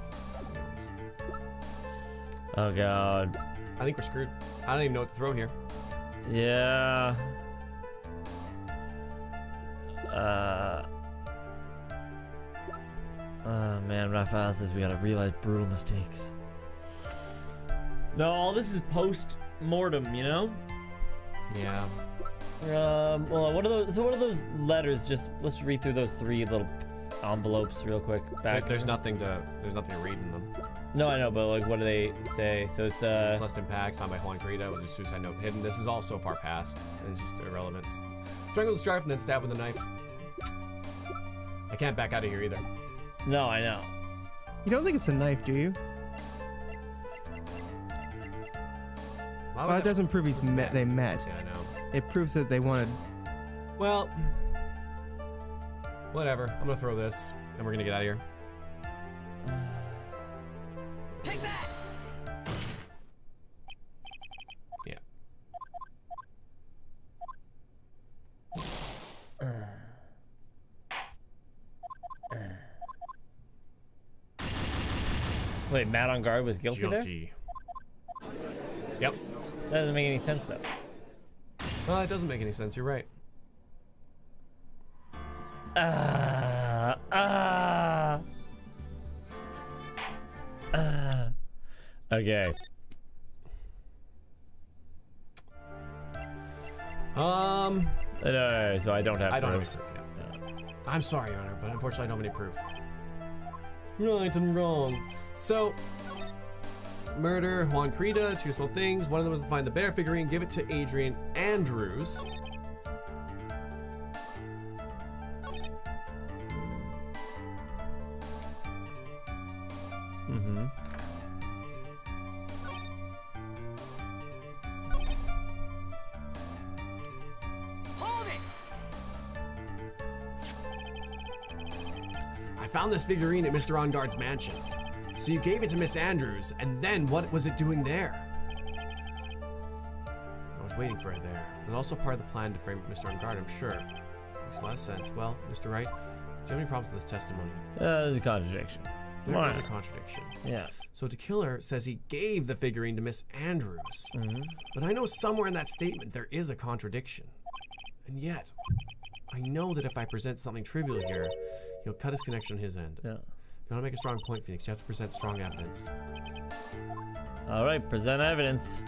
Oh god. I think we're screwed. I don't even know what to throw here. Yeah. Oh man, when I fast this, we gotta realize brutal mistakes. No, all this is post-mortem, you know? Yeah. Well, what are those? So what are those letters? Just let's read through those three little envelopes real quick. Back. There's nothing to read in them. No, I know, but like, what do they say? So it's Celeste Impacts, found by Juan Carita, was a suicide note hidden. This is all so far past. It's just irrelevant. Strangle the strife and then stab with a knife. I can't back out of here either. No, I know. You don't think it's a knife, do you? Well, it doesn't prove they met. Yeah, I know. It proves that they wanted. Well, whatever. I'm gonna throw this, and we're gonna get out of here. Take that! Yeah. Wait, Matt on guard was guilty there? Yep. That doesn't make any sense though. Well, it doesn't make any sense. You're right. Okay. No, so I don't have I don't have proof. any proof yet. I'm sorry, Your Honor, but unfortunately I don't have any proof. Right and wrong. So, murder, Juan Carita, two small things. One of them was to find the bear figurine, give it to Adrian Andrews. Mm-hmm. Hold it! I found this figurine at Mr. Onguard's mansion. So you gave it to Miss Andrews, and then what was it doing there? I was waiting for it there. It was also part of the plan to frame Mr. Ongard, I'm sure. Makes a lot of sense. Well, Mr. Wright, do you have any problems with this testimony? There's a contradiction. There is a contradiction. Yeah. So de Killer says he gave the figurine to Miss Andrews. But I know somewhere in that statement there is a contradiction. And yet, I know that if I present something trivial here, he'll cut his connection on his end. Yeah. If you want to make a strong point, Phoenix, you have to present strong evidence. All right, present evidence.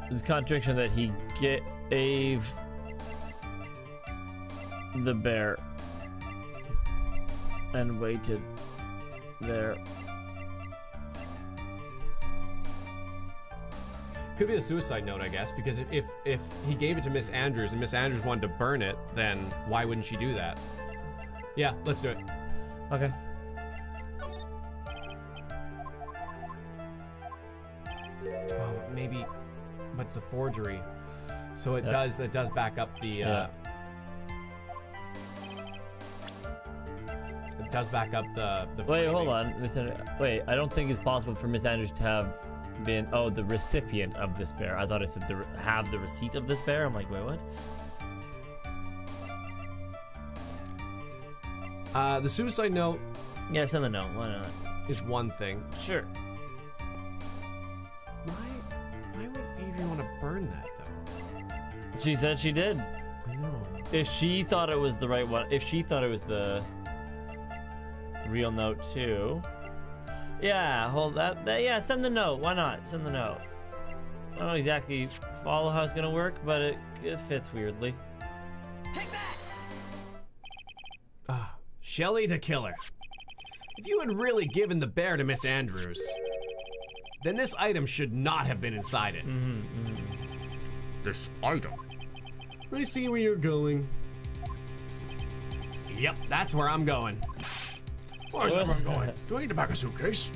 This contradiction that he gave the bear and waited there. Could be the suicide note, I guess, because if he gave it to Miss Andrews and Miss Andrews wanted to burn it, then why wouldn't she do that? Yeah, let's do it. Okay. Oh, maybe, but it's a forgery, so it does back up the. It does back up the. Wait, framing. hold on. Wait, I don't think it's possible for Miss Andrews to have been the recipient of this bear. I thought it said have the receipt of this bear. I'm like, wait, what? The suicide note Yeah, send the note. Why not? is one thing. Sure. Why would Adrian want to burn that though? She said she did. I know. If she thought it was the right one, if she thought it was the real note too. Yeah, hold that. Yeah, send the note. Why not? Send the note. I don't exactly follow how it's gonna work, but it fits weirdly. Take that! Shelley de Killer. If you had really given the bear to Miss Andrews, then this item should not have been inside it. This item. I see where you're going. Yep, that's where I'm going. Where's everyone going? Do I need to pack a suitcase?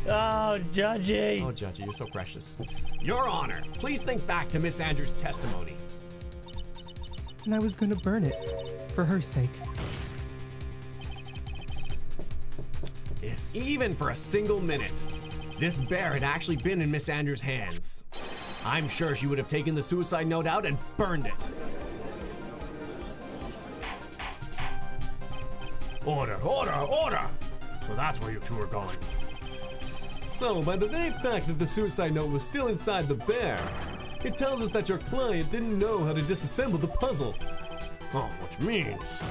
Oh, Judgy. Oh, Judgy, you're so precious. Your Honor, please think back to Miss Andrews' testimony. And I was gonna burn it, for her sake. If even for a single minute, this bear had actually been in Miss Andrews' hands, I'm sure she would have taken the suicide note out and burned it. Order, order, order! So that's where you two are going. So, by the very fact that the suicide note was still inside the bear, it tells us that your client didn't know how to disassemble the puzzle. Oh, which means...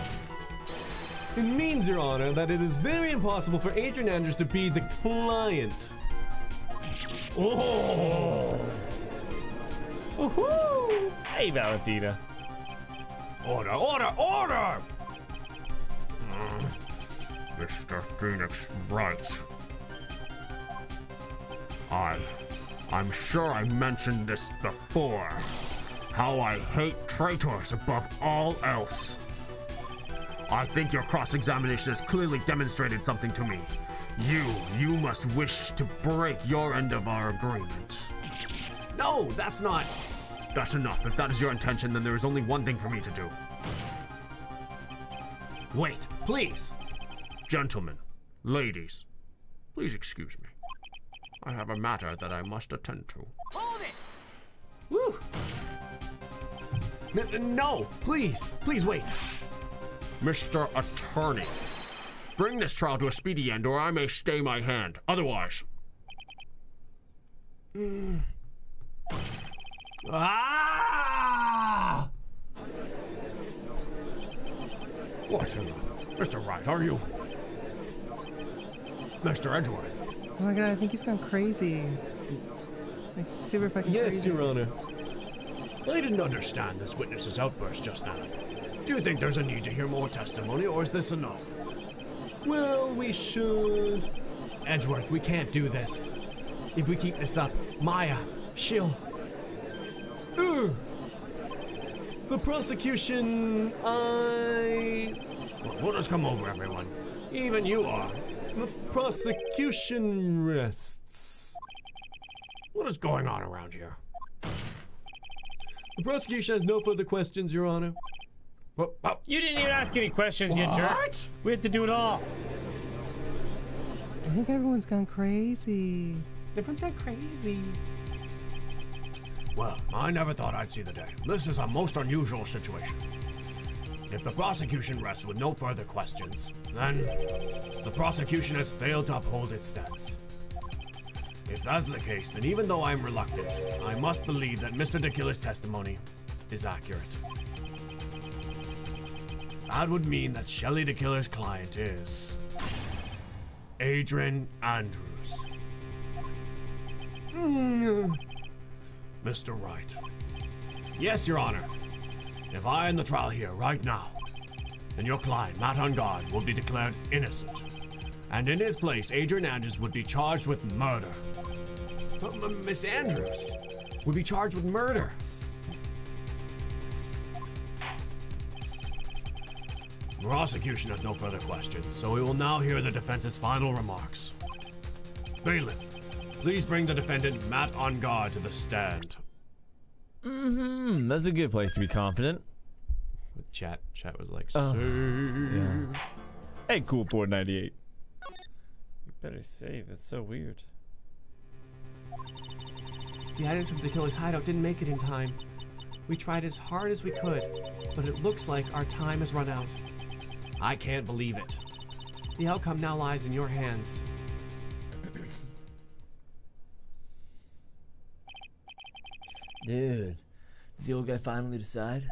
It means, Your Honor, that it is very impossible for Adrian Andrews to be the client. Oh! Woohoo! Hey, Valentina. Order, order, order! Mr. Phoenix Wright. I'm sure I mentioned this before. How I hate traitors above all else. I think your cross-examination has clearly demonstrated something to me. You must wish to break your end of our agreement. No, that's not... That's enough. If that is your intention, then there is only one thing for me to do. Wait, please. Gentlemen, ladies, please excuse me. I have a matter that I must attend to. Hold it! Woo! No, please, please wait. Mr. Attorney, bring this trial to a speedy end or I may stay my hand. Otherwise... Ah! What? Mr. Wright, are you... Mr. Edgeworth. Oh my god, I think he's gone crazy. Like, super fucking Yes, crazy. Your Honor. I didn't understand this witness's outburst just now. Do you think there's a need to hear more testimony, or is this enough? Well, we should. Edgeworth, we can't do this. If we keep this up, Maya, she'll... The prosecution, What has come over everyone? Even you are. The prosecution rests. What is going on around here? The prosecution has no further questions, Your Honor. You didn't even ask any questions, you jerk. We had to do it all. I think everyone's gone crazy. Everyone's gone crazy. Well, I never thought I'd see the day. This is a most unusual situation. If the prosecution rests with no further questions, then the prosecution has failed to uphold its stance. If that's the case, then even though I'm reluctant, I must believe that Mr. de Killer's testimony is accurate. That would mean that Shelley de Killer's client is Adrian Andrews. Mr. Wright. Yes, Your Honor. If I end the trial here right now, then your client, Matt on guard, will be declared innocent. And in his place, Adrian Andrews would be charged with murder. Miss Andrews would be charged with murder. The prosecution has no further questions, so we will now hear the defense's final remarks. Bailiff, please bring the defendant, Matt on guard, to the stand. That's a good place to be confident. Chat was like, Yeah. Hey, cool 498. You better save. That's so weird. the items from the killer's hideout didn't make it in time. We tried as hard as we could, but it looks like our time has run out. I can't believe it. The outcome now lies in your hands. Dude, did the old guy finally decide?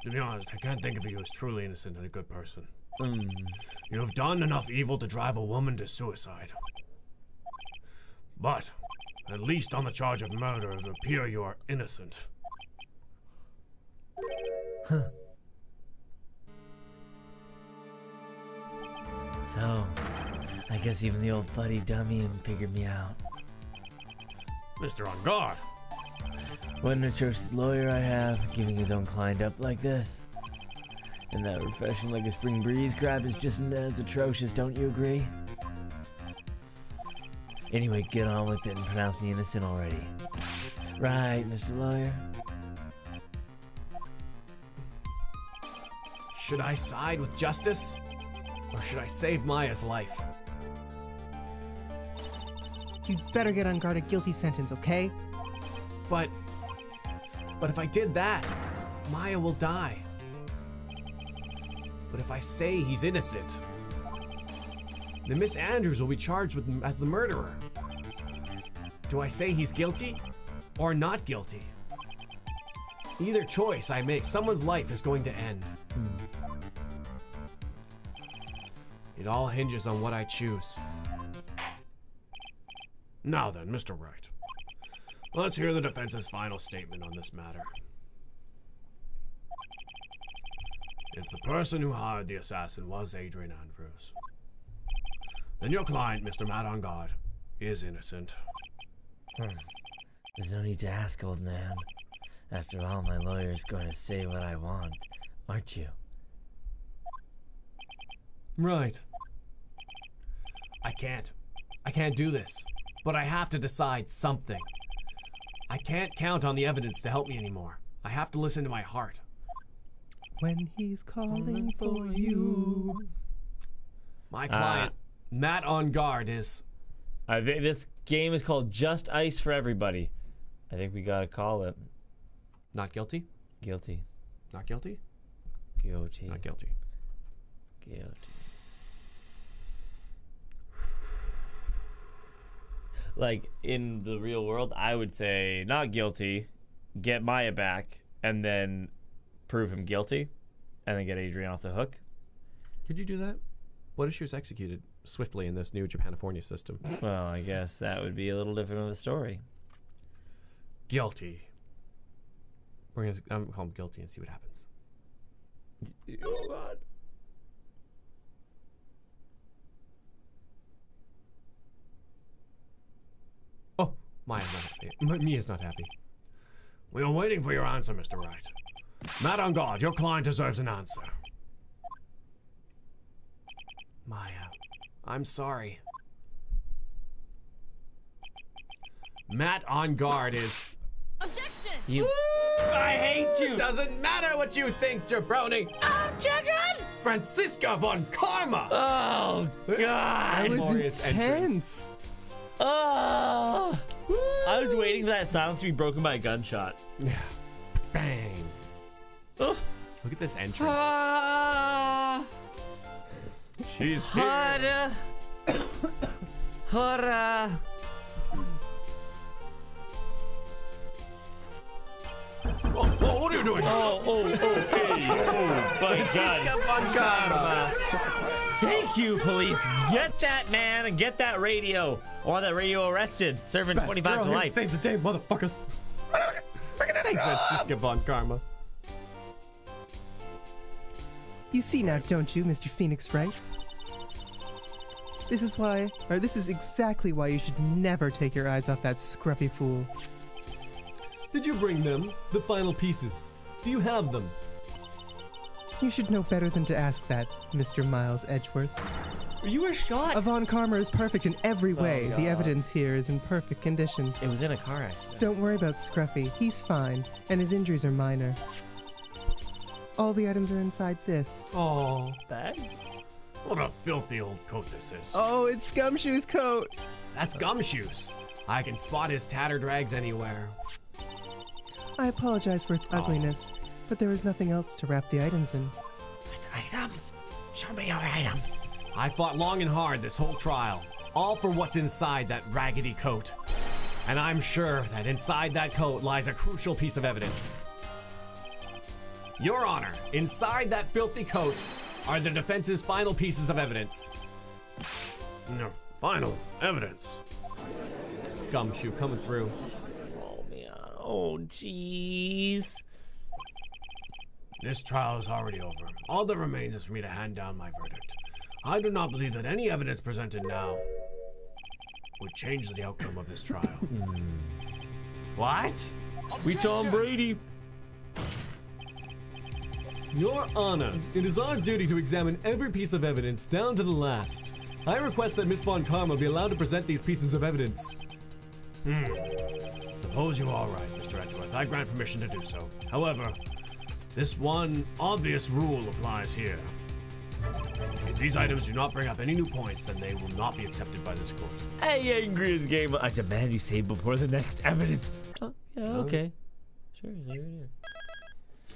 To be honest, I can't think of you as truly innocent and a good person. You have done enough evil to drive a woman to suicide. But, at least on the charge of murder, it would appear you are innocent. So, I guess even the old fuddy dummy figured me out. Mr. On guard. What an atrocious lawyer I have, giving his own client up like this. And that refreshing like a spring breeze grab is just as atrocious, don't you agree? Anyway, get on with it and pronounce me innocent already. Right, Mr. Lawyer? Should I side with justice? Or should I save Maya's life? You better get on guard a guilty sentence, okay? But if I did that, Maya will die. But if I say he's innocent, then Miss Andrews will be charged with as the murderer. Do I say he's guilty or not guilty? Either choice I make, someone's life is going to end. It all hinges on what I choose. Now then, Mr. Wright. Let's hear the defense's final statement on this matter. If the person who hired the assassin was Adrian Andrews, then your client, Mr. Matt on guard, is innocent. There's no need to ask, old man. After all, my lawyer's going to say what I want, aren't you? Right. I can't do this, but I have to decide something. I can't count on the evidence to help me anymore. I have to listen to my heart. When he's calling for you. My client, Matt on guard, is... I think this game is called Just Ice for Everybody. I think we gotta call it. Not guilty? Guilty. Not guilty? Guilty. Not guilty. Guilty. Like, in the real world, I would say not guilty, get Maya back, and then prove him guilty, and then get Adrian off the hook. Could you do that? What if she was executed? swiftly in this new Japanifornia system. Well, I guess that would be a little different of a story. Guilty. I'm gonna call him guilty and see what happens. Oh, God. Oh, Maya's not happy. Mia's not happy. We are waiting for your answer, Mr. Wright. Matt on guard, your client deserves an answer. Maya, I'm sorry. Matt on guard is... Objection! You. I hate you. Doesn't matter what you think, jabroni. Objection! Francisca von Karma. Oh, God. That was Glorious intense. Oh. I was waiting for that silence to be broken by a gunshot. Yeah. Bang. Oh. Look at this entrance. Ah. She's here. Hara. Hara. Oh, what are you doing? Hey. Oh, my God. Thank you, police. Get that man and get that radio. I want that radio arrested. Serving 25 to life. Save the day, motherfuckers. Thanks, Francisca von Karma. You see now, don't you, Mr. Phoenix Wright? This is exactly why you should never take your eyes off that scruffy fool. Did you bring them? The final pieces? Do you have them? You should know better than to ask that, Mr. Miles Edgeworth. You were shot. Von Karma is perfect in every way. God. The evidence here is in perfect condition. It was in a car accident. Don't worry about Scruffy. He's fine, and his injuries are minor. All the items are inside this. Oh. Bag? What a filthy old coat this is. Oh, it's Gumshoe's coat. That's Gumshoe's. I can spot his tattered rags anywhere. I apologize for its ugliness, but there was nothing else to wrap the items in. Items? Show me your items. I fought long and hard this whole trial, all for what's inside that raggedy coat. And I'm sure that inside that coat lies a crucial piece of evidence. Your Honor, inside that filthy coat are the defense's final pieces of evidence. No, final evidence. Gumshoe coming through. Oh, man. Oh, jeez. This trial is already over. All that remains is for me to hand down my verdict. I do not believe that any evidence presented now would change the outcome of this trial. What? We Tom Brady. Your Honor, it is our duty to examine every piece of evidence down to the last. I request that Miss Von Karma be allowed to present these pieces of evidence. Suppose you are right, Mr. Edgeworth. I grant permission to do so. However, this one obvious rule applies here. If these items do not bring up any new points, then they will not be accepted by this court. Hey, angry as game. I demand you say before the next evidence. Oh, yeah, okay. Sure, is there here?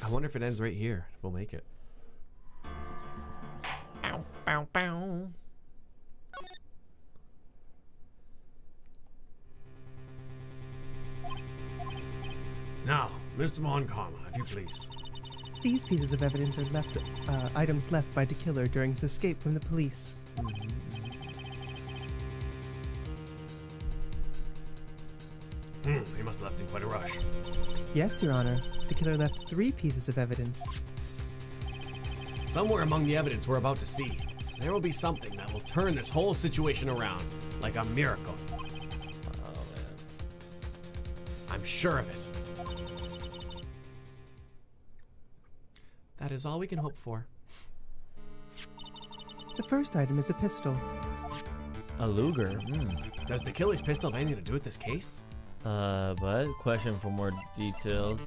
I wonder if it ends right here. If we'll make it. Bow, bow, bow. Now, Mr. Von Karma, if you please. These pieces of evidence are items left by de Killer during his escape from the police. He must have left in quite a rush. Yes, Your Honor. De Killer left 3 pieces of evidence. Somewhere among the evidence we're about to see, there will be something that will turn this whole situation around, like a miracle. Oh, man. I'm sure of it. That is all we can hope for. The first item is a pistol. A Luger. Does de Killer's pistol have anything to do with this case? But question for more details.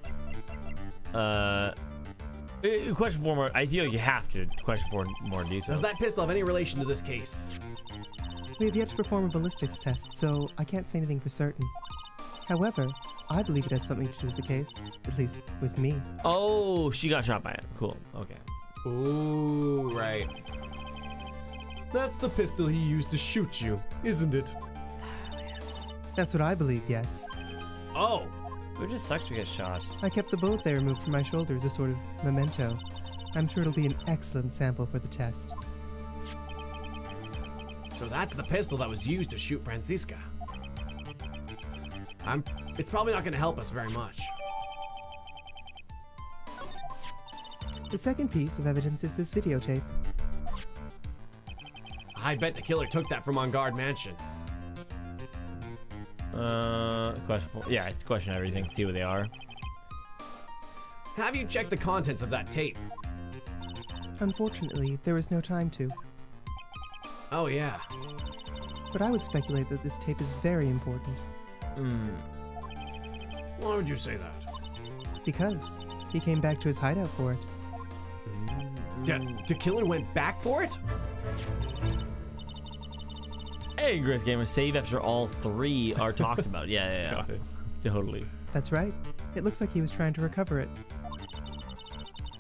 Question for more. I feel like you have to question for more details. Does that pistol have any relation to this case? We have yet to perform a ballistics test, so I can't say anything for certain. However, I believe it has something to do with the case, at least with me. Oh, she got shot by it. Cool. Okay. Ooh, right. That's the pistol he used to shoot you, isn't it? That's what I believe, yes. Oh, It would just suck to get shot. I kept the bullet they removed from my shoulder as a sort of memento. I'm sure it'll be an excellent sample for the test. So that's the pistol that was used to shoot Francisca. It's probably not going to help us very much. The second piece of evidence is this videotape. I bet the killer took that from On Guard Mansion. Question everything, see what they are. Have you checked the contents of that tape? Unfortunately, there is no time to. Oh, yeah. But I would speculate that this tape is very important. Why would you say that? Because he came back to his hideout for it. The killer went back for it? Hey, Grizz Gamer, save after all 3 are talked about. Yeah. Totally. That's right. It looks like he was trying to recover it.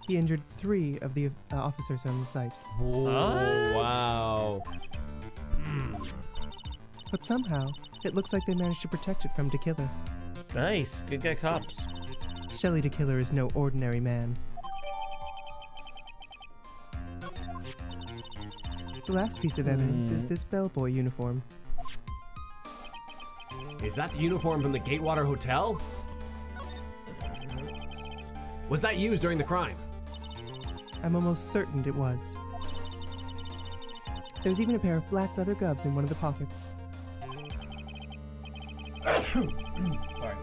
He injured 3 of the officers on the site. Oh, wow. But somehow, it looks like they managed to protect it from de Killer. Nice. Good guy cops. Shelley de Killer is no ordinary man. The last piece of evidence is this bellboy uniform. Is that the uniform from the Gatewater Hotel? Was that used during the crime? I'm almost certain it was. There's even a pair of black leather gloves in one of the pockets. Sorry.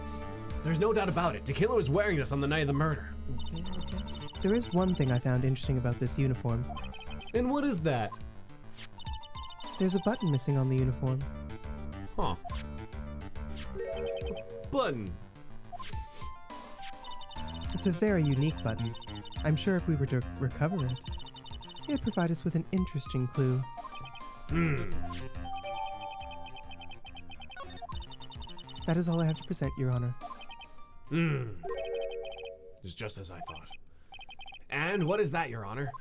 There's no doubt about it. De Killer was wearing this on the night of the murder. There is one thing I found interesting about this uniform. And what is that? There's a button missing on the uniform. Huh. Button. It's a very unique button. I'm sure if we were to recover it, it'd provide us with an interesting clue. That is all I have to present, Your Honor. It's just as I thought. And what is that, Your Honor?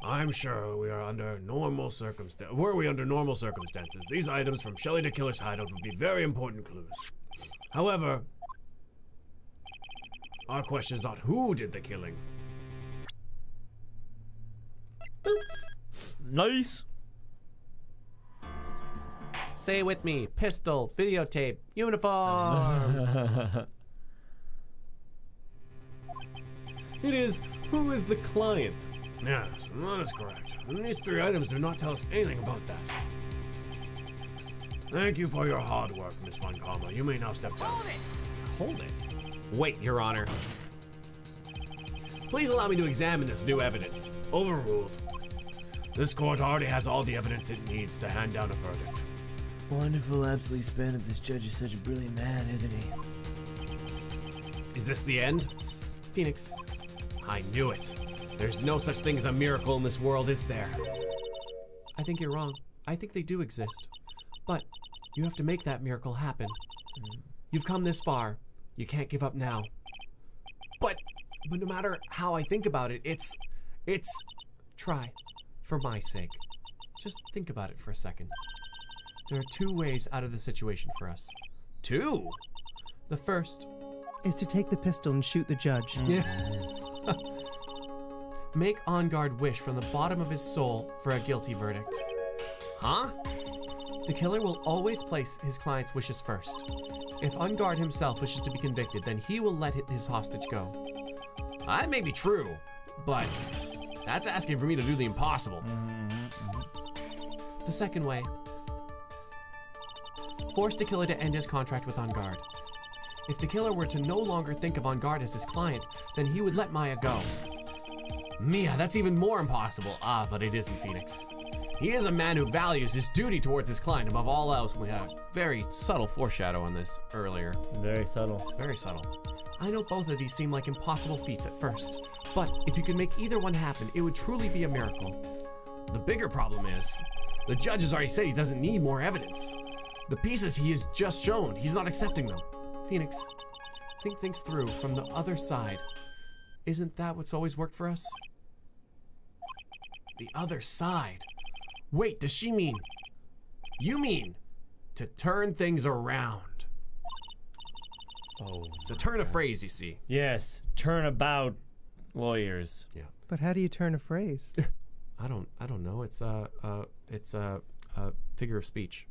I'm sure we are under normal circumstances. Were we under normal circumstances, these items from Shelley de Killer's hideout would be very important clues. However, our question is not who did the killing. Nice. Say it with me. Pistol, videotape, uniform. It is, who is the client? Yes, that is correct. And these 3 items do not tell us anything about that. Thank you for your hard work, Miss Von Karma. You may now step down. Hold it. Wait, Your Honor. Please allow me to examine this new evidence. Overruled. This court already has all the evidence it needs to hand down a verdict. Wonderful, absolutely splendid. This judge is such a brilliant man, isn't he? Is this the end? Phoenix, I knew it. There's no such thing as a miracle in this world, is there? I think you're wrong. I think they do exist. But you have to make that miracle happen. You've come this far. You can't give up now. But no matter how I think about it, it's... Try. For my sake. Just think about it for a second. There are 2 ways out of the situation for us. 2? The first... Is to take the pistol and shoot the judge. Yeah. Make On Guard wish from the bottom of his soul for a guilty verdict. Huh? The killer will always place his client's wishes first. If On Guard himself wishes to be convicted, then he will let his hostage go. That may be true, but that's asking for me to do the impossible. The second way. Force De Killer to end his contract with On Guard. If De Killer were to no longer think of On Guard as his client, then he would let Maya go. Mia, that's even more impossible. Ah, but it isn't, Phoenix. He is a man who values his duty towards his client above all else. We had a very subtle foreshadow on this earlier. Very subtle. Very subtle. I know both of these seem like impossible feats at first, but if you could make either one happen, it would truly be a miracle. The bigger problem is, the judge has already said he doesn't need more evidence. The pieces he has just shown, he's not accepting them. Phoenix, think things through from the other side. Isn't that what's always worked for us? The other side? Wait, does she mean... You mean to turn things around? Oh. It's a turn of phrase, you see. Yes. Turnabout lawyers. Yeah. But how do you turn a phrase? I don't know. It's It's a figure of speech.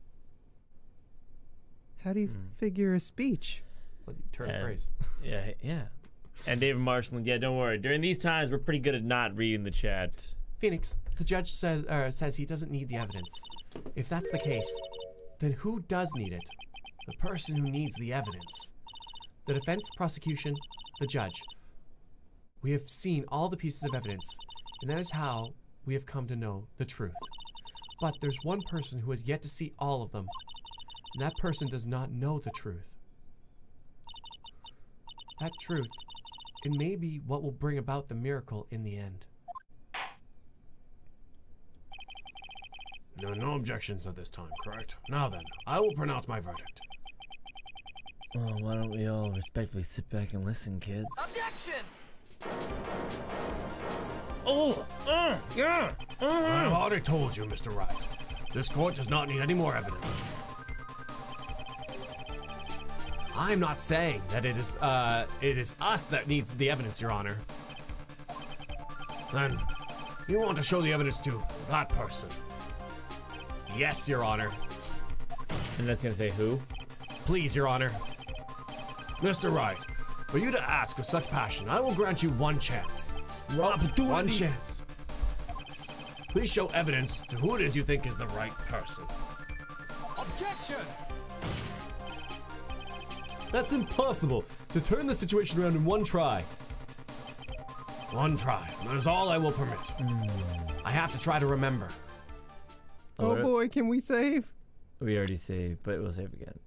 How do you figure a speech? Well, you turn a phrase. Yeah. And David Marshall, yeah, don't worry. During these times, we're pretty good at not reading the chat. Phoenix, the judge says he doesn't need the evidence. If that's the case, then who does need it? The person who needs the evidence. The defense, prosecution, the judge. We have seen all the pieces of evidence, and that is how we have come to know the truth. But there's one person who has yet to see all of them, and that person does not know the truth. That truth, it may be what will bring about the miracle in the end. No objections at this time, correct? Now then, I will pronounce my verdict. Well, why don't we all respectfully sit back and listen, kids? Objection! Yeah. I've already told you, Mr. Wright. This court does not need any more evidence. I'm not saying that it is us that needs the evidence, Your Honor. Then, you want to show the evidence to that person? Yes, Your Honor. And that's gonna say who? Please, Your Honor. Mr. Wright, for you to ask with such passion, I will grant you one chance. One chance. Please show evidence to who it is you think is the right person. Objection! That's impossible. To turn the situation around in one try. One try. That is all I will permit. I have to try to remember. Oh boy, can we save? We already saved, but we'll save again.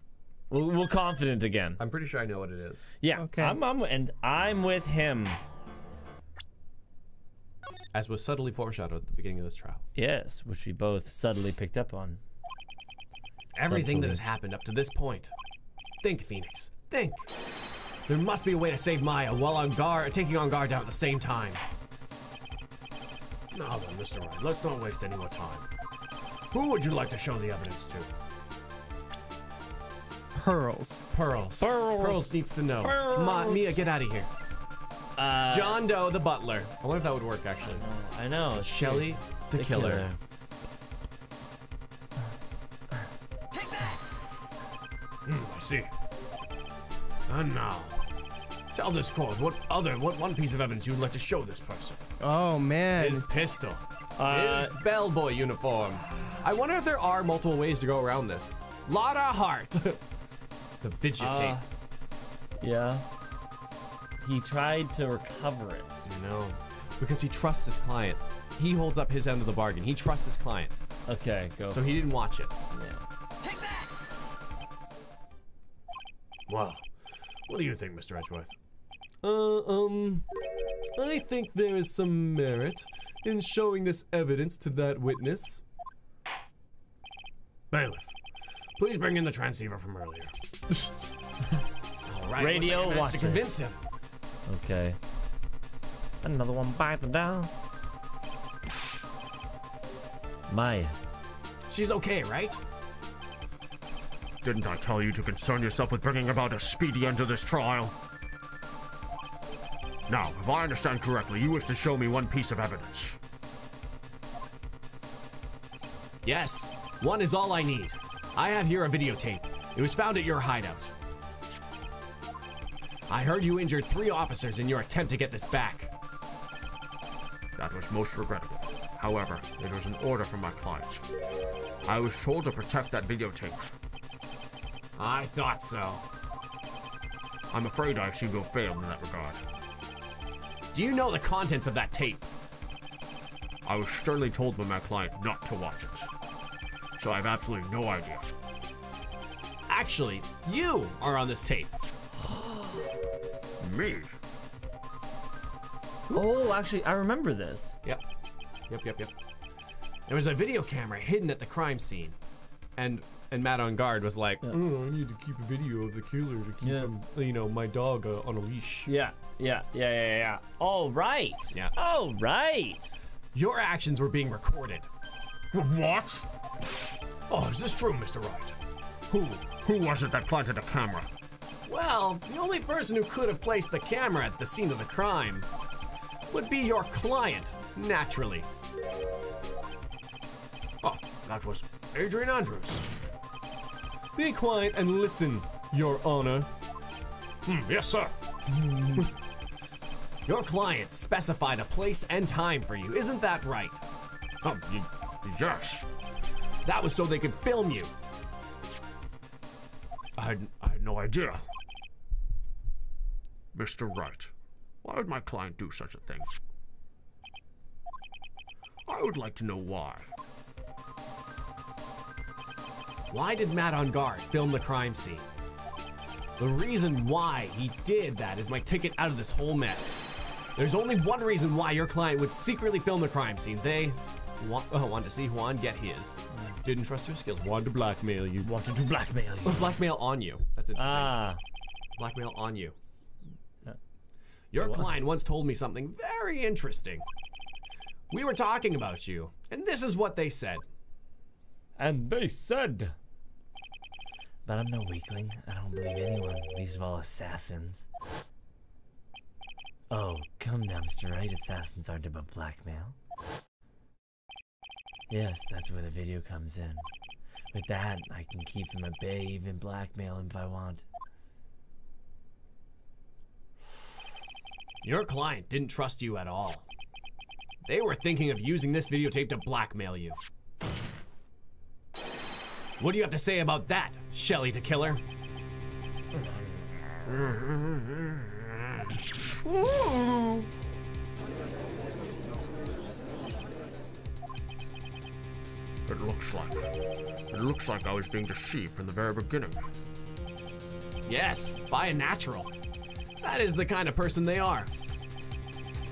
We're confident again. I'm pretty sure I know what it is. Yeah. Okay. I'm with him. As was subtly foreshadowed at the beginning of this trial. Yes, which we both subtly picked up on. Everything that has happened up to this point. Think, Phoenix. Think. There must be a way to save Maya while on guard, taking on guard down at the same time. Now then, Mr. Wright, let's not waste any more time. Who would you like to show the evidence to? Pearls. Pearls needs to know. Mia, get out of here. John Doe, the butler. I wonder if that would work, actually. I know. Shelley de Killer. I see. And now, tell this court what one piece of evidence you would like to show this person. Oh man. His pistol. His bellboy uniform. I wonder if there are multiple ways to go around this. Lotta Hart. The fidget tape. Yeah. He tried to recover it. I know. Because he trusts his client. He holds up his end of the bargain. He trusts his client. Okay, go. So he didn't watch it. Take that! Well, what do you think, Mr. Edgeworth? I think there is some merit in showing this evidence to that witness. Bailiff, please bring in the transceiver from earlier. All right, Radio looks like I managed watches. to convince him. Okay. Another one bites him down. Maya. She's okay, right? Didn't I tell you to concern yourself with bringing about a speedy end to this trial? Now, if I understand correctly, you wish to show me one piece of evidence. Yes. One is all I need. I have here a videotape. It was found at your hideout. I heard you injured 3 officers in your attempt to get this back. That was most regrettable. However, it was an order from my client. I was told to protect that videotape. I thought so. I'm afraid I seem to have failed in that regard. Do you know the contents of that tape? I was sternly told by my client not to watch it. So I have absolutely no idea. Actually, you are on this tape. Me? Oh, actually, I remember this. Yep. There was a video camera hidden at the crime scene. And Matt on guard was like, I need to keep a video of the killer to keep him, my dog on a leash. Yeah. Oh, right. Yeah. Oh, right. your actions were being recorded. What? Oh, is this true, Mr. Wright? Who was it that planted a camera? Well, the only person who could have placed the camera at the scene of the crime would be your client, naturally. Oh, That was Adrian Andrews. Be quiet and listen, Your Honor. Yes, sir. Your client specified a place and time for you, isn't that right? Yes. That was so they could film you. I had no idea. Mr. Wright, why would my client do such a thing? I would like to know why. Why did Matt on guard film the crime scene? The reason why he did that is my ticket out of this whole mess. There's only one reason why your client would secretly film the crime scene. They wanted to see Juan get his. Didn't trust your skills. Wanted to blackmail you. Wanted to blackmail you. Blackmail on you. That's it. Ah. Blackmail on you. Your client once told me something very interesting. We were talking about you, and this is what they said. And they said... But I'm no weakling. I don't believe anyone, least of all assassins. Oh, come now, Mr. Wright. Assassins aren't above blackmail. Yes, that's where the video comes in. With that, I can keep him at bay, even blackmail him if I want. Your client didn't trust you at all. They were thinking of using this videotape to blackmail you. What do you have to say about that, Shelley de Killer? It looks like I was being deceived from the very beginning. Yes, by a natural. That is the kind of person they are.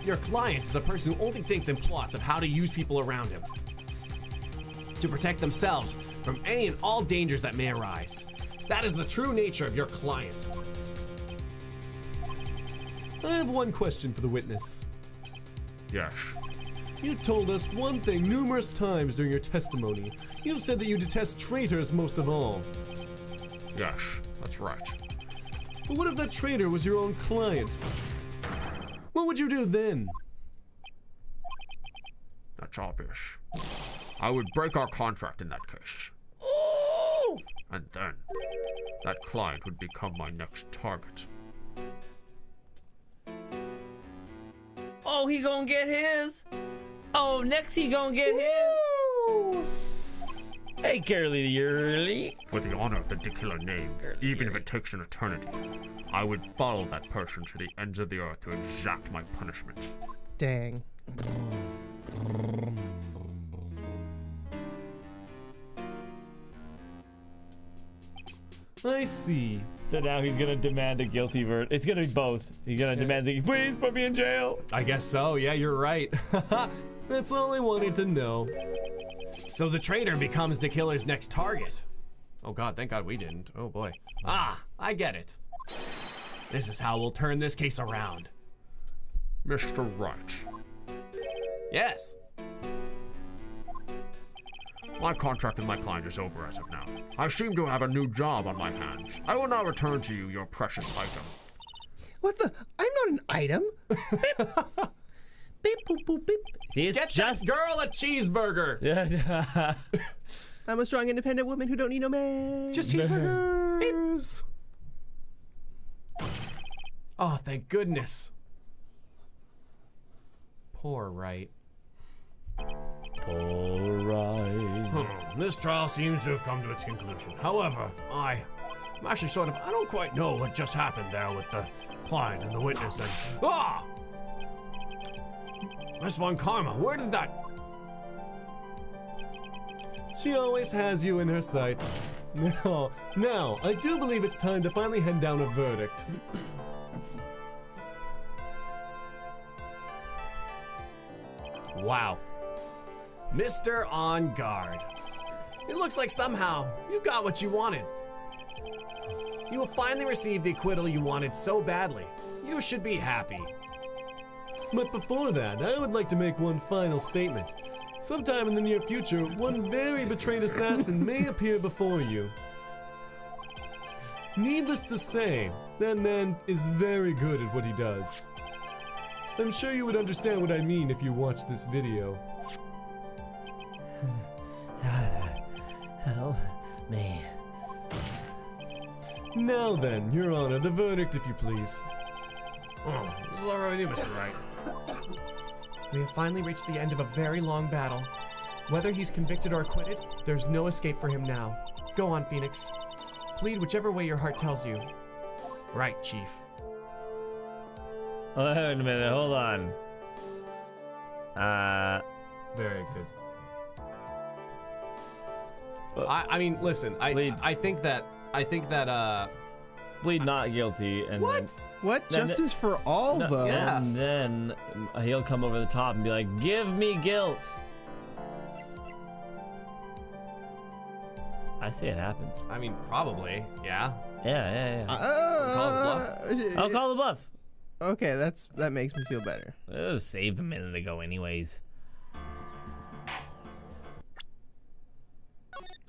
Your client is a person who only thinks in plots of how to use people around him to protect themselves from any and all dangers that may arise. That is the true nature of your client. I have one question for the witness. Yes. You told us one thing numerous times during your testimony. You said that you detest traitors most of all. Yes, that's right. But what if that traitor was your own client? What would you do then? That's obvious. I would break our contract in that case. And then, that client would become my next target. Oh, he gonna get his. Oh, next he gonna get his. Hey, Curly, Early. For the honor of the de Killer name, even if it takes an eternity, I would follow that person to the ends of the earth to exact my punishment. Dang. I see. So now he's gonna demand a guilty verdict. It's gonna be both. He's gonna demand the, please put me in jail. I guess so, yeah, you're right. That's all I wanted to know. So the traitor becomes de Killer's next target. Oh god, thank god we didn't. Oh boy. Ah, I get it. This is how we'll turn this case around. Mr. Wright, Yes. my contract with my client is over as of now. I seem to have a new job on my hands. I will now return to you your precious item. What the? I'm not an item. Beep, boop, boop, beep. See, it's Get just that girl a cheeseburger. Yeah. I'm a strong, independent woman who don't need no man. Just cheeseburgers. Oh, thank goodness. Poor Wright. All right. This trial seems to have come to its conclusion. However, I'm actually I don't quite know what just happened there with the client and the witness and... Ah! Miss Von Karma, where did that... She always has you in her sights. Now, I do believe it's time to finally hand down a verdict. Wow. Mr. On Guard. It looks like somehow you got what you wanted. You will finally receive the acquittal you wanted so badly. You should be happy. But before that, I would like to make one final statement. Sometime in the near future, one very betrayed assassin may appear before you. Needless to say, that man is very good at what he does. I'm sure you would understand what I mean if you watch this video. Me. Now then, Your Honor, the verdict, if you please. Oh, this is all right with you, Mr. Wright. We have finally reached the end of a very long battle. Whether he's convicted or acquitted, there's no escape for him now. Go on, Phoenix. Plead whichever way your heart tells you. Right, Chief. Wait a minute, hold on. Very good. I mean, listen. I think that. Plead not guilty, and What? What? No, no- Justice for all, then, though? and then he'll come over the top and be like, "Give me guilt." I say it happens. I mean, probably. Yeah. Yeah. Call his I'll call the bluff. Okay, that makes me feel better. It was saved a minute ago, anyways.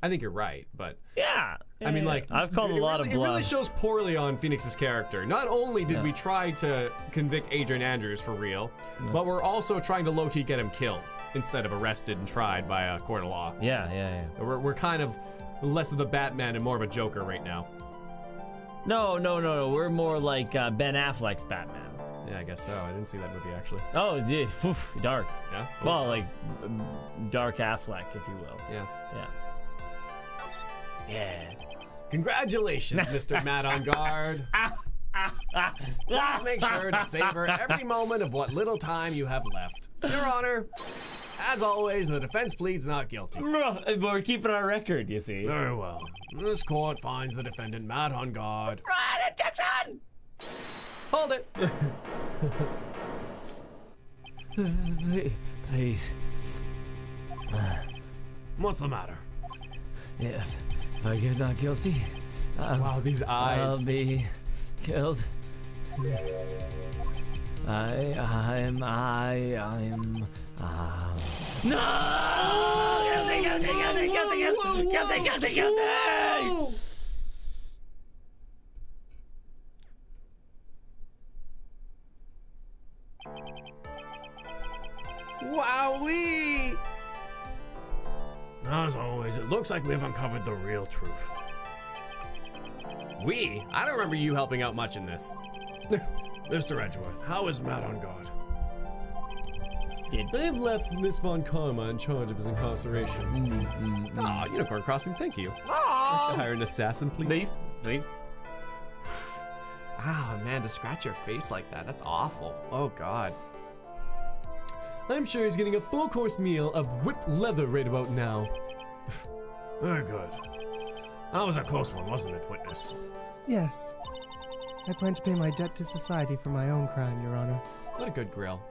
I think you're right, but Yeah. I mean, like, I've called a lot of It really bluffs. shows poorly on Phoenix's character. Not only did we try to convict Adrian Andrews for real, but we're also trying to low-key get him killed instead of arrested and tried by a court of law. Yeah. We're kind of less of the Batman and more of a Joker right now. No. We're more like Ben Affleck's Batman. Yeah, I guess so. I didn't see that movie actually. Oh, yeah. Oof, dark. Yeah. Well, like dark Affleck, if you will. Yeah. Yeah. Congratulations, Mr. Matt on Guard. Please make sure to savor every moment of what little time you have left. Your Honor, as always, the defense pleads not guilty. We're keeping our record, you see. Very well. This court finds the defendant Matt on guard. Hold it. Please. What's the matter? Yeah. If I get not guilty, Wow, these eyes. I'll be killed. I'm. No! Guilty! Wowee! As always, it looks like we've uncovered the real truth. I don't remember you helping out much in this. Mr. Edgeworth, how is Matt on guard? They've left Miss Von Karma in charge of his incarceration. Aw, Unicorn Crossing, thank you. I'd like to hire an assassin, please. Please. Ah, man, to scratch your face like that, that's awful. Oh, God. I'm sure he's getting a full-course meal of whipped leather right about now. Very good. That was a close one, wasn't it, witness? Yes. I plan to pay my debt to society for my own crime, Your Honor. What a good grill.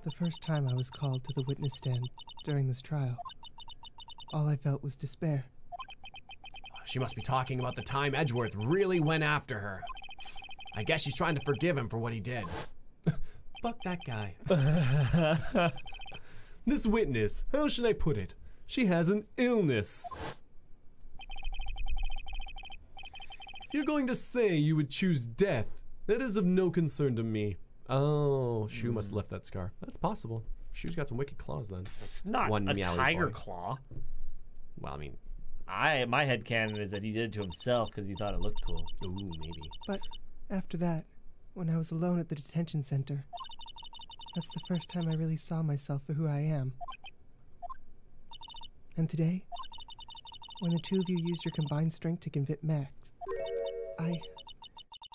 The first time I was called to the witness stand during this trial, all I felt was despair. She must be talking about the time Edgeworth really went after her. I guess she's trying to forgive him for what he did. Fuck that guy. This witness, how should I put it? She has an illness. If you're going to say you would choose death, that is of no concern to me. Oh, Shu must have left that scar. That's possible. Shu's got some wicked claws then. It's not One a meowy tiger boy. claw. Well, I mean, My headcanon is that he did it to himself because he thought it looked cool. ooh, maybe. But after that, when I was alone at the detention center, that's the first time I really saw myself for who I am. And today, when the two of you used your combined strength to convict Max,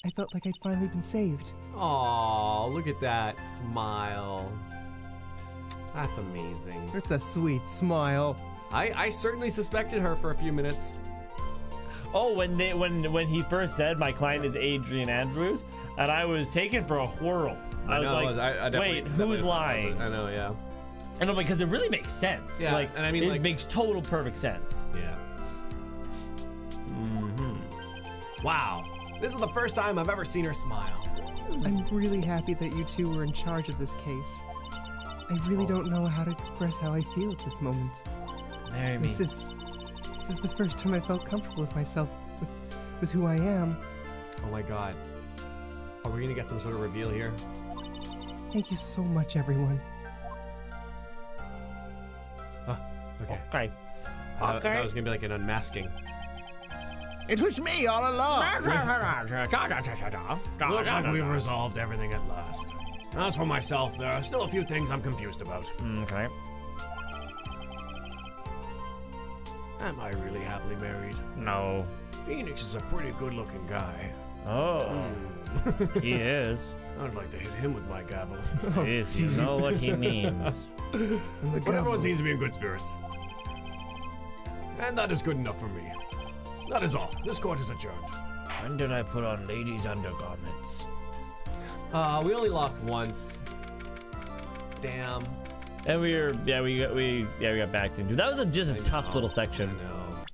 I felt like I'd finally been saved. Aw, look at that smile. That's amazing. It's a sweet smile. I certainly suspected her for a few minutes. Oh, when he first said my client is Adrian Andrews, and I was taken for a whirl. I was like, I definitely- wait, definitely who's thought lying? it was- I know, yeah. And I'm like, because it really makes sense. Yeah, like, and I mean, it like- makes total perfect sense. Yeah. Wow. This is the first time I've ever seen her smile. I'm really happy that you two were in charge of this case. I really don't know how to express how I feel at this moment. Marry me. This is the first time I felt comfortable with myself, with who I am. Oh my god. Are we gonna get some sort of reveal here? Thank you so much, everyone. Okay. Okay. That was gonna be like an unmasking. It was me all along. Looks like we've resolved everything at last. As for myself, there are still a few things I'm confused about. Okay. Am I really happily married? No. Phoenix is a pretty good-looking guy. Oh. He is. I'd like to hit him with my gavel. If you know what he means. But everyone seems to be in good spirits. And that is good enough for me. That is all. This court is adjourned. When did I put on ladies' undergarments? We only lost once. Damn. And we got backed into. That was just a tough little section. I know.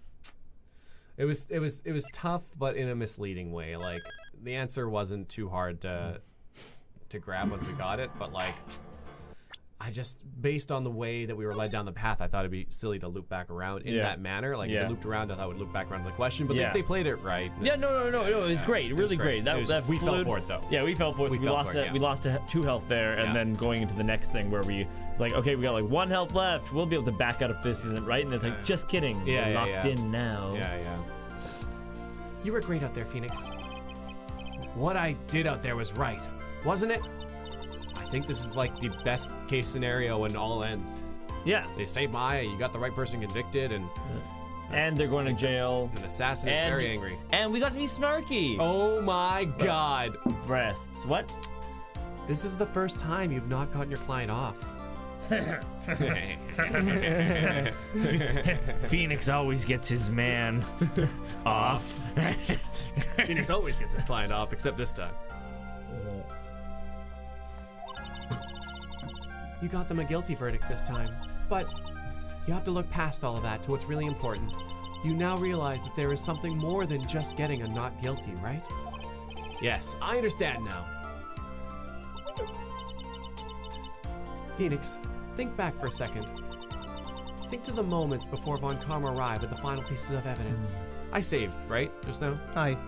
It was tough, but in a misleading way. Like the answer wasn't too hard to grab once we got it, but like I just, based on the way that we were led down the path, I thought it'd be silly to loop back around in that manner. Like if we looped around, I thought it would loop back around to the question, but they played it right. Yeah, no, it was great, really great. We fell for it though. Yeah, we fell for it. We lost 2 health there, and then going into the next thing where we like, okay, we got like 1 health left. We'll be able to back out if this isn't right, and it's like, just kidding. We're locked in now. Yeah. You were great out there, Phoenix. What I did out there was right, wasn't it? I think this is like the best case scenario when all ends. Yeah. They saved Maya, you got the right person convicted, and they're going to jail. An assassin is very angry. And we got to be snarky. Oh my god. Breasts. What? This is the first time you've not gotten your client off. Phoenix always gets his man off. Phoenix always gets his client off, except this time. You got them a guilty verdict this time, but you have to look past all of that to what's really important. You now realize that there is something more than just getting a not guilty, right? Yes, I understand now. Phoenix, think back for a second. Think to the moments before Von Karma arrived with the final pieces of evidence. I saved, right, just now? Hi.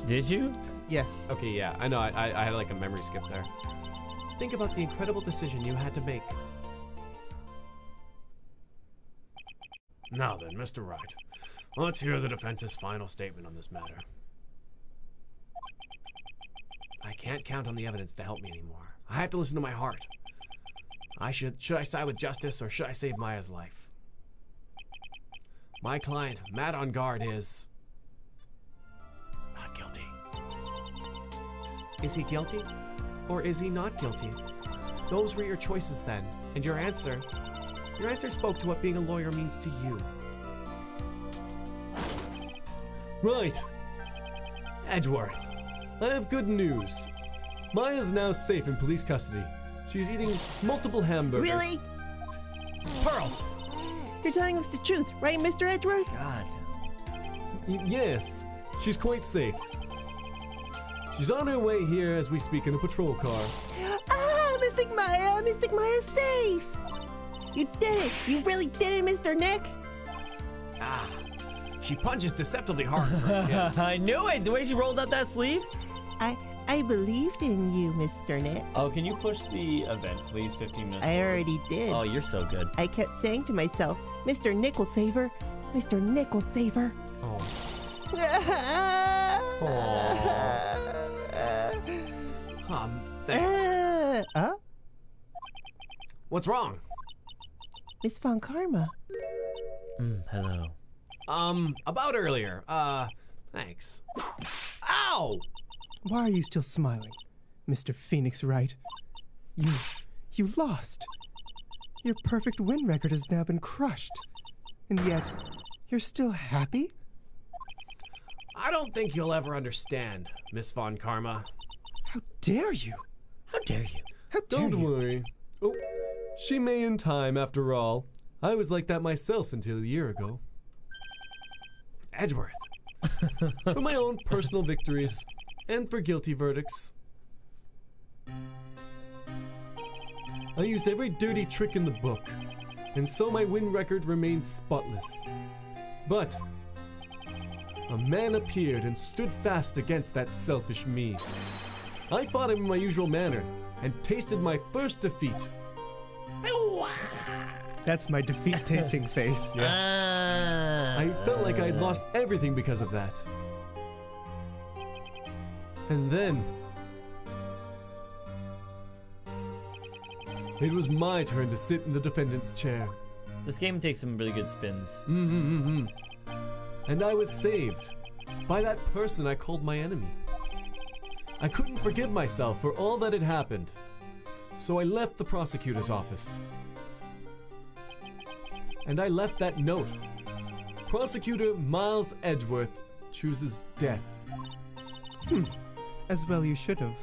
Did you? Yes. Okay, yeah, I know, I had like a memory skip there. Think about the incredible decision you had to make. Now then, Mr. Wright, let's hear the defense's final statement on this matter. I can't count on the evidence to help me anymore. I have to listen to my heart. Should I side with justice or should I save Maya's life? My client, Matt on guard, is not guilty. Is he guilty? Or is he not guilty? Those were your choices then, and your answer spoke to what being a lawyer means to you. Right. Edgeworth. I have good news. Maya's now safe in police custody. She's eating multiple hamburgers. Really? Pearls! You're telling us the truth, right, Mr. Edgeworth? God. Yes, she's quite safe. She's on her way here as we speak in a patrol car. Ah, Mystic Maya's safe. You did it. You really did it, Mr. Nick. Ah, she punches deceptively hard for a kid. I knew it. The way she rolled up that sleeve. I believed in you, Mr. Nick. Oh, can you push the event, please? 15 minutes. I already did. Oh, you're so good. I kept saying to myself, Mr. Nick will save her. Mr. Nick will save her. Oh. Thanks. What's wrong? Miss Von Karma. Hello. About earlier. Thanks. Ow! Why are you still smiling, Mr. Phoenix Wright? You lost. Your perfect win record has now been crushed. And yet, you're still happy? I don't think you'll ever understand, Miss Von Karma. How dare you? How dare you? How dare Don't you? worry. Oh, she may in time after all. I was like that myself until a year ago. Edgeworth. For my own personal victories and for guilty verdicts. I used every dirty trick in the book, and so my win record remained spotless. But a man appeared and stood fast against that selfish me. I fought him in my usual manner and tasted my first defeat. That's my defeat-tasting face. I felt like I'd lost everything because of that. And then... it was my turn to sit in the defendant's chair. This game takes some really good spins. And I was saved by that person I called my enemy. I couldn't forgive myself for all that had happened, so I left the prosecutor's office. And I left that note. Prosecutor Miles Edgeworth chooses death. As well you should have.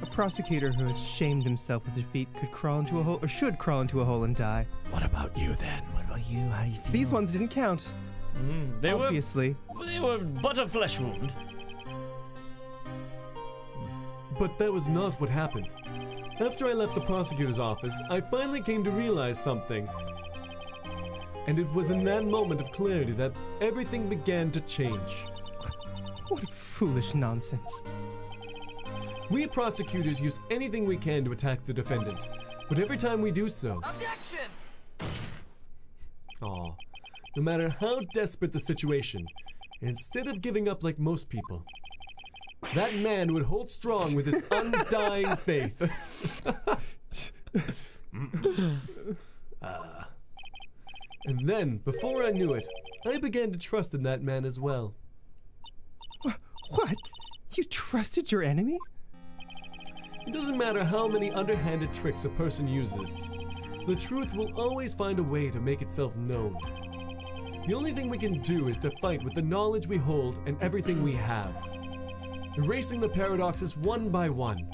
A prosecutor who has shamed himself with defeat could crawl into a hole, or should crawl into a hole and die. What about you then? What about you? How do you feel? These ones didn't count. They Obviously. were but a flesh wound. But that was not what happened. After I left the prosecutor's office, I finally came to realize something. And it was in that moment of clarity that everything began to change. What foolish nonsense. We prosecutors use anything we can to attack the defendant, but every time we do so, Objection! no matter how desperate the situation, instead of giving up like most people, that man would hold strong with his undying faith. And then, before I knew it, I began to trust in that man as well. What? You trusted your enemy? It doesn't matter how many underhanded tricks a person uses. The truth will always find a way to make itself known. The only thing we can do is to fight with the knowledge we hold and everything we have. Erasing the paradoxes one by one.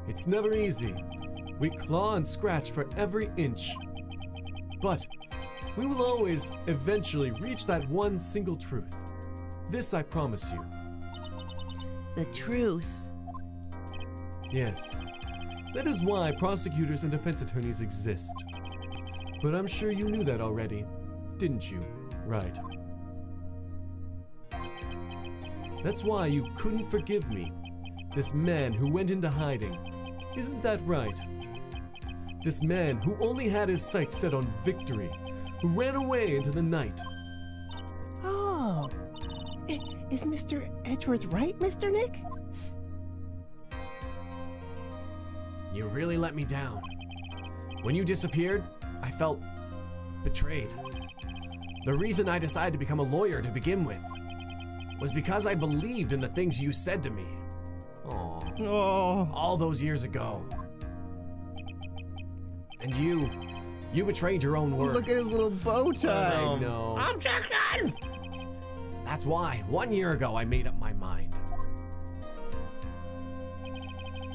It's never easy. We claw and scratch for every inch. But we will always eventually reach that one single truth. This I promise you. The truth. Yes, that is why prosecutors and defense attorneys exist. But I'm sure you knew that already, didn't you? Right. That's why you couldn't forgive me. This man who went into hiding. Isn't that right? This man who only had his sights set on victory, who ran away into the night. Oh. Is Mr. Edgeworth right, Mr. Nick? You really let me down. When you disappeared, I felt betrayed. The reason I decided to become a lawyer to begin with was because I believed in the things you said to me. Oh. All those years ago. And you betrayed your own words. Look at his little bow tie. I know. Objection! That's why, 1 year ago, I made up my mind.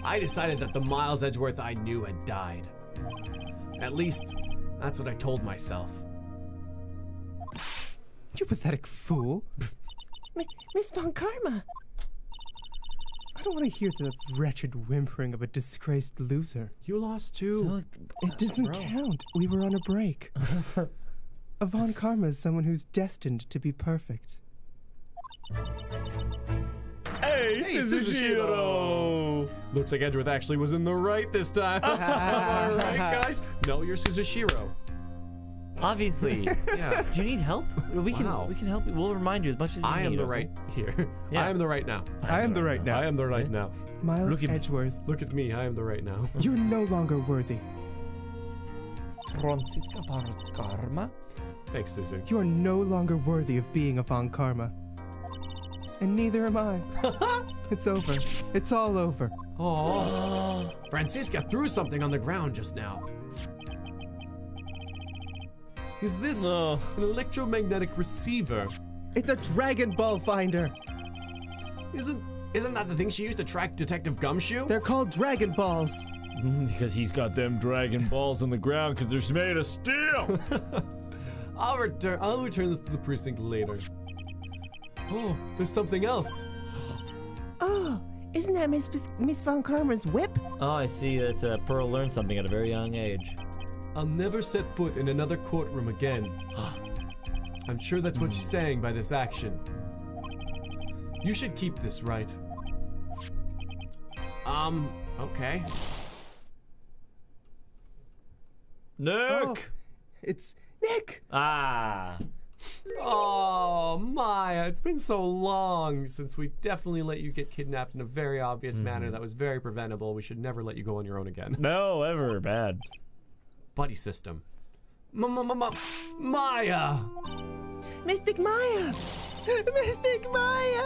I decided that the Miles Edgeworth I knew had died. At least, that's what I told myself. You pathetic fool. Miss Von Karma. I don't want to hear the wretched whimpering of a disgraced loser. You lost too. It doesn't count. We were on a break. A Von Karma is someone who's destined to be perfect. Hey, Suzushiro! Looks like Edgeworth actually was in the right this time. All right, guys? No, you're Suzushiro. Obviously. Yeah. Do you need help? We can help you. We'll remind you as much as you need. I am the okay? right here. Yeah. I am the right now. I am the right now. I am the right now. Miles Look at me. Edgeworth, Look at me. I am the right now. you're no longer worthy. Francisca Von Karma? Thanks, Suzu. You are no longer worthy of being a Von Karma. And neither am I. It's over. It's all over. Oh, Francisca threw something on the ground just now. Is this No. an electromagnetic receiver? It's a Dragon Ball finder. Isn't that the thing she used to track Detective Gumshoe? They're called Dragon Balls. Because he's got them Dragon Balls on the ground because they're made of steel. I'll return this to the precinct later. Oh, there's something else. Oh, isn't that Miss Von Karma's whip? Oh, I see that Pearl learned something at a very young age. I'll never set foot in another courtroom again. I'm sure that's what she's saying by this action. You should keep this, right? Okay. Nick! Oh, it's Nick! Ah. Oh, Maya, it's been so long since we definitely let you get kidnapped in a very obvious manner that was very preventable. We should never let you go on your own again. No, ever bad. Buddy system. Maya! Mystic Maya! Mystic Maya!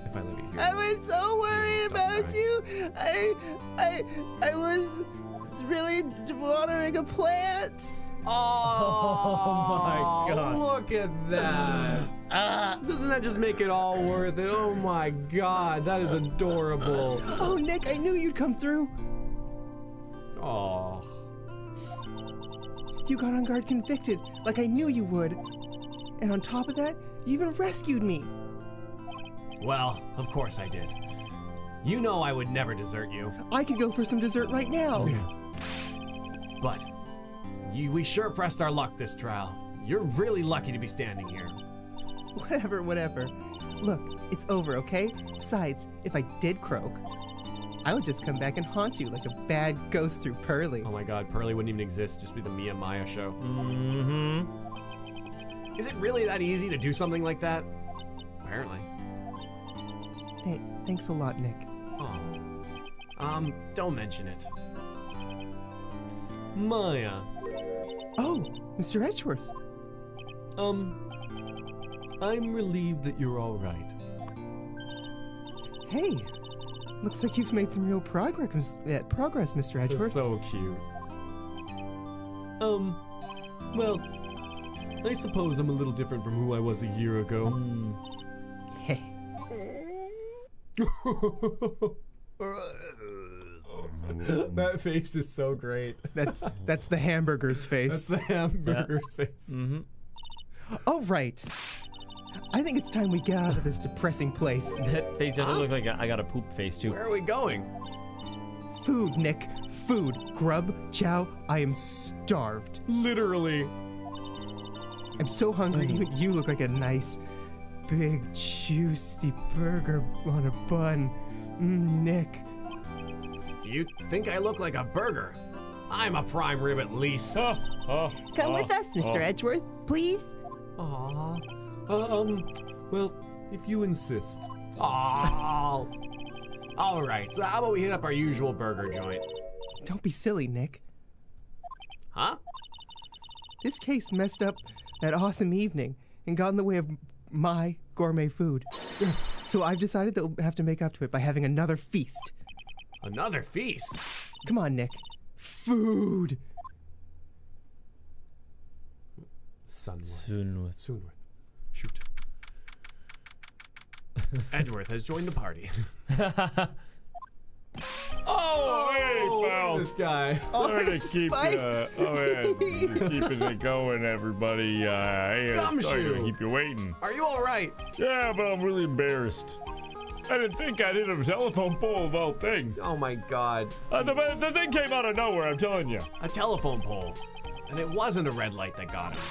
If I leave it here. I was so worried about you. I was really watering a plant. Oh, my God. Look at that. Doesn't that just make it all worth it? Oh my God, that is adorable. Oh, Nick, I knew you'd come through. Oh. You got on guard convicted, like I knew you would. And on top of that, you even rescued me. Well, of course I did. You know I would never desert you. I could go for some dessert right now. But we sure pressed our luck this trial. You're really lucky to be standing here. Whatever. Look, it's over, okay? Besides, if I did croak, I would just come back and haunt you like a bad ghost through Pearly. Oh my God, Pearly wouldn't even exist. Just be the Mia Maya show. Mm-hmm. Is it really that easy to do something like that? Apparently. Hey, thanks a lot, Nick. Oh. Don't mention it. Maya. Oh, Mr. Edgeworth. I'm relieved that you're all right. Hey, looks like you've made some real progress, Mr. Edgeworth. That's so cute. Well, I suppose I'm a little different from who I was a year ago. Hey. That face is so great. That's the hamburger's face. That's the hamburger's face. Mm-hmm. Oh, right. I think it's time we get out of this depressing place. That face doesn't look like I got a poop face, too. Where are we going? Food, Nick. Food. Grub, chow. I am starved. Literally. I'm so hungry, even you look like a nice, big, juicy burger on a bun. Nick. You think I look like a burger? I'm a prime rib at least. Come with us, Mr. Edgeworth, please. Aww. Well, if you insist. Aww. All right, so how about we hit up our usual burger joint? Don't be silly, Nick. Huh? This case messed up that awesome evening and got in the way of my gourmet food. So I've decided that we'll have to make up to it by having another feast. Another feast? Come on, Nick. Food. Soonworth. Soonworth. Shoot. Edgeworth has joined the party. Oh, hey, pal. This guy. Sorry to it's keep spicy. keeping it going, everybody. Hey, sorry Gumshoe. to keep you waiting. Are you all right? Yeah, but I'm really embarrassed. I didn't think I'd hit a telephone pole of all things. Oh my God. The thing came out of nowhere, I'm telling you. A telephone pole. And it wasn't a red light that got him.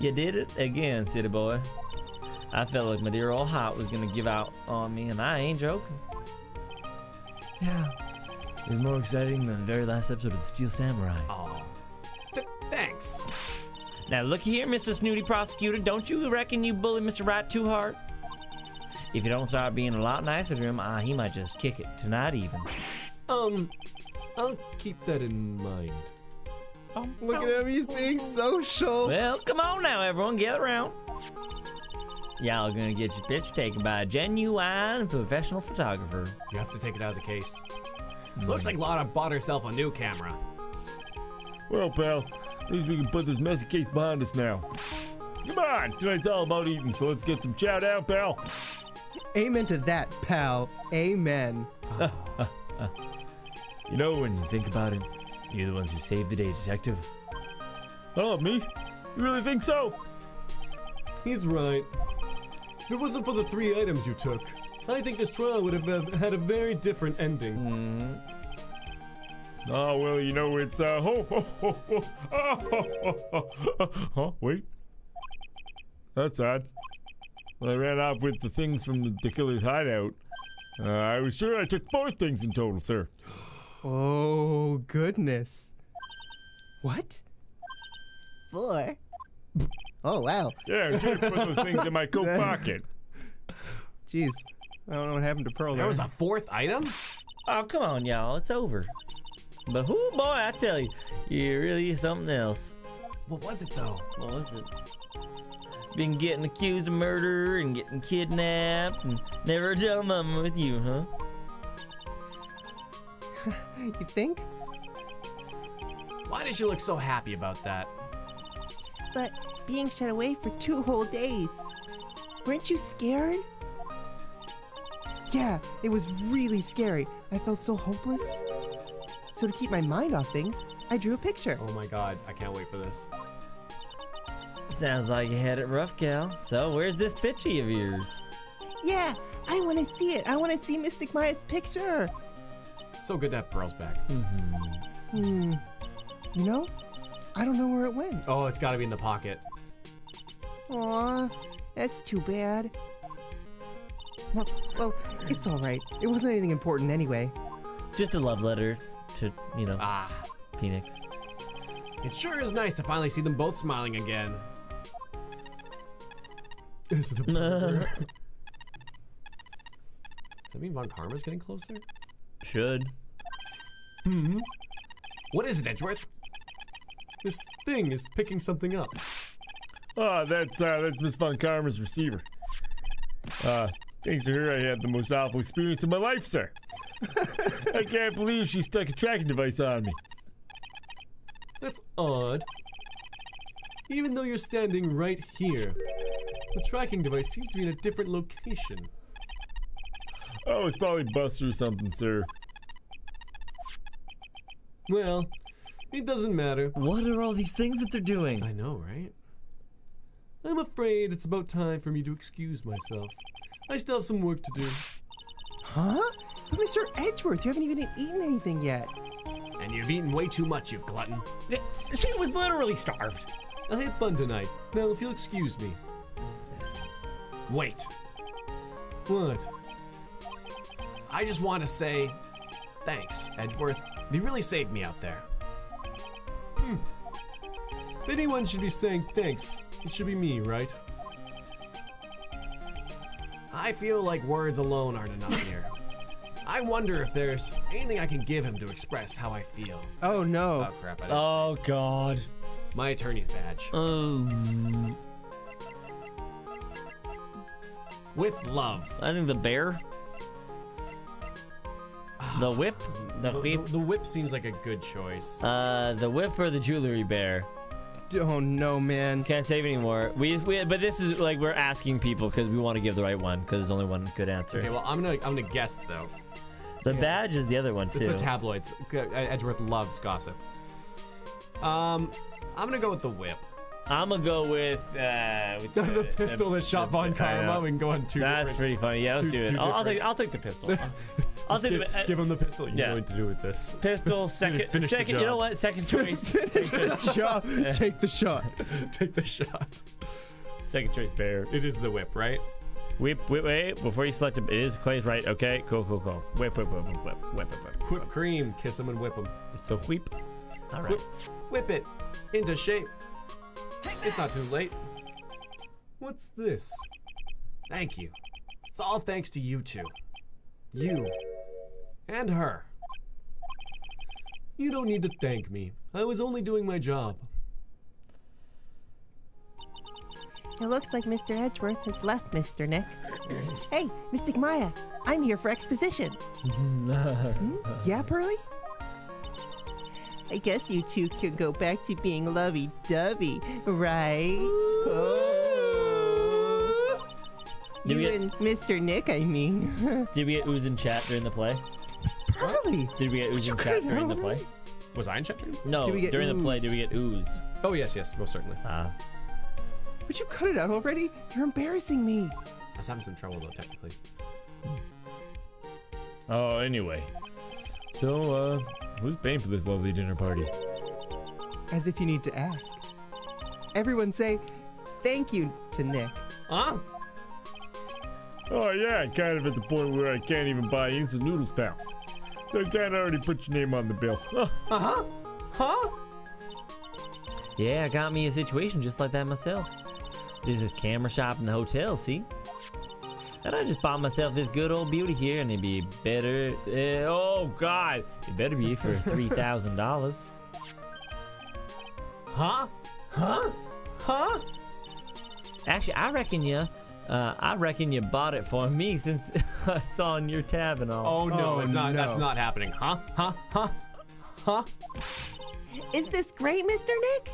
You did it again, city boy. I felt like my dear old heart was gonna give out on me, and I ain't joking. Yeah. It was more exciting than the very last episode of the Steel Samurai. Oh. Thanks. Now look here, Mr. Snooty Prosecutor, don't you reckon you bully Mr. Wright too hard? If you don't start being a lot nicer to him, he might just kick it tonight even. I'll keep that in mind. Look at him, he's being social. Well, come on now, everyone, gather around. Y'all gonna get your picture taken by a genuine professional photographer. You have to take it out of the case. Looks like Lana bought herself a new camera. Well, pal, at least we can put this messy case behind us now. Come on, tonight's all about eating, so let's get some chow down, pal. Amen to that, pal. Amen. You know, when you think about it, you're the ones who saved the day, detective. Oh, me? You really think so? He's right. If it wasn't for the 3 items you took, I think this trial would have had a very different ending. Oh, well, you know, it's, Huh, wait. That's odd. When I ran off with the things from the de Killer's hideout, I was sure I took 4 things in total, sir. Oh, goodness. What? 4? Oh, wow. Yeah, I should have put those things in my coat pocket. Jeez. I don't know what happened to Pearl There there. was a 4th item? Oh, come on, y'all. It's over. But whoo, boy, I tell you, you're really something else. What was it, though? What was it? Been getting accused of murder and getting kidnapped and never tell mama with you, huh? You think? Why did you look so happy about that? But being shut away for 2 whole days. Weren't you scared? Yeah, it was really scary. I felt so hopeless. So to keep my mind off things, I drew a picture. Oh my god, I can't wait for this. Sounds like you had it rough, Cal. So where's this picture of yours? Yeah, I want to see it. I want to see Mystic Maya's picture. So good to have Pearl's back. You know, I don't know where it went. Oh, it's gotta be in the pocket. Aw, that's too bad. Well, it's all right. It wasn't anything important anyway. Just a love letter to, you know, Phoenix. It sure is nice to finally see them both smiling again. Is it a burger? Does that mean Von Karma's getting closer? Should. What is it, Edgeworth? This thing is picking something up. Oh, that's Miss Von Karma's receiver. Thanks to her, I had the most awful experience of my life, sir. I can't believe she stuck a tracking device on me. That's odd. Even though you're standing right here, the tracking device seems to be in a different location. Oh, it's probably busted or something, sir. Well, it doesn't matter. What are all these things that they're doing? I know, right? I'm afraid it's about time for me to excuse myself. I still have some work to do. Huh? But Mr. Edgeworth, you haven't even eaten anything yet. And you've eaten way too much, you glutton. She was literally starved. I had fun tonight. Now, if you'll excuse me. Wait. What? I just want to say thanks, Edgeworth. You really saved me out there. If anyone should be saying thanks, it should be me, right? I feel like words alone aren't enough here. I wonder if there's anything I can give him to express how I feel. Oh, no. Oh, crap. I didn't Oh, God. say. My attorney's badge. Oh. With love. I think the bear. The whip? The whip? The whip seems like a good choice. The whip or the jewelry bear? Oh, no, man. Can't save anymore. But this is like we're asking people because we want to give the right one because there's only one good answer. Okay, well, I'm gonna guess though. The badge is the other one too. It's the tabloids. Edgeworth loves gossip. I'm gonna go with the whip. I'm gonna go with The pistol that shot Von Karma. We can go on two. That's pretty funny. Yeah, let's do it. I'll take the pistol. I'll take the Give him the pistol. You're yeah. going to do with this. pistol. Second. Finish the Second. You job. know what? Second choice. Take the shot. Take the shot. Take the shot. Second choice bear. It is the whip, right? Whip. Wait. Before you select it, it is Clay's right. Okay. Cool. Whip. Whip cream. Kiss him and whip him. So whip. All right. Whip it into shape. It's not too late. What's this? Thank you. It's all thanks to you two. You. And her. You don't need to thank me. I was only doing my job. It looks like Mr. Edgeworth has left, Mr. Nick. Hey, Mystic Maya, I'm here for exposition. Yeah, Pearly? I guess you two can go back to being lovey-dovey, right? Did we You get- and Mr. Nick, I mean. Did we get ooze in chat during the play? Pearly! Did we get ooze in chat during the play? Was I in chat? No. Did we get during the play, ooze? did we get ooze? Oh, yes, most certainly. Would you cut it out already? You're embarrassing me. I was having some trouble, though, technically. Oh, anyway. So, who's paying for this lovely dinner party? As if you need to ask. Everyone say thank you to Nick. Huh? Oh, yeah, kind of at the point where I can't even buy instant noodles, pal. So I kind of already put your name on the bill. Uh-huh. Huh? Yeah, I got me a situation just like that myself. This is camera shop in the hotel, see? And I just bought myself this good old beauty here, and it'd be better. Oh God, it better be for $3,000. Huh? Huh? Huh? Actually, I reckon you bought it for me since it's on your tab and all. Oh no, Oh, it's not. no. That's not happening. Huh? Huh? Huh? Huh? Is this great, Mr. Nick?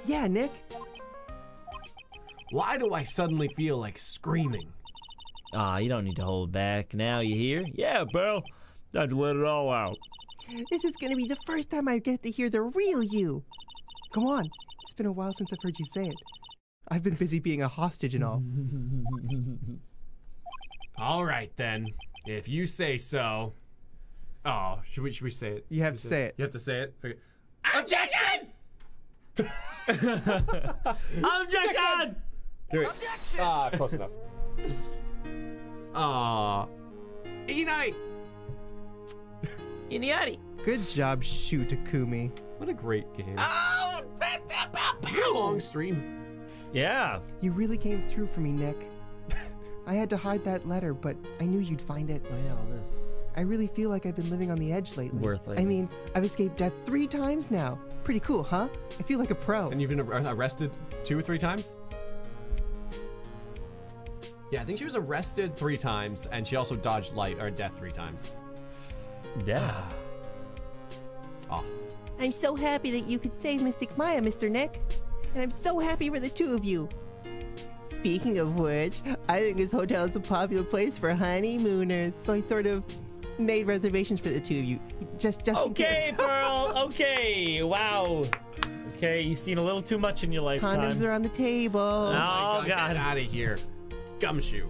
Yeah, Nick. Why do I suddenly feel like screaming? Aw, you don't need to hold back. Now you hear? Yeah, pal. Time to let it all out. This is gonna be the first time I get to hear the real you. Come on. It's been a while since I've heard you say it. I've been busy being a hostage and all. All right then, if you say so. Oh, should we say it? You have to say it. You have to say it. Okay. Objection! Objection! Here we- close enough. Enite! Iniati. Good job, Shu Takumi. What a great game. Oh, Long stream. Yeah. You really came through for me, Nick. I had to hide that letter, but I knew you'd find it. Oh yeah, all this. I really feel like I've been living on the edge lately. Worth it. I mean, I've escaped death 3 times now. Pretty cool, huh? I feel like a pro. And you've been arrested 2 or 3 times? Yeah, I think she was arrested 3 times, and she also dodged life or death 3 times. Yeah. Oh. I'm so happy that you could save Mystic Maya, Mr. Nick. And I'm so happy for the 2 of you. Speaking of which, I think this hotel is a popular place for honeymooners, so I sort of made reservations for the 2 of you. Just in Okay, case. Pearl. Okay. Wow. Okay, you've seen a little too much in your lifetime. Condoms are on the table. Oh, God. Get out of here. Gumshoe.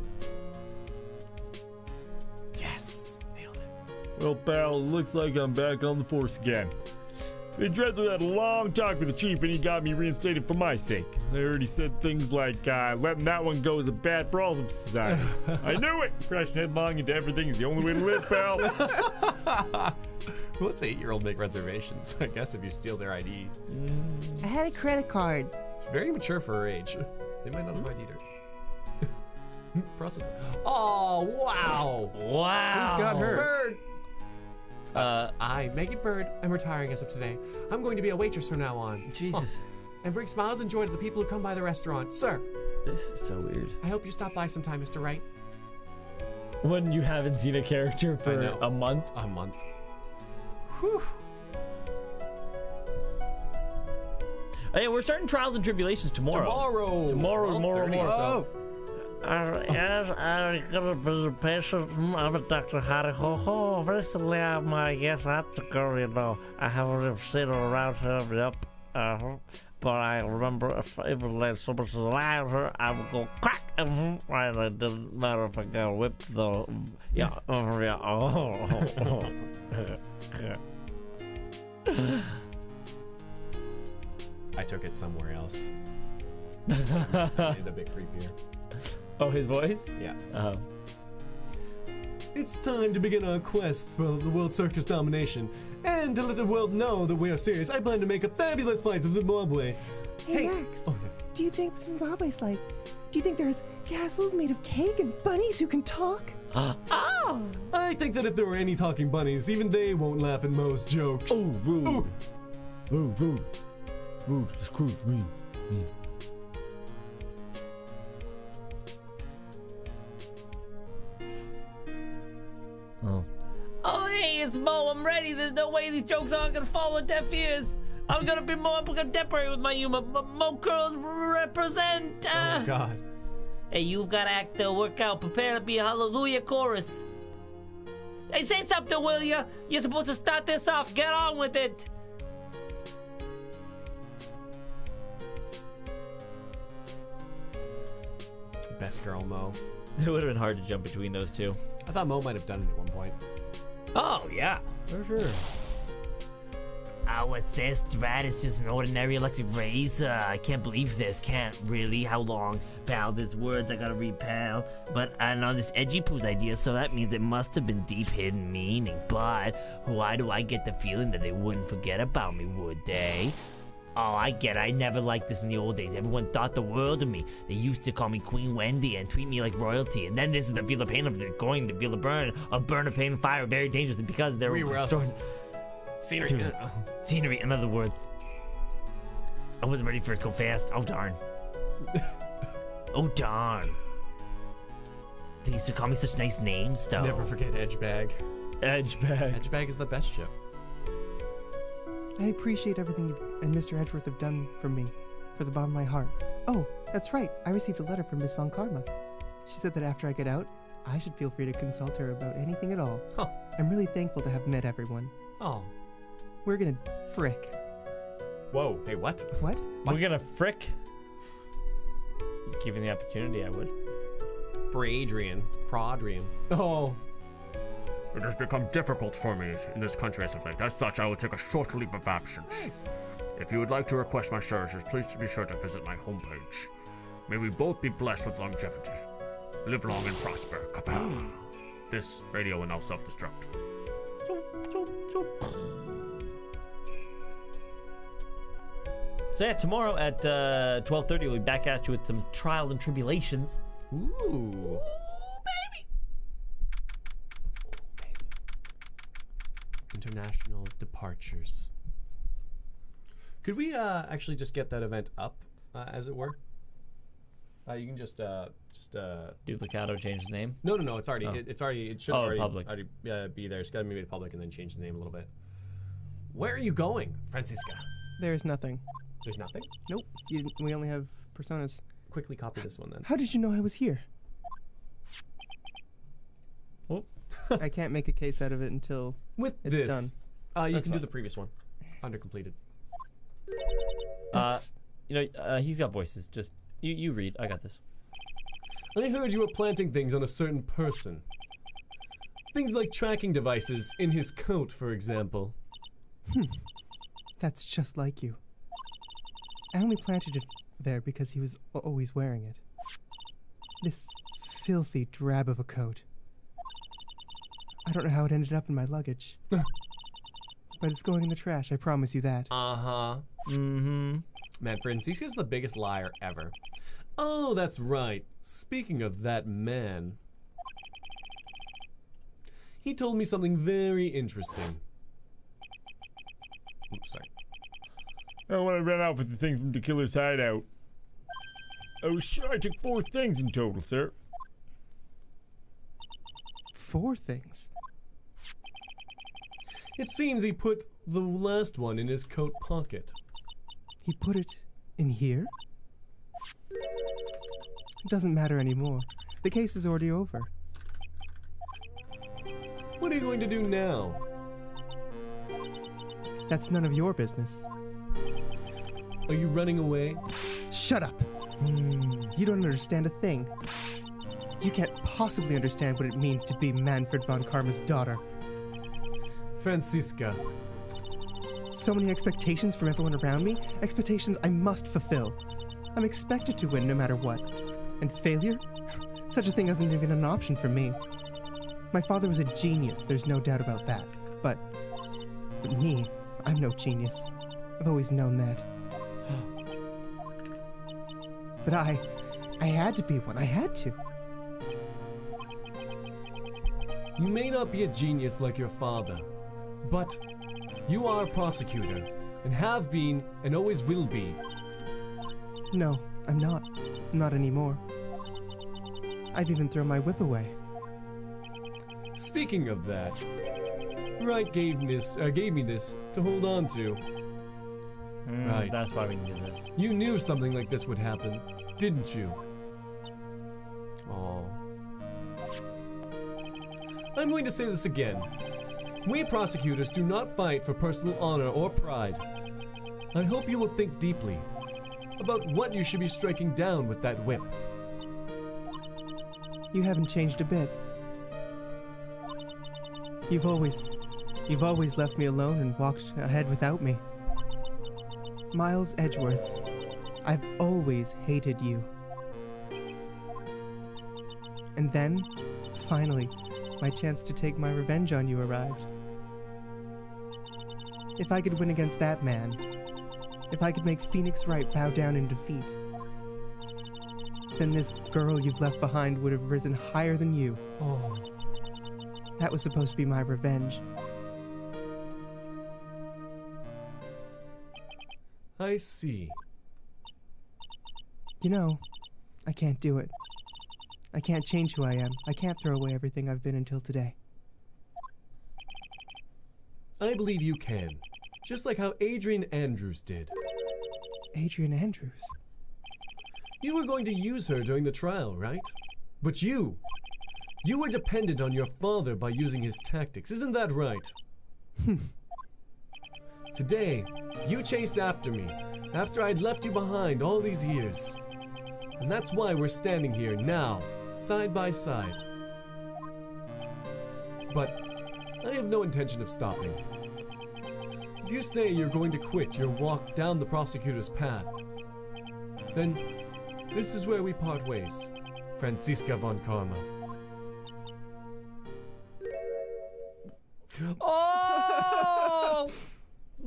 Yes. Nailed it. Well, pal, it looks like I'm back on the force again. The director had a long talk with the chief, and he got me reinstated for my sake. I heard he said things like, letting that one go is a bad for all of society. I knew it! Crashing headlong into everything is the only way to live, pal. Well, let's 8-year-old make reservations, I guess, if you steal their ID. I had a credit card. It's very mature for her age. They might not have ID'd her. Process. Oh, wow. Wow. Who's got her? Bird. I, Megan Bird, am retiring as of today. I'm going to be a waitress from now on. Jesus. And bring smiles and joy to the people who come by the restaurant. Sir, This is so weird. I hope you stop by sometime, Mr. Wright. When you haven't seen a character I for know. a month. A month. Oh, yeah, we're starting Trials and Tribulations tomorrow. Tomorrow. Oh, Yes, I'm gonna be the patient. I'm Dr. Harry Ho Ho. Recently, I guess I had to go, you know. I haven't seen her around here, yep. But I remember if even like so much louder, I would go crack. Right, it doesn't matter if I got whipped though. Yeah, yeah. Oh. I took it somewhere else. Made it a bit creepier. Oh, his voice? Yeah. Oh. It's time to begin our quest for the World Circus domination. And to let the world know that we are serious, I plan to make a fabulous flight of Zimbabwe. Hey, Max, Oh, yeah. do you think Zimbabwe's like? Do you think there's castles made of cake and bunnies who can talk? Oh! I think that if there were any talking bunnies, even they won't laugh at Mo's jokes. Oh, rude. Rude. Excuse me. Oh. Oh, hey, it's Mo. I'm ready. There's no way these jokes aren't gonna fall on deaf ears. I'm gonna be more contemporary with my humor. Mo curls represent. Oh, God. Hey, you've got to act the workout. Prepare to be a hallelujah chorus. Hey, say something, will ya? You're supposed to start this off. Get on with it. Best girl, Mo. It would have been hard to jump between those two. I thought Mo might have done it at one point. Oh, yeah. For sure. What's this, Drat? It's just an ordinary electric razor. I can't believe this. Can't really. How long? Pal, there's words I gotta read, pal. But I know this edgy poo's idea, so that means it must have been deep hidden meaning. But why do I get the feeling that they wouldn't forget about me, would they? Oh, I get it. I never liked this in the old days. Everyone thought the world of me. They used to call me Queen Wendy and treat me like royalty. And then this is the feel the pain of it, going to feel the burn of burn of pain and fire, very dangerous. And because there were Scenery. Scenery, in other words. I wasn't ready for it to go fast. Oh, darn. Oh, darn. They used to call me such nice names, though. Never forget Edgebag. Edgebag. Edgebag is the best ship. I appreciate everything you and Mr. Edgeworth have done for me, for the bottom of my heart. Oh, that's right. I received a letter from Miss Von Karma. She said that after I get out, I should feel free to consult her about anything at all. Huh. I'm really thankful to have met everyone. Oh. We're gonna frick. Whoa. Hey, what? What? We're gonna frick? Given the opportunity, I would. For Adrian. Oh. It has become difficult for me in this country as of late. As such, I will take a short leave of absence. If you would like to request my services, please be sure to visit my homepage. May we both be blessed with longevity. Live long and prosper. Kapow. This radio will now self-destruct. So yeah, tomorrow at 12:30, we'll be back at you with some trials and tribulations. Ooh. International departures. Could we actually just get that event up, as it were? You can just Duplicado change the name. No. It's already. Oh. It should public. already be there. It's got to be made public and then change the name a little bit. Where are you going, Francisca? There's nothing. There's nothing. Nope. We only have personas. Quickly copy this one then. How did you know I was here? Oh. I can't make a case out of it until With it's this, done. You That's can do fine. the previous one. Under completed. He's got voices. Just you read. I got this. I heard you were planting things on a certain person. Things like tracking devices in his coat, for example. That's just like you. I only planted it there because he was always wearing it. This filthy drab of a coat. I don't know how it ended up in my luggage. But it's going in the trash, I promise you that. Uh-huh. Mm-hmm. Man, Francisca's the biggest liar ever. Oh, that's right. Speaking of that man, he told me something very interesting. Oops, sorry. Oh, when I ran out with the thing from the killer's hideout. I was sure I took 4 things in total, sir. 4 things. It seems he put the last one in his coat pocket. He put it in here? It doesn't matter anymore. The case is already over. What are you going to do now? That's none of your business. Are you running away? Shut up! You don't understand a thing. You can't possibly understand what it means to be Manfred von Karma's daughter. Francisca. So many expectations from everyone around me, expectations I must fulfill. I'm expected to win no matter what. And failure? Such a thing isn't even an option for me. My father was a genius, there's no doubt about that. But me, I'm no genius. I've always known that. But I had to be one, I had to. You may not be a genius like your father, but you are a prosecutor, and have been, and always will be. No, I'm not. Not anymore. I've even thrown my whip away. Speaking of that, Wright gave me this to hold on to. Right. That's why we can do this. You knew something like this would happen, didn't you? Oh. I'm going to say this again. We prosecutors do not fight for personal honor or pride. I hope you will think deeply about what you should be striking down with that whip. You haven't changed a bit. You've always left me alone and walked ahead without me. Miles Edgeworth, I've always hated you. And then, finally, my chance to take my revenge on you arrived. If I could win against that man, If I could make Phoenix Wright bow down in defeat, then this girl you've left behind would have risen higher than you. Oh. That was supposed to be my revenge. I see. You know, I can't do it. I can't change who I am. I can't throw away everything I've been until today. I believe you can. Just like how Adrian Andrews did. Adrian Andrews? You were going to use her during the trial, right? But you were dependent on your father by using his tactics, isn't that right? Today, you chased after me, after I'd left you behind all these years. And that's why we're standing here now, side by side. But I have no intention of stopping. If you say you're going to quit your walk down the prosecutor's path, then this is where we part ways, Franziska von Karma. Oh!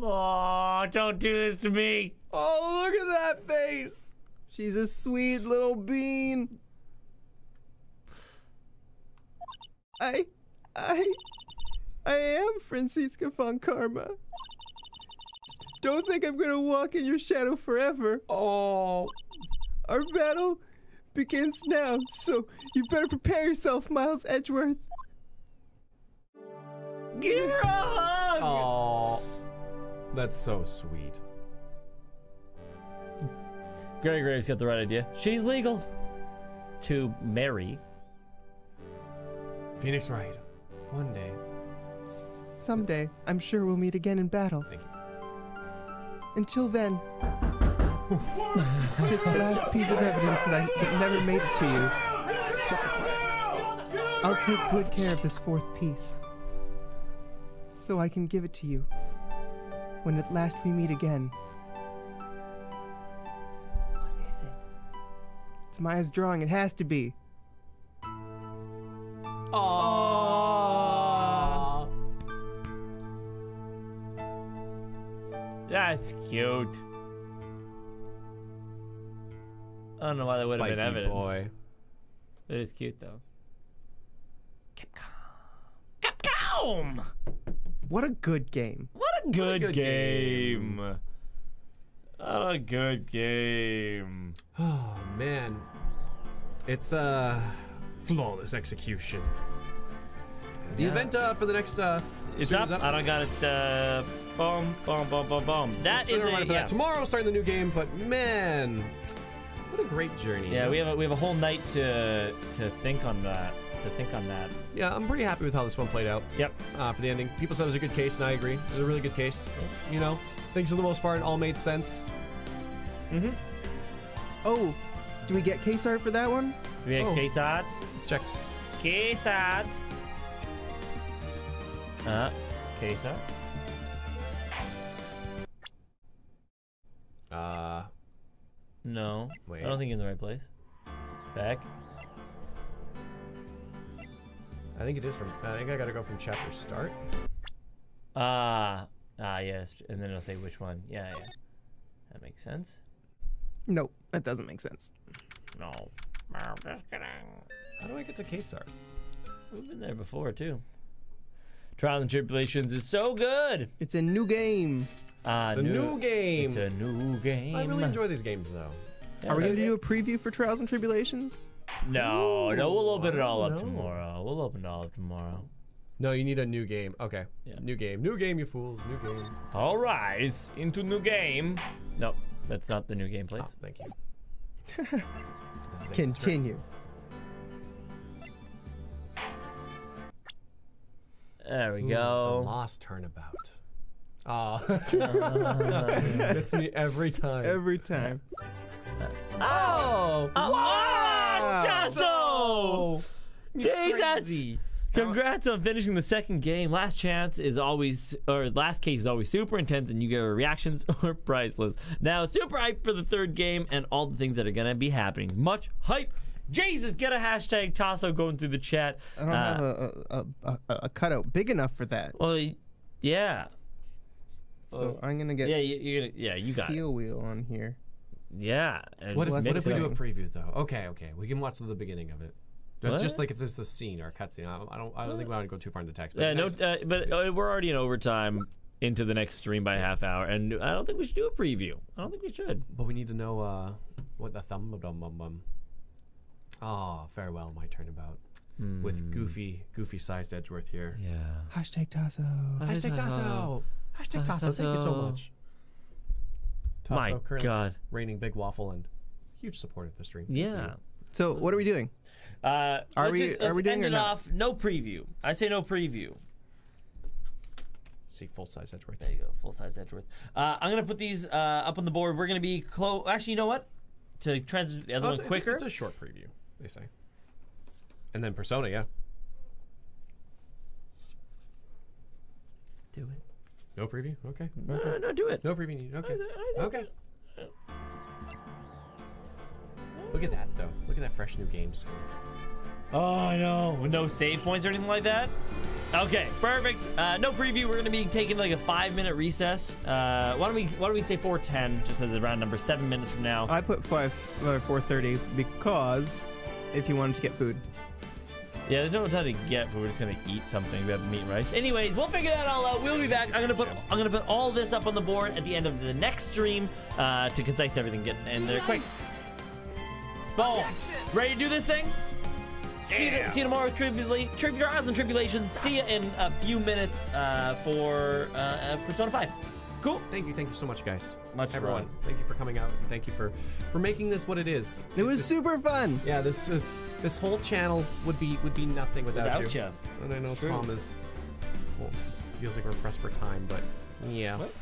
Oh, don't do this to me. Oh, look at that face! She's a sweet little bean. I am Franziska von Karma. Don't think I'm gonna walk in your shadow forever. Oh. Our battle begins now, so you better prepare yourself, Miles Edgeworth. Give her a hug. Oh. That's so sweet. Gray Graves got the right idea. She's legal to marry. Phoenix Wright. One day. Someday, I'm sure we'll meet again in battle. Thank you. Until then, this last piece of evidence that never made it to you, I'll take good care of this fourth piece, so I can give it to you when at last we meet again. What is it? It's Maya's drawing. It has to be. Aww. That's cute. I don't know why that would have been Spiky evidence. boy. It is cute though. Capcom! What a good game. What a good, good game. What a good game. Oh, man. It's flawless execution. The event for the next It's stream is up. I don't got it. Boom, boom, boom, boom, boom. That So is reminder it. for Yeah. that. Tomorrow starting the new game, but man, what a great journey. Yeah, we have a whole night to think on that. Yeah, I'm pretty happy with how this one played out. Yep. For the ending, people said it was a good case, and I agree. It was a really good case. You know, things for the most part all made sense. Mm-hmm. Oh, do we get case art for that one? We have Oh. case art. Let's check. Case art. Case art. No. Wait. I don't think you're in the right place. Back. I think it is from. I think I gotta go from chapter start. Yes. And then it'll say which one. Yeah. That makes sense. Nope, that doesn't make sense. No. I'm just kidding. How do I get to case art? We've been there before, too. Trials and Tribulations is so good. It's a new game. It's a new game. It's a new game. I really enjoy these games, though. Yeah, Are we going to do a preview for Trials and Tribulations? No, we'll open it all up no. tomorrow. We'll open it all up tomorrow. No, you need a new game. Okay. Yeah. New game, you fools. New game. All rise into new game. No, that's not the new game, please. Oh, thank you. This is Ace's turn. Continue. There we Ooh, go. The Lost Turnabout. Oh, that's me every time. Every time. Oh! Tasso! Jesus! Crazy. Congrats on finishing the second game. Last case is always super intense, and you get reactions are priceless. Now, super hype for the third game and all the things that are gonna be happening. Much hype. Jesus, get a hashtag Tasso going through the chat. I don't have a cutout big enough for that. Well, yeah. So I'm gonna get you got it. heel wheel on here. Yeah. And What if mix we it do a up. preview though? Okay, we can watch the beginning of it. Just like if there's a scene or a cutscene. I don't think we want to go too far into text. Yeah, but we're already in overtime into the next stream by a half hour, and I don't think we should do a preview. I don't think we should. But we need to know what the farewell, my turnabout. With goofy sized Edgeworth here. Yeah. Hashtag Tasso. Hashtag Tasso. Hashtag Tasso. Thank you so much. Tasso, My currently God. reigning Big Waffle and huge support of the stream. Yeah. So what are we doing? Are we doing end or it no? off? No preview. I say no preview. See full size Edgeworth. There you go, full size Edgeworth. I'm gonna put these up on the board. We're gonna be close. Actually, you know what? To transit the other one quicker. It's a short preview, they say. And then Persona, yeah. Do it. No preview. Okay. No, do it. No preview needed. Okay. Okay. Look at that though. Look at that fresh new game screen. Oh, I know. With no save points or anything like that. Okay, perfect. No preview. We're gonna be taking like a 5-minute recess. Why don't we say 4:10, just as a round number, 7 minutes from now. I put 4:30 because if you wanted to get food. Yeah, there's no time to get, but we're just gonna eat something. We have meat and rice. Anyways, we'll figure that all out. We'll be back. I'm gonna put all this up on the board at the end of the next stream to concise everything, get in there quick. Boom. Ready to do this thing? See you tomorrow with Trials and Tribulations. See you in a few minutes for Persona 5. Cool. Thank you so much, guys. Much everyone. fun. Thank you for coming out. Thank you for making this what it is. It was super fun. Yeah, this whole channel would be nothing without you. And I know True. Tom is feels like we're pressed for time, but yeah. What?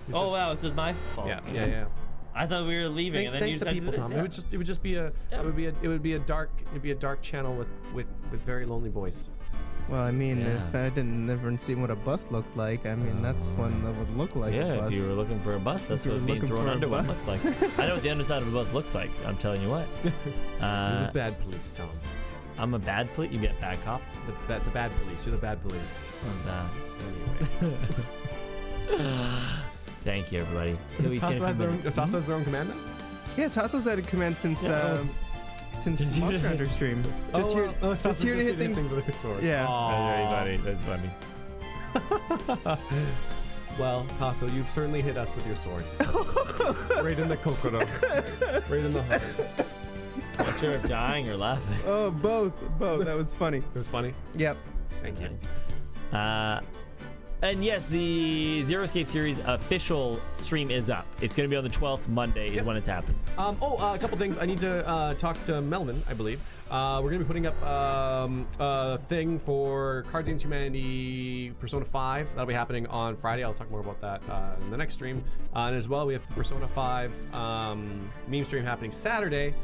It's Oh just- wow, this is my fault. Yeah. I thought we were leaving, and then you Thank the decided people, to do Tom. this. It would just be a dark channel with very lonely boys. Well, I mean, Yeah. if I didn't never seen what a bus looked like, I mean, that's one that would look like a Yeah, bus. if you were looking for a bus, that's If you what were being looking thrown for a under one bus. looks like. I know what the underside of a bus looks like. I'm telling you what. You're the bad police, Tom. I'm a bad police. You get bad cop. The bad police. You're the bad police. I'm bad. Anyways. Thank you, everybody. Till we see you in Tasso a has few their own, minutes. Tasso has their own command now? Yeah, Tasso's had a command since Did you- Monster Hunter stream. Just here to hit things. with her sword. Yeah. That's funny. Well, Tasso, you've certainly hit us with your sword. Right in the kokoro. Right in the heart. Not sure if dying or laughing. Oh, both. That was funny. It was funny. Yep. Thank you. And yes, the Zero Escape series official stream is up. It's going to be on the 12th Monday is when it's happening. A couple things. I need to talk to Melvin, I believe. We're going to be putting up a thing for Cards Against Humanity Persona 5. That'll be happening on Friday. I'll talk more about that in the next stream. And as well, we have Persona 5 meme stream happening Saturday.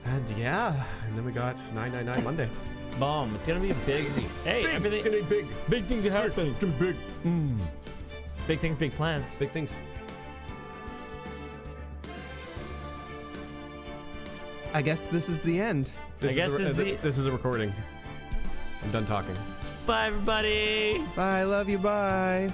And yeah, and then we got 999 Monday. Boom. It's going to be big. Hey, everything. It's going to be big. Big things are happening. It's going to be big. Big things, big plans. Big things. I guess this is the end. This is a recording. I'm done talking. Bye, everybody. Bye. Love you. Bye.